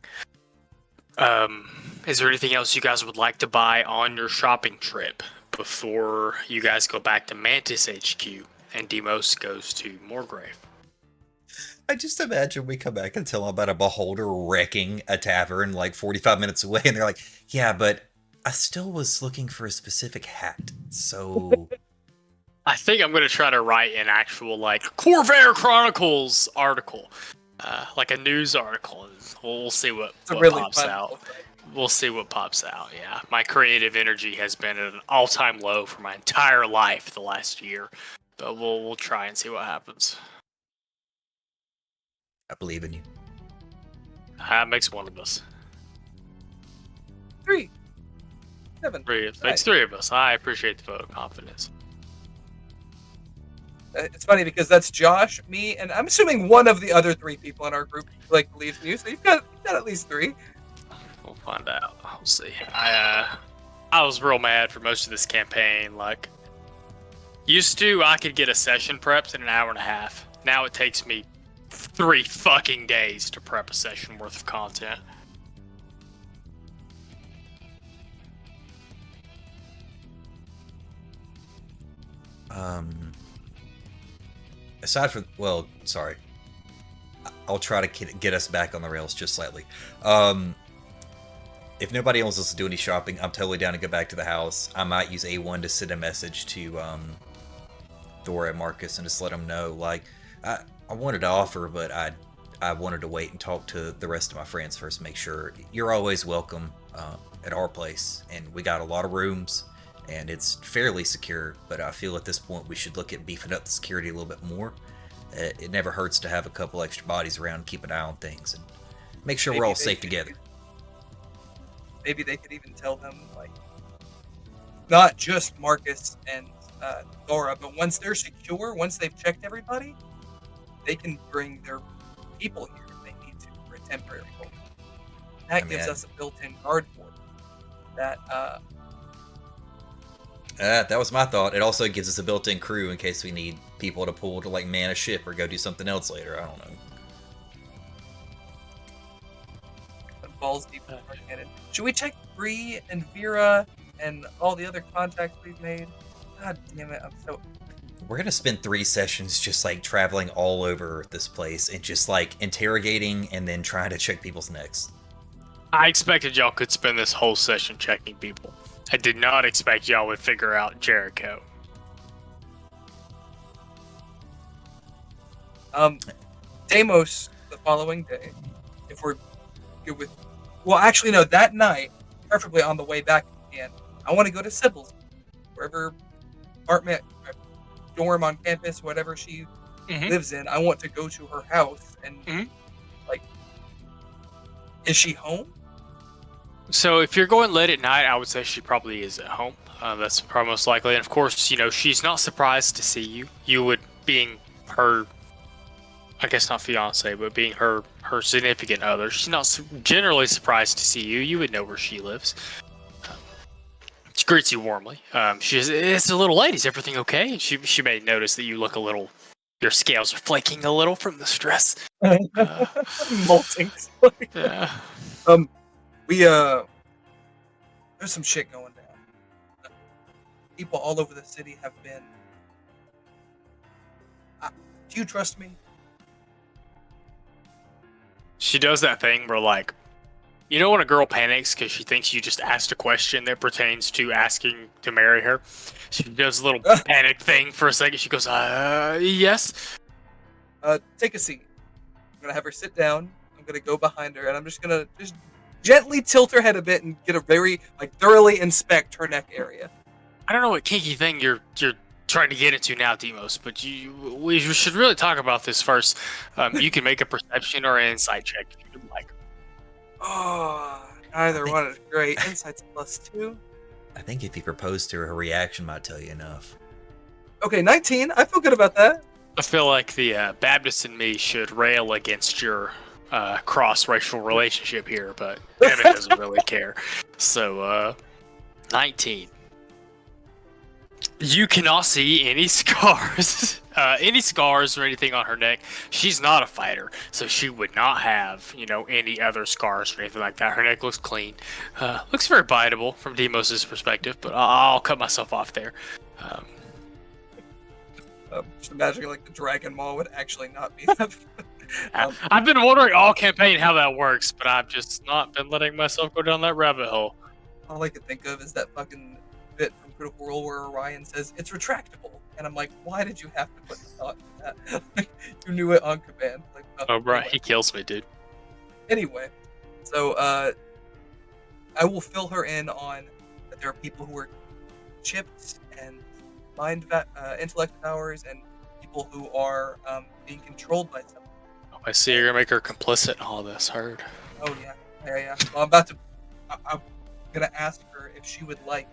Is there anything else you guys would like to buy on your shopping trip before you guys go back to Mantis HQ and Deimos goes to Morgrave? I just imagine we come back and tell them about a beholder wrecking a tavern like 45 minutes away, and they're like, yeah, but I still was looking for a specific hat, so... I think I'm going to try to write an actual, like, Corvair Chronicles article. Like a news article. We'll see what really pops fun out. book. We'll see what pops out, yeah. My creative energy has been at an all-time low for my entire life the last year. But we'll try and see what happens. I believe in you. That makes one of us. 3, 7. Makes three of us. I appreciate the vote of confidence. It's funny because that's Josh, me, and I'm assuming one of the other 3 people in our group like believes in you. So you've got at least 3. We'll find out. We'll see. I was real mad for most of this campaign. Like, used to, I could get a session prepped in an hour and a half. Now it takes me 3 fucking days to prep a session worth of content. Aside from, well, sorry. I'll try to get us back on the rails just slightly. If nobody else wants to do any shopping, I'm totally down to go back to the house. I might use A1 to send a message to Thora and Marcus and just let them know, like, I wanted to offer, but I wanted to wait and talk to the rest of my friends first, make sure you're always welcome at our place. And we got a lot of rooms, and it's fairly secure, but I feel at this point we should look at beefing up the security a little bit more. It never hurts to have a couple extra bodies around and keep an eye on things and make sure we're all safe together. Maybe they could even tell them, like, not just Marcus and Thora, but once they're secure, once they've checked everybody, they can bring their people here if they need to for a temporary hold. That gives us a built-in guard force. That was my thought. It also gives us a built-in crew in case we need people to pull to, like, man a ship or go do something else later. I don't know. Balls deep in our cannon. Should we check Bree and Vera and all the other contacts we've made? God damn it, I'm so... We're gonna spend 3 sessions just, like, traveling all over this place and just, like, interrogating and then trying to check people's necks. I expected y'all could spend this whole session checking people. I did not expect y'all would figure out Jericho. Deimos the following day, if we're good with... Well, actually, no, that night, preferably on the way back again, I want to go to Sybil's, wherever apartment, dorm on campus, whatever she lives in. I want to go to her house and, like, is she home? So if you're going late at night, I would say she probably is at home. That's probably most likely. And of course, you know, she's not surprised to see you. You would, being her, I guess not fiance, but being her significant other, she's not generally surprised to see you. You would know where she lives. She greets you warmly. She says, "It's a little late. Is everything okay?" She may notice that you look a little Your scales are flaking a little from the stress. Molting. Yeah. There's some shit going down. People all over the city have been. Do you trust me? She does that thing where, like, you know when a girl panics because she thinks you just asked a question that pertains to asking to marry her? She does a little panic thing for a second. She goes, yes. Take a seat. I'm gonna have her sit down. I'm gonna go behind her, and I'm just gonna gently tilt her head a bit and get a very thoroughly inspect her neck area. I don't know what kinky thing you're trying to get into now, Demos, but we should really talk about this first. You can make a perception or an insight check if you would like. Oh, either one is great. Insight's a +2. I think if you propose to her, her reaction might tell you enough. Okay, 19. I feel good about that. I feel like the Baptist in me should rail against your cross-racial relationship here, but Evan doesn't really care. So, 19. You cannot see any scars, or anything on her neck. She's not a fighter, so she would not have, any other scars or anything like that. Her neck looks clean. Looks very biteable from Demos' perspective, but I'll cut myself off there. Just imagining the Dragon Maw would actually not be that. I've been wondering all campaign how that works, but I've just not been letting myself go down that rabbit hole. All I can think of is that fucking bit from Critical Role where Orion says it's retractable, and I'm like, why did you have to put the thought in that? You knew it on command. Oh, right, anyway. he kills me, dude. Anyway, so I will fill her in on that there are people who are chipped and intellect powers, and people who are being controlled by something. Oh, I see you're gonna make her complicit in all this. Heard. Oh yeah. Well, I'm gonna ask her if she would like.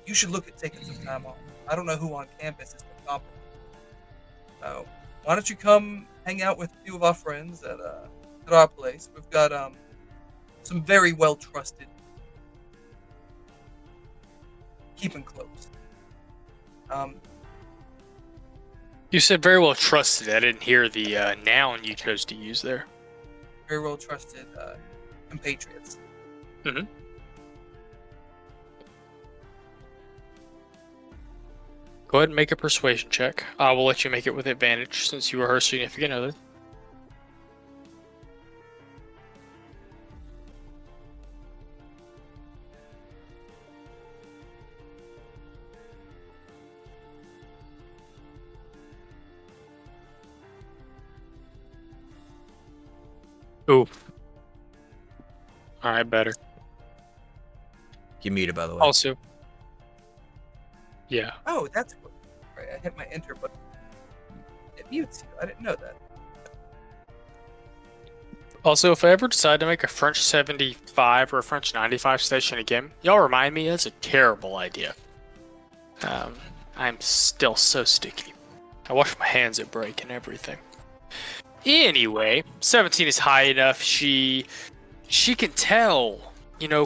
You should look at taking some time off. I don't know who on campus is the top. So why don't you come hang out with a few of our friends at our place? We've got some very well trusted. Keeping close. You said very well trusted. I didn't hear the noun you chose to use there. Very well trusted compatriots. Mm-hmm. Go ahead and make a persuasion check. I will let you make it with advantage since you are her significant other. Ooh. Alright, better. You're muted, by the way. Also. Yeah. Oh, that's what. Right, I hit my enter button. It mutes you. I didn't know that. Also, if I ever decide to make a French 75 or a French 95 station again, y'all remind me that's a terrible idea. I'm still so sticky. I wash my hands at break and everything. Anyway, 17 is high enough. She can tell,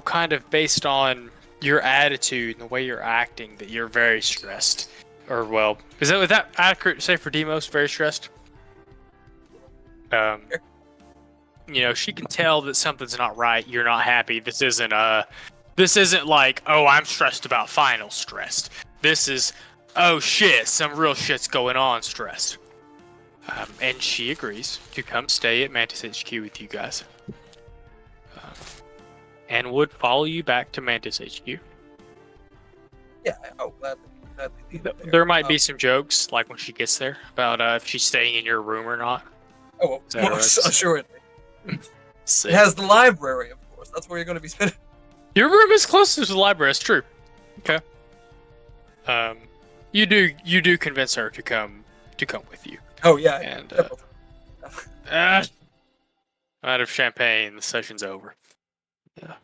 kind of based on your attitude and the way you're acting, that you're very stressed. Or, well, is that accurate to say for Demos? Very stressed? She can tell that something's not right. You're not happy. This isn't like, oh, I'm stressed about final stressed. This is, oh shit, some real shit's going on stressed. And she agrees to come stay at Mantis HQ with you guys. And would follow you back to Mantis HQ. Yeah, I'll gladly leave it there. There might be some jokes, like when she gets there, about if she's staying in your room or not. Oh, well, most assuredly. Sick. It has the library, of course. That's where you're going to be spending. Your room is closer to the library. That's true. Okay. You do convince her to come with you. Oh yeah. And out of champagne, the session's over. Yeah.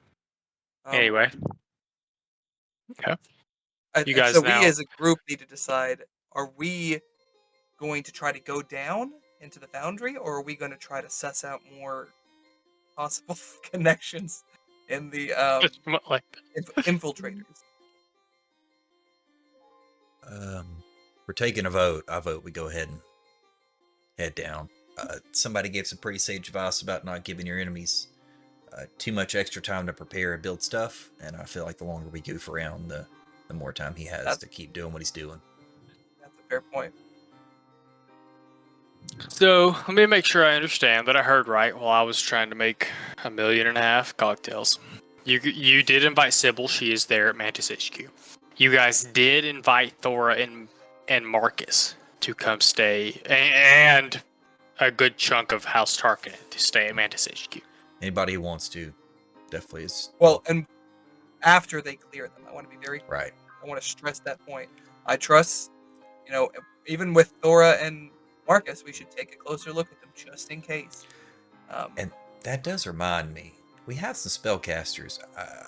Anyway. Okay. You guys so now. We as a group need to decide: are we going to try to go down into the foundry, or are we going to try to suss out more possible connections in the infiltrators? We're taking a vote. I vote we go ahead and head down. Somebody gave some pretty sage advice about not giving your enemies too much extra time to prepare and build stuff, and I feel like the longer we goof around, the more time he has to keep doing what he's doing. That's a fair point. So let me make sure I understand that I heard right while I was trying to make 1.5 million cocktails. You did invite Sybil. She is there at Mantis HQ. You guys did invite Thora and Marcus to come stay, and a good chunk of House Tarkin to stay at Mantis HQ. Anybody who wants to, definitely is. Well, and after they clear them, I want to be very clear. Right. I want to stress that point. I trust, even with Thora and Marcus, we should take a closer look at them just in case. And that does remind me, we have some spellcasters.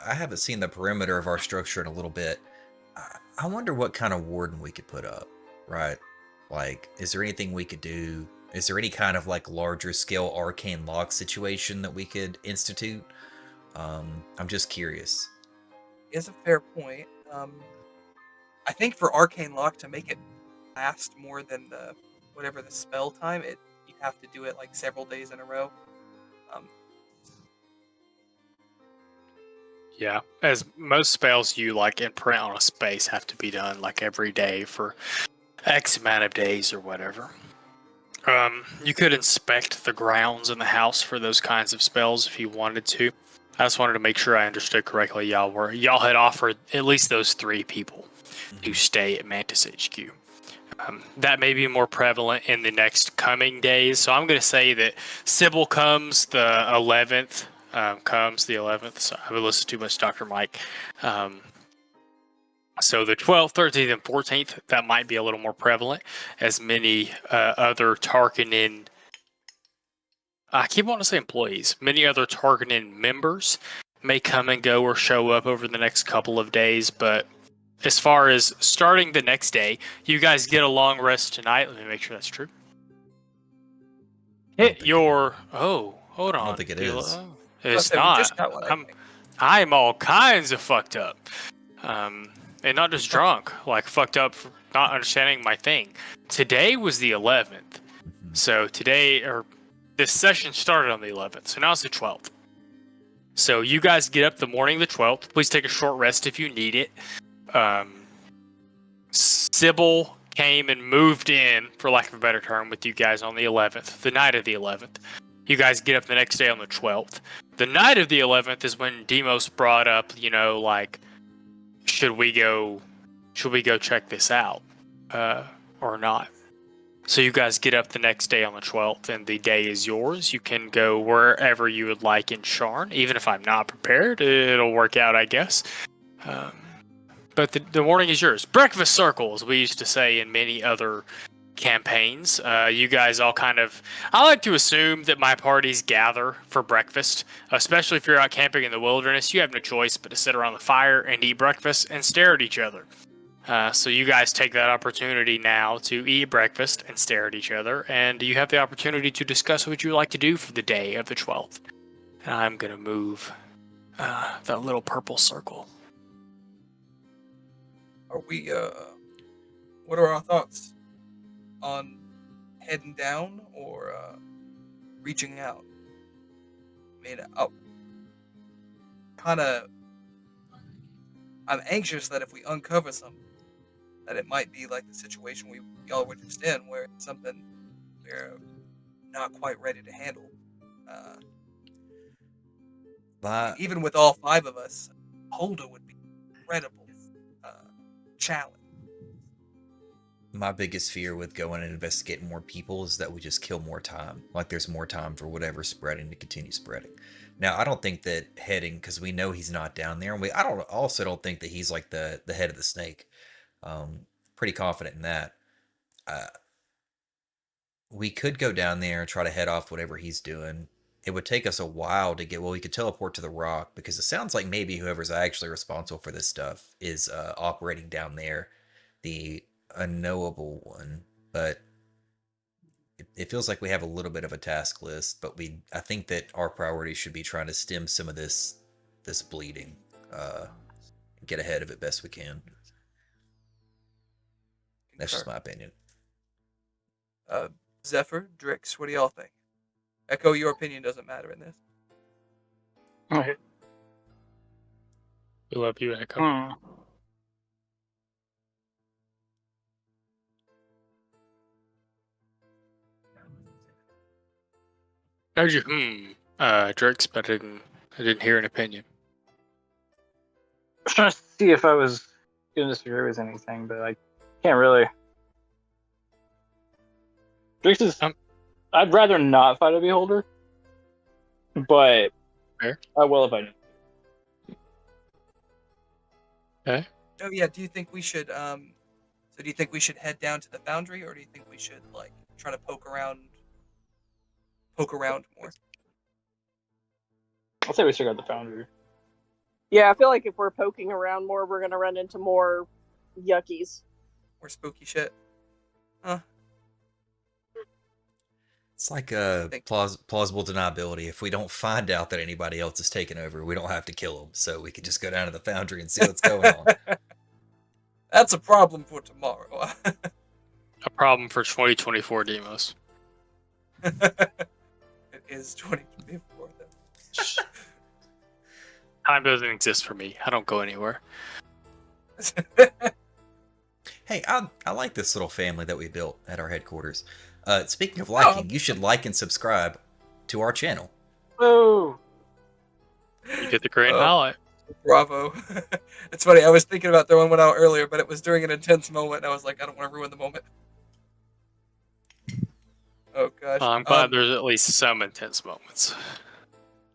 I haven't seen the perimeter of our structure in a little bit. I wonder what kind of warden we could put up, right? Like, is there anything we could do? Is there any kind of like larger scale arcane lock situation that we could institute? I'm just curious. Is a fair point. I think for arcane lock to make it last more than whatever the spell time, you have to do it like several days in a row. Yeah, as most spells you like imprint on a space have to be done like every day for X amount of days or whatever. You could inspect the grounds in the house for those kinds of spells if you wanted to. I just wanted to make sure I understood correctly. Y'all had offered at least those 3 people to stay at Mantis HQ. That may be more prevalent in the next coming days. So I'm going to say that Sybil comes the 11th. So I would listen too much to Dr. Mike. So the 12th, 13th, and 14th, that might be a little more prevalent, as many other Tarkanin, I keep wanting to say employees, many other Tarkanin members may come and go or show up over the next couple of days. But as far as starting the next day, you guys get a long rest tonight. Let me make sure that's true. Hit your... Oh, hold on. I don't think it is. It's We not. just got one, I think. I'm all kinds of fucked up. And not just drunk, like fucked up for not understanding my thing. Today was the 11th. So this session started on the 11th. So now it's the 12th. So you guys get up the morning of the 12th. Please take a short rest if you need it. Sybil came and moved in, for lack of a better term, with you guys on the 11th, the night of the 11th. You guys get up the next day on the 12th. The night of the 11th is when Demos brought up, should we go check this out or not? So you guys get up the next day on the 12th, and the day is yours. You can go wherever you would like in Sharn. Even if I'm not prepared, it'll work out, I guess. But the morning is yours. Breakfast circle, as we used to say in many other campaigns. You guys all I like to assume that my parties gather for breakfast, especially if you're out camping in the wilderness. You have no choice but to sit around the fire and eat breakfast and stare at each other. So you guys take that opportunity now to eat breakfast and stare at each other, and you have the opportunity to discuss what you would like to do for the day of the 12th. And I'm going to move that little purple circle. Are we, what are our thoughts on heading down or reaching out? I mean, I'm anxious that if we uncover something, that it might be like the situation we all were just in, where it's something we're not quite ready to handle. Even with all 5 of us, Holder would be incredible challenge. My biggest fear with going and investigating more people is that we just kill more time. Like there's more time for whatever's spreading to continue spreading. Now, I don't think that heading, because we know he's not down there, and I also don't think that he's like the head of the snake. Pretty confident in that. We could go down there and try to head off whatever he's doing. It would take us a while to we could teleport to the rock, because it sounds like maybe whoever's actually responsible for this stuff is operating down there, the unknowable one. But it feels like we have a little bit of a task list, but I think that our priority should be trying to stem some of this bleeding, get ahead of it best we can. That's just Concur. my opinion. Zephyr, Drix, what do y'all think? Echo, your opinion doesn't matter in this. Okay. We love you, Echo. Heard you, Drix, but I didn't hear an opinion. I was trying to see if I was going to disagree with anything, but I can't really. Drix is. I'd rather not fight a beholder, but Fair. I will if I need. Okay. Oh yeah, do you think we should so do you think we should head down to the foundry, or do you think we should like try to poke around more? I'll say we still got the foundry. Yeah, I feel like if we're poking around more, we're gonna run into more yuckies. Or spooky shit? Huh. It's like a plausible deniability. If we don't find out that anybody else is taking over, we don't have to kill them. So we could just go down to the foundry and see what's going on. That's a problem for tomorrow. A problem for 2024 demos. It is 2024 then. Time doesn't exist for me. I don't go anywhere. Hey, I like this little family that we built at our headquarters. Speaking of liking, you should like and subscribe to our channel. Oh, You get the grand highlight. Bravo. It's funny, I was thinking about throwing one out earlier, but it was during an intense moment, and I was like, I don't want to ruin the moment. Oh, gosh. I'm glad there's at least some intense moments.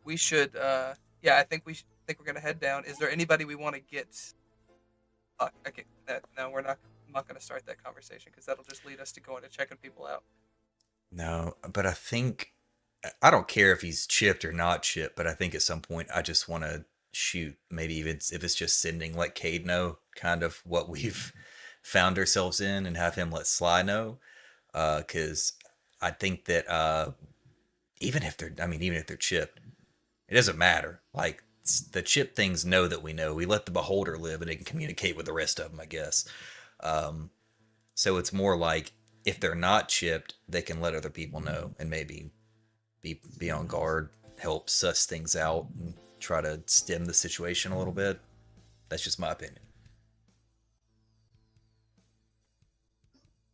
We should, yeah, I think we're going to head down. Is there anybody we want to get? Okay, no, I'm not going to start that conversation, because that'll just lead us to going to checking people out. No, but I don't care if he's chipped or not chipped, but I think at some point I just want to shoot, maybe even if it's just sending, let Cade know kind of what we've found ourselves in and have him let Sly know. Because I think that even if they're chipped, it doesn't matter. Like, the chip things know that we know. We let the beholder live and they can communicate with the rest of them, I guess. So it's more like, if they're not chipped, they can let other people know and maybe be on guard, help suss things out, and try to stem the situation a little bit. That's just my opinion.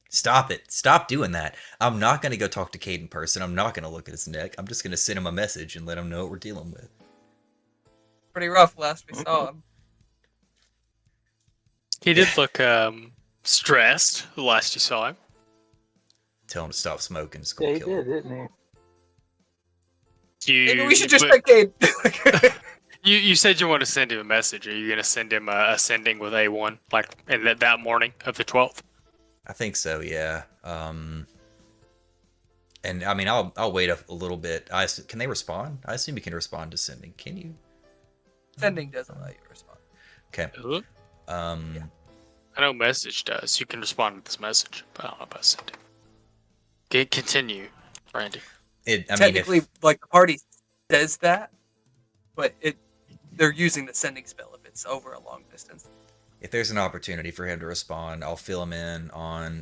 Stop it. Stop doing that. I'm not going to go talk to Cade in person. I'm not going to look at his neck. I'm just going to send him a message and let him know what we're dealing with. Pretty rough last we saw him. He did look stressed the last you saw him. Tell him to stop smoking. Just yeah, go he kill him. did, didn't he? Maybe we should just check Cade. You said you want to send him a message. Are you going to send him a sending with A1, like in that morning of the 12th? I think so, yeah. And I mean, I'll wait a little bit. Can they respond? I assume you can respond to sending. Can you? Sending does allow you to respond. Okay. Yeah. I know message does. You can respond with this message, but I don't know about sending. Continue, Randy. Technically, like, the party says that, but they're using the sending spell if it's over a long distance. If there's an opportunity for him to respond, I'll fill him in on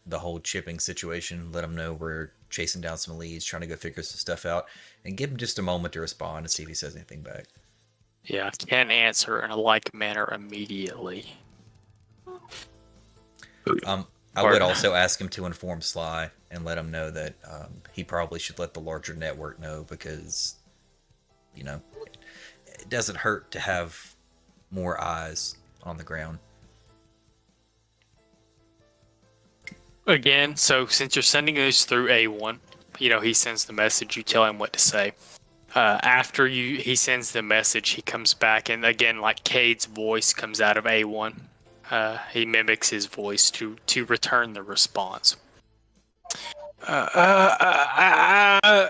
the whole chipping situation. Let him know we're chasing down some leads, trying to go figure some stuff out, and give him just a moment to respond and see if he says anything back. Yeah, can answer in a like manner immediately. I would also ask him to inform Sly and let him know that he probably should let the larger network know, because, you know, it doesn't hurt to have more eyes on the ground. Again, so since you're sending this through A1, you know, he sends the message, you tell him what to say. After he sends the message, he comes back, and again, like Cade's voice comes out of A1. He mimics his voice to return the response.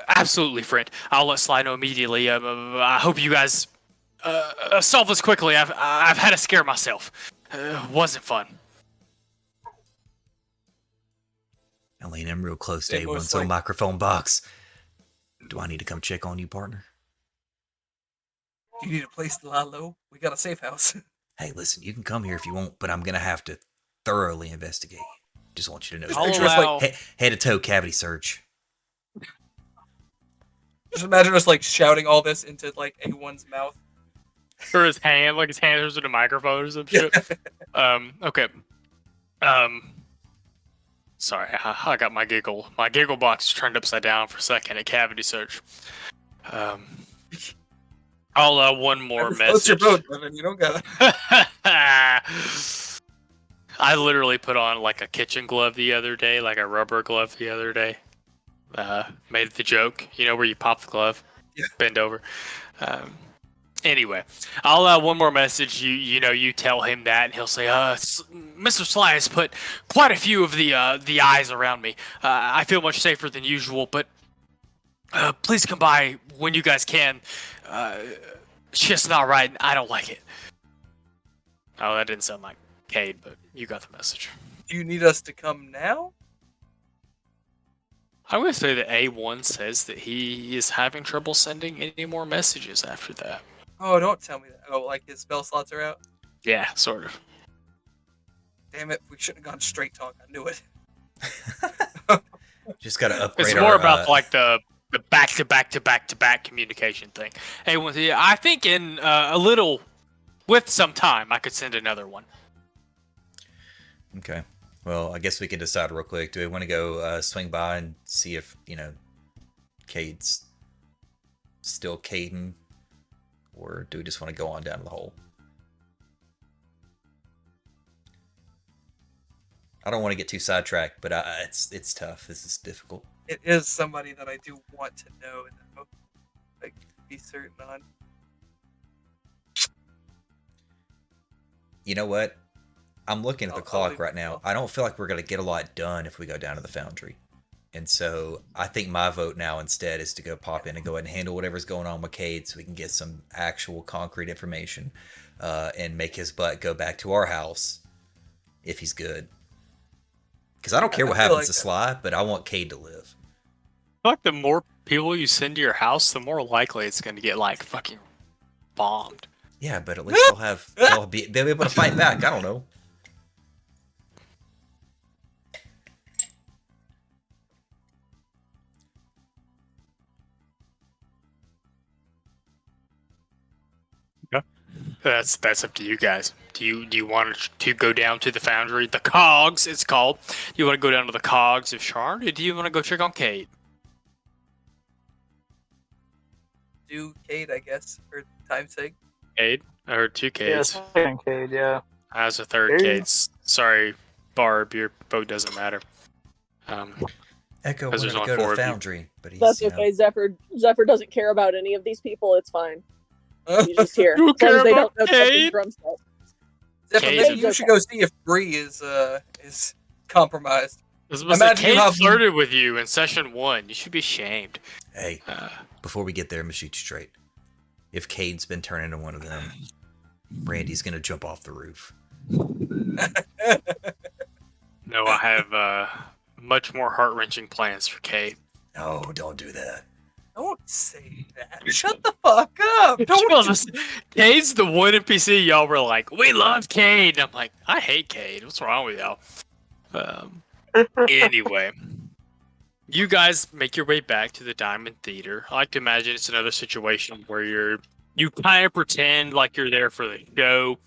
Absolutely, friend. I'll let Sly know immediately. I hope you guys solve this quickly. I've had a scare myself. Wasn't fun. I lean in real close to It A1's was little like- microphone box. Do I need to come check on you, partner? Do you need a place to lie low? We got a safe house. Hey, listen, you can come here if you want, but I'm going to have to thoroughly investigate. Just want you to know Just I'll picture us, allow. head to toe cavity search. Just imagine us like shouting all this into like A1's mouth. Or his hand, like his hand is in a microphone or some shit. Okay. Sorry, I got my giggle box turned upside down for a second at cavity search. I'll one more What's your message. boat, Devin? You don't gotta. I literally put on like a kitchen glove the other day, like a rubber glove the other day. Made the joke, you know, where you pop the glove, Yeah. bend over. Anyway, I'll one more message. You tell him that, and he'll say, Mr. Sly has put quite a few of the eyes around me. I feel much safer than usual, but please come by when you guys can. It's just not right. And I don't like it. Oh, that didn't sound like Cade, but you got the message. Do you need us to come now? I'm going to say that A1 says that he is having trouble sending any more messages after that. Oh, don't tell me that. Oh, like his spell slots are out? Yeah, sort of. Damn it, we shouldn't have gone straight talk. I knew it. Just gotta upgrade. It's more about like the back to back communication thing. A1, yeah, I think in a little, with some time, I could send another one. Okay. Well, I guess we can decide real quick. Do we want to go swing by and see if, Cade's still Caden? Or do we just want to go on down the hole? I don't want to get too sidetracked, but it's tough. This is difficult. It is somebody that I do want to know and like be certain on. You know what? I'm looking at the I'll clock leave right it now. alone. I don't feel like we're going to get a lot done if we go down to the foundry. And so I think my vote now instead is to go pop in and go ahead and handle whatever's going on with Cade so we can get some actual concrete information and make his butt go back to our house if he's good. Because I don't care what I feel happens like to that. Sly, but I want Cade to live. I feel like the more people you send to your house, the more likely it's going to get like fucking bombed. Yeah, but at least they'll be able to fight back. I don't know. That's up to you guys. Do you want to go down to the foundry? The Cogs, it's called. Do you want to go down to the Cogs of Shard, or do you want to go check on Cade? Do Cade, I guess, for time's sake. Cade? Or two Yeah, Cades? second Cade, yeah. As a third There you Cade. Sorry, Barb, your vote doesn't matter. Echo 'Cause wanted there's to only go to four the of you. foundry, but he's That's okay. Zephyr doesn't care about any of these people. It's fine. He's just here. You As long care as they don't about know something Cade? drum set. Zephyr, Cade maybe is you should go see if Bree is compromised. Imagine you Cade have- flirted with you in session 1. You should be ashamed. Hey, before we get there, I'm gonna shoot you straight. If Cade's been turned into one of them, Brandy's gonna jump off the roof. No, I have much more heart-wrenching plans for Cade. No, don't do that. Don't say that. Shut the fuck up. Don't. Cade's the one NPC y'all were like, we love Cade. I'm like, I hate Cade. What's wrong with y'all? Anyway, you guys make your way back to the Diamond Theater. I like to imagine it's another situation where you kind of pretend like you're there for the show.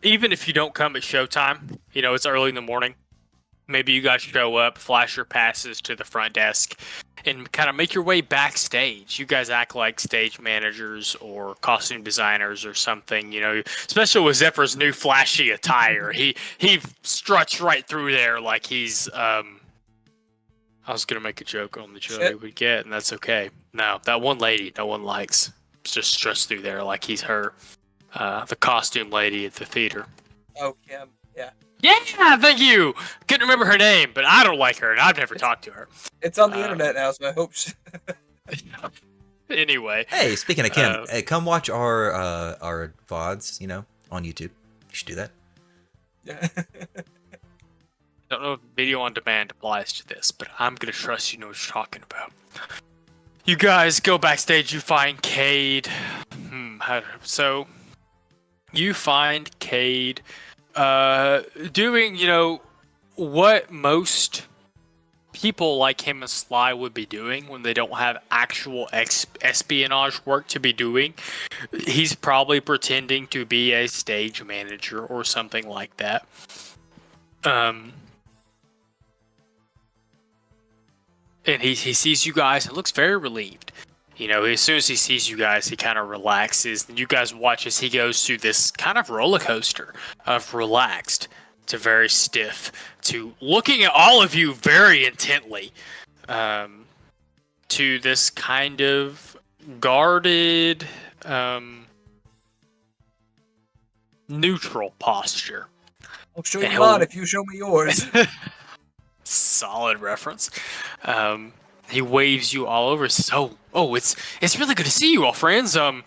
Even if you don't come at showtime, it's early in the morning. Maybe you guys show up, flash your passes to the front desk, and kind of make your way backstage. You guys act like stage managers or costume designers or something, especially with Zephyr's new flashy attire. He struts right through there like he's, I was going to make a joke on the joke he would get, and that's okay. No, that one lady no one likes just struts through there like he's her, the costume lady at the theater. Oh, Kim. Yeah. Yeah, thank you. Couldn't remember her name, but I don't like her, and I've never talked to her. It's on the internet now, so I hope. Anyway. Hey, speaking of Kim, hey, come watch our VODs, on YouTube. You should do that. Yeah. Don't know if video on demand applies to this, but I'm gonna trust you know what you're talking about. You guys go backstage, you find Cade. So, you find Cade doing, what most people like him and Sly would be doing when they don't have actual espionage work to be doing. He's probably pretending to be a stage manager or something like that. And he sees you guys and looks very relieved. As soon as he sees you guys, he kind of relaxes. And you guys watch as he goes through this kind of roller coaster of relaxed to very stiff to looking at all of you very intently to this kind of guarded, neutral posture. I'll show you mine if you show me yours. Solid reference. He waves you all over. Says, "Oh, it's really good to see you all, friends. I'm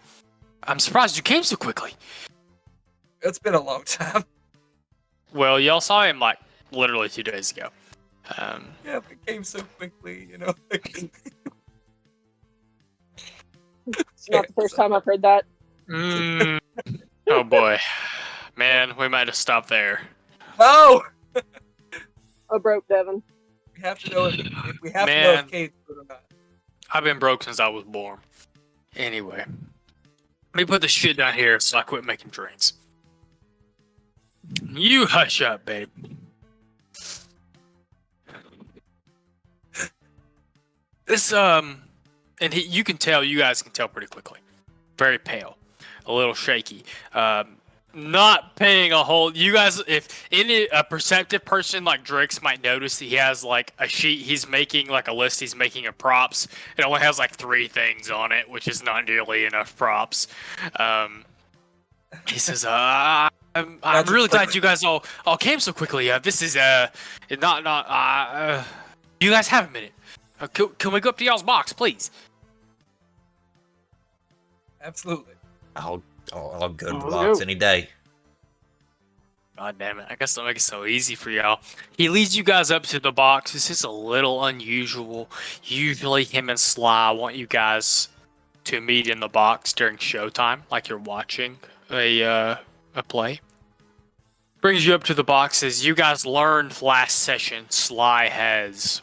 surprised you came so quickly." It's been a long time. Well, y'all saw him like literally 2 days ago. Yeah, but it came so quickly, It's not the first time I've heard that. Oh boy, man, we might have stopped there. No! I broke Devin. We have to know if we have to know Man. if Kate's good or not. I've been broke since I was born. Anyway, let me put this shit down here so I quit making drinks. You hush up, babe. This and you guys can tell pretty quickly. Very pale, a little shaky. Not paying a whole. You guys, if a perceptive person like Drix might notice that he has like a sheet. He's making like a list. He's making of props. It only has like 3 things on it, which is not nearly enough props. He says, I'm really glad you guys all came so quickly. This is not. You guys have a minute. Can we go up to y'all's box, please? Absolutely. I'll go to the box any day. God damn it. I guess I'll make it so easy for y'all. He leads you guys up to the box. This is a little unusual. Usually him and Sly want you guys to meet in the box during showtime, like you're watching a play. Brings you up to the box. As you guys learned last session, Sly has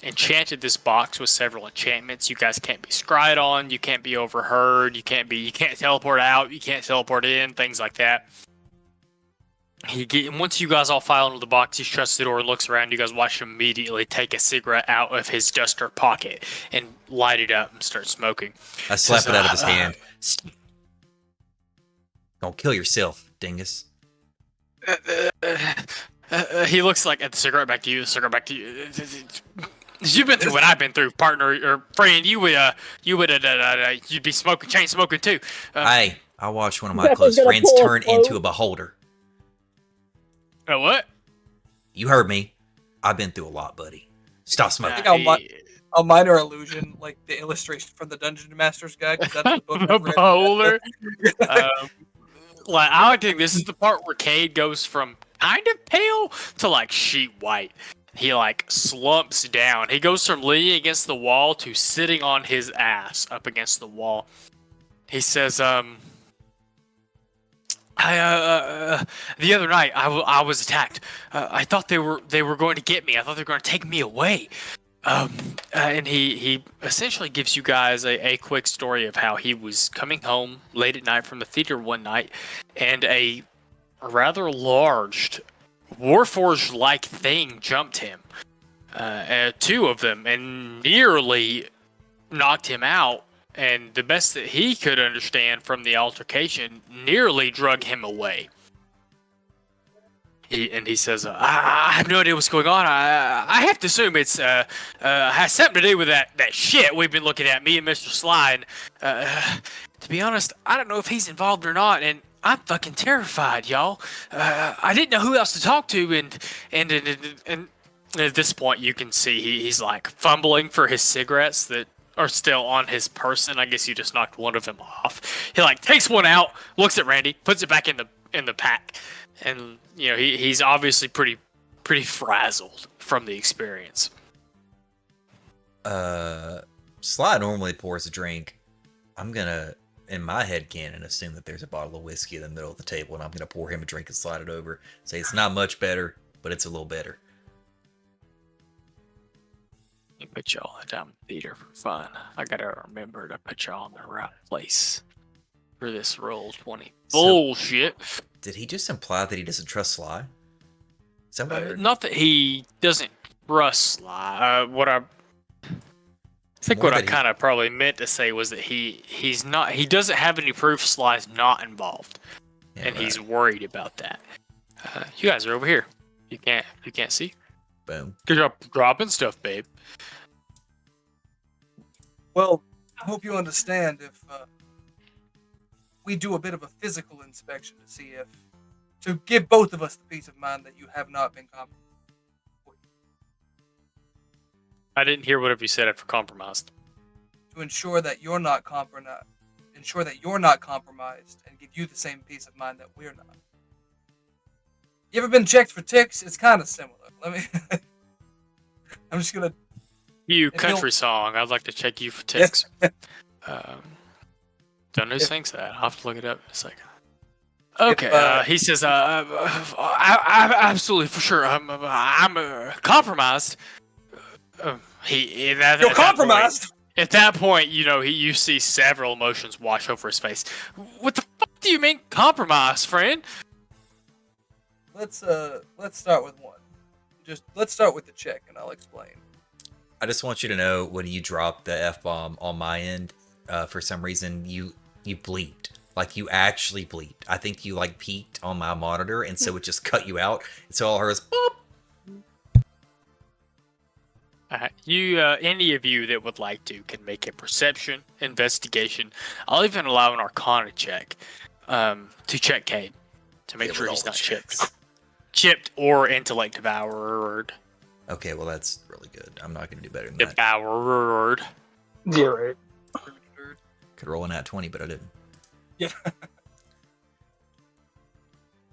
enchanted this box with several enchantments. You guys can't be scryed on, you can't be overheard, you can't teleport out, you can't teleport in, things like that. Once you guys all file into the box, he shuts the door and looks around. You guys watch him immediately take a cigarette out of his duster pocket and light it up and start smoking. I slap it out of his hand. Don't kill yourself, dingus. He looks like at the cigarette back to you. The cigarette back to you. You've been through what I've been through, partner or friend. You'd be chain smoking too. Hey, I watched one of my close friends turn into a beholder. What? You heard me. I've been through a lot, buddy. Stop I smoking. think a minor illusion, like the illustration from the Dungeon Master's Guide, because that's the book The I've read. beholder. I think this is the part where Cade goes from kind of pale to like sheet white. He like slumps down. He goes from leaning against the wall to sitting on his ass up against the wall. He says, the other night I was attacked. I thought they were going to get me. I thought they were going to take me away. And he essentially gives you guys a quick story of how he was coming home late at night from the theater one night, and a rather large Warforged-like thing jumped him. 2 of them, and nearly knocked him out. And the best that he could understand from the altercation, nearly drug him away. He says, I have no idea what's going on. I have to assume it's has something to do with that shit we've been looking at, me and Mr. Sly. And to be honest, I don't know if he's involved or not, and I'm fucking terrified, y'all. I didn't know who else to talk to, and at this point you can see he's like fumbling for his cigarettes that are still on his person. I guess you just knocked one of them off. He like takes one out, looks at Randy, puts it back in the pack. And he's obviously pretty frazzled from the experience. Sly normally pours a drink. I'm gonna in my head canon, assume that there's a bottle of whiskey in the middle of the table, and I'm gonna pour him a drink and slide it over. Say it's not much better, but it's a little better. You put y'all down in the theater for fun. I gotta remember to put y'all in the right place for this Roll-20 bullshit. Did he just imply that he doesn't trust Sly? Is that what I heard? Not that he doesn't trust Sly. What I think More what I that he- kind of probably meant to say was that he doesn't have any proof Sly's not involved, Yeah, and right. he's worried about that. You guys are over here. You can't see. Boom. Good job dropping stuff, babe. Well, I hope you understand if we do a bit of a physical inspection to give both of us the peace of mind that you have not been compromised. I didn't hear whatever you said after compromised. To ensure that you're not compromised, and give you the same peace of mind that we're not. You ever been checked for ticks? It's kind of similar. Let me. I'm just gonna. You If country you'll- song. I'd like to check you for ticks. Don't know who If- sings that. I'll have to look it up in a second. Okay, If, he says, I absolutely for sure. I'm compromised. You're You're compromised. At that point, you see several emotions wash over his face. What the fuck do you mean compromise, friend? Let's start with one. Let's start with the check, and I'll explain. I just want you to know when you dropped the F-bomb on my end, for some reason you bleeped. Like you actually bleeped. I think you like peaked on my monitor, and so it just cut you out. And so all I heard was boop. Any of you that would like to can make a perception investigation. I'll even allow an Arcana check to check Cade to make Yeah, sure with he's all the not chipped. checks. Chipped or intellect devoured. Okay, well that's really good. I'm not gonna do better than that. Devoured. Yeah, right. Could roll an at 20, but I didn't. Yeah.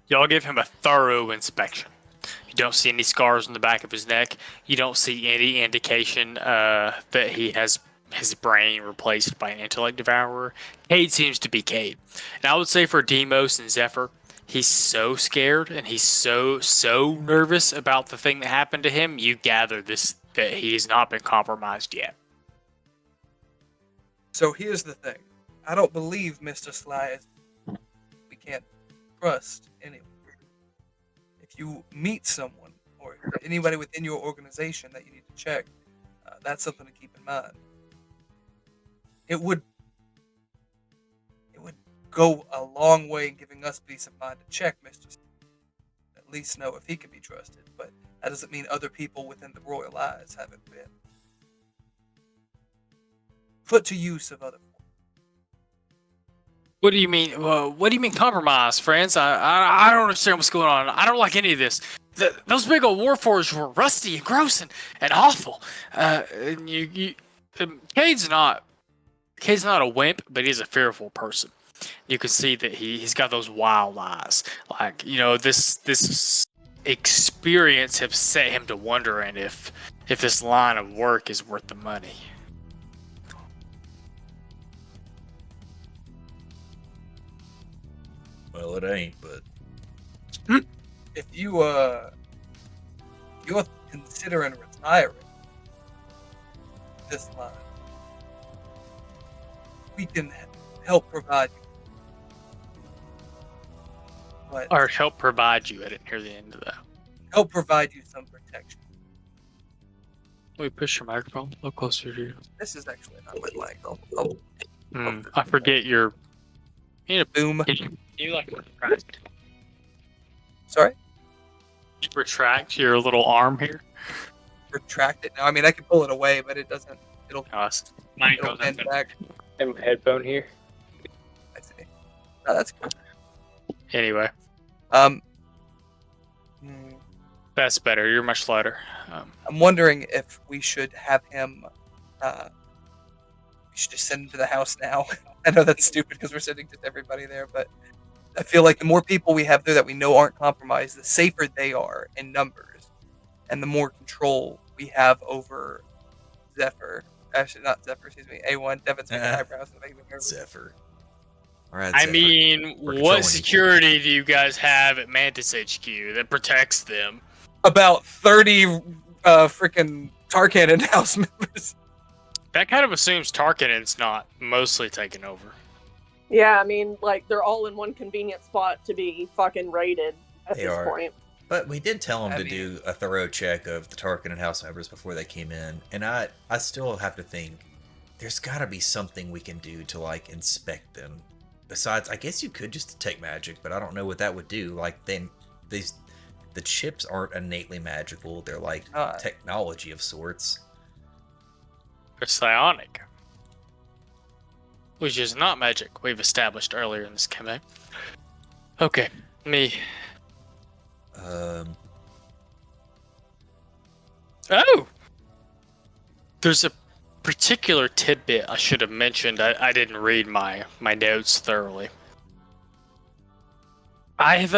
Y'all give him a thorough inspection. You don't see any scars on the back of his neck. You don't see any indication that he has his brain replaced by an intellect devourer. Cade seems to be Cade. And I would say for Demos and Zephyr, he's so scared and he's so nervous about the thing that happened to him. You gather that he's not been compromised yet. So here's the thing. I don't believe Mr. Sly is. We can't trust anyone. If you meet someone or anybody within your organization that you need to check, that's something to keep in mind. It would go a long way in giving us peace of mind to check Mr. Sly. At least know if he can be trusted. But that doesn't mean other people within the Royal Eyes haven't been put to use of other. What do you mean? What do you mean compromise, friends? I don't understand what's going on. I don't like any of this. Those big old warforges were rusty and gross and awful. And Cade's not a wimp, but he's a fearful person. You can see that he's got those wild eyes. Like this experience have set him to wondering if this line of work is worth the money. Well, it ain't, but If you're considering retiring this line, we can help provide you. But Or help provide you. I didn't hear the end of that. help provide you some protection. Let me push your microphone a little closer to you. This is actually not my mic. I forget your. Boom. You like retract? Sorry? Retract your little arm here. Retract it now. I mean, I can pull it away, but it doesn't. It'll Mine it'll goes bend back. I have a headphone here. I see. Oh, that's cool. Anyway, Hmm, that's better. You're much louder. I'm wondering if we should have him. We should just send him to the house now. I know that's stupid because we're sending just everybody there, but I feel like the more people we have there that we know aren't compromised, the safer they are in numbers, and the more control we have over Zephyr. Actually, not Zephyr. Excuse me. A1. Devin's making eyebrows and making me nervous. Zephyr. Or I mean, we're what controlling security do you guys have at Mantis HQ that protects them? About 30 freaking tar cannon house members. That kind of assumes Tarkinen's not mostly taken over. Yeah, I mean, like, they're all in one convenient spot to be fucking raided at They this are. point. But we did tell them I to mean- do a thorough check of the Tarkin and house members before they came in, and I still have to think there's got to be something we can do to like inspect them. Besides, I guess you could just detect magic, but I don't know what that would do. Like then the chips aren't innately magical; they're like technology of sorts. They're psionic, which is not magic. We've established earlier in this campaign. Okay, me. Oh! There's a particular tidbit I should have mentioned. I didn't read my notes thoroughly. I've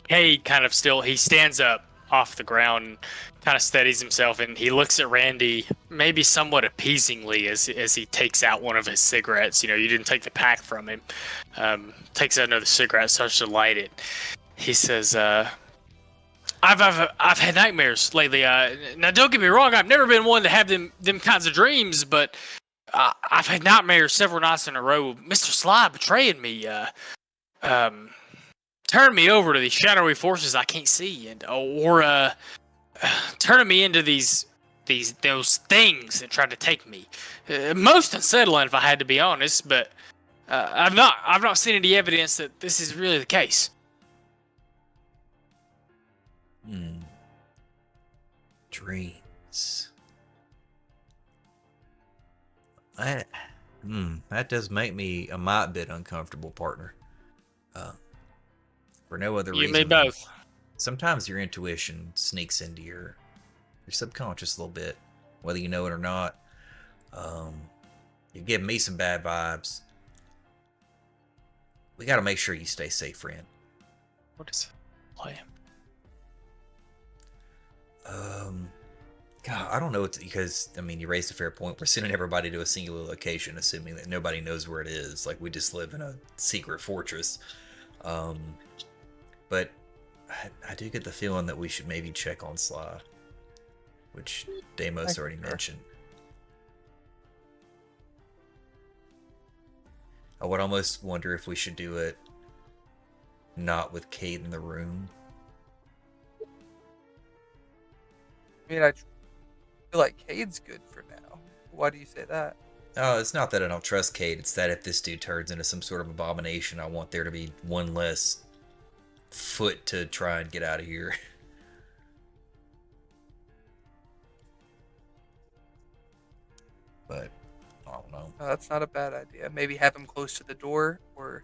Cade kind of still, he stands up off the ground, kind of steadies himself, and he looks at Randy maybe somewhat appeasingly as he takes out one of his cigarettes. You know, you didn't take the pack from him. Takes out another cigarette, starts to light it. He says, I've had nightmares lately. Now, don't get me wrong. I've never been one to have them kinds of dreams, but I've had nightmares several nights in a row. Mr. Sly betraying me, turning me over to these shadowy forces I can't see, and or turning me into those things that tried to take me. Most unsettling, if I had to be honest. But I've not seen any evidence that this is really the case. Dreams. That does make me a mite bit uncomfortable, partner. For no other reason. You may both. Sometimes your intuition sneaks into your subconscious a little bit, whether you know it or not. You're giving me some bad vibes. We got to make sure you stay safe, friend. What is the plan? God, I don't know because I mean you raised a fair point. We're sending everybody to a singular location, assuming that nobody knows where it is. Like we just live in a secret fortress. But I do get the feeling that we should maybe check on Sly, which Deimos already mentioned. I would almost wonder if we should do it not with Cade in the room. I mean, I feel like Cade's good for now. Why do you say that? Oh, it's not that I don't trust Cade. It's that if this dude turns into some sort of abomination, I want there to be one less foot to try and get out of here. But I don't know. That's not a bad idea. Maybe have him close to the door, or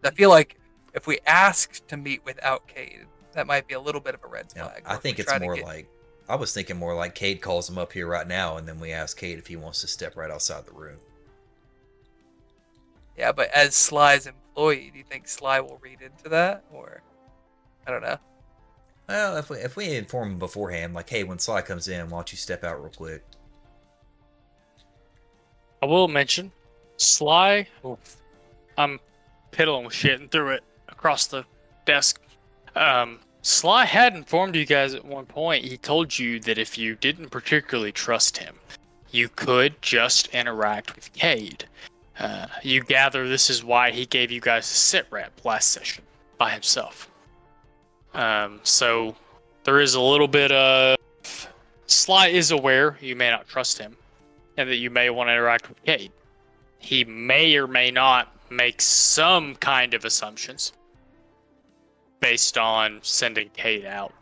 I feel like if we ask to meet without Cade, that might be a little bit of a red Now, flag. I think it's more like I was thinking more like Cade calls him up here right now, and then we ask Cade if he wants to step right outside the room. Yeah, but as Sly's employee, do you think Sly will read into that, or I don't know? Well, if we inform him beforehand, like, hey, when Sly comes in, why don't you step out real quick? I will mention, Sly. I'm piddling with shit and threw it across the desk. Sly had informed you guys at one point. He told you that if you didn't particularly trust him, you could just interact with Cade. You gather this is why he gave you guys a sit rep last session by himself. So there is a little bit of Sly is aware you may not trust him, and that you may want to interact with Cade. He may or may not make some kind of assumptions based on sending Cade out.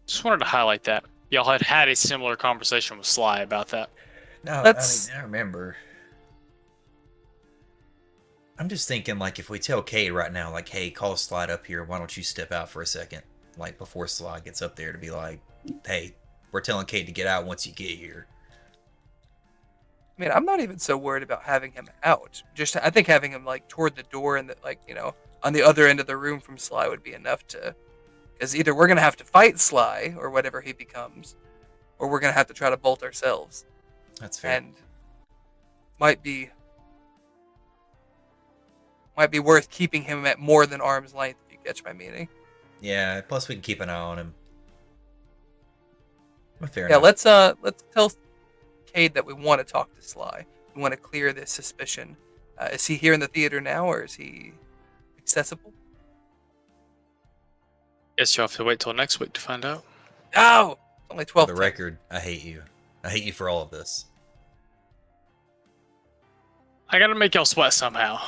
Just wanted to highlight that. Y'all had a similar conversation with Sly about that. No, That's- I remember. I'm just thinking, like, if we tell Cade right now, like, hey, call Slide up here, why don't you step out for a second? Like, before Slide gets up there to be like, hey, we're telling Cade to get out once you get here. I mean, I'm not even so worried about having him out. Just I think having him like toward the door and that, like, you know, on the other end of the room from Sly would be enough to, because either we're gonna have to fight Sly or whatever he becomes, or we're gonna have to try to bolt ourselves. That's fair. And might be worth keeping him at more than arm's length, if you catch my meaning. Yeah, plus we can keep an eye on him. Fair Yeah, enough. let's tell Cade that we want to talk to Sly. We want to clear this suspicion. Is he here in the theater now, or is he accessible? Guess you'll have to wait till next week to find out. No! It's only For 12. the record, I hate you. I hate you for all of this. I gotta make y'all sweat somehow.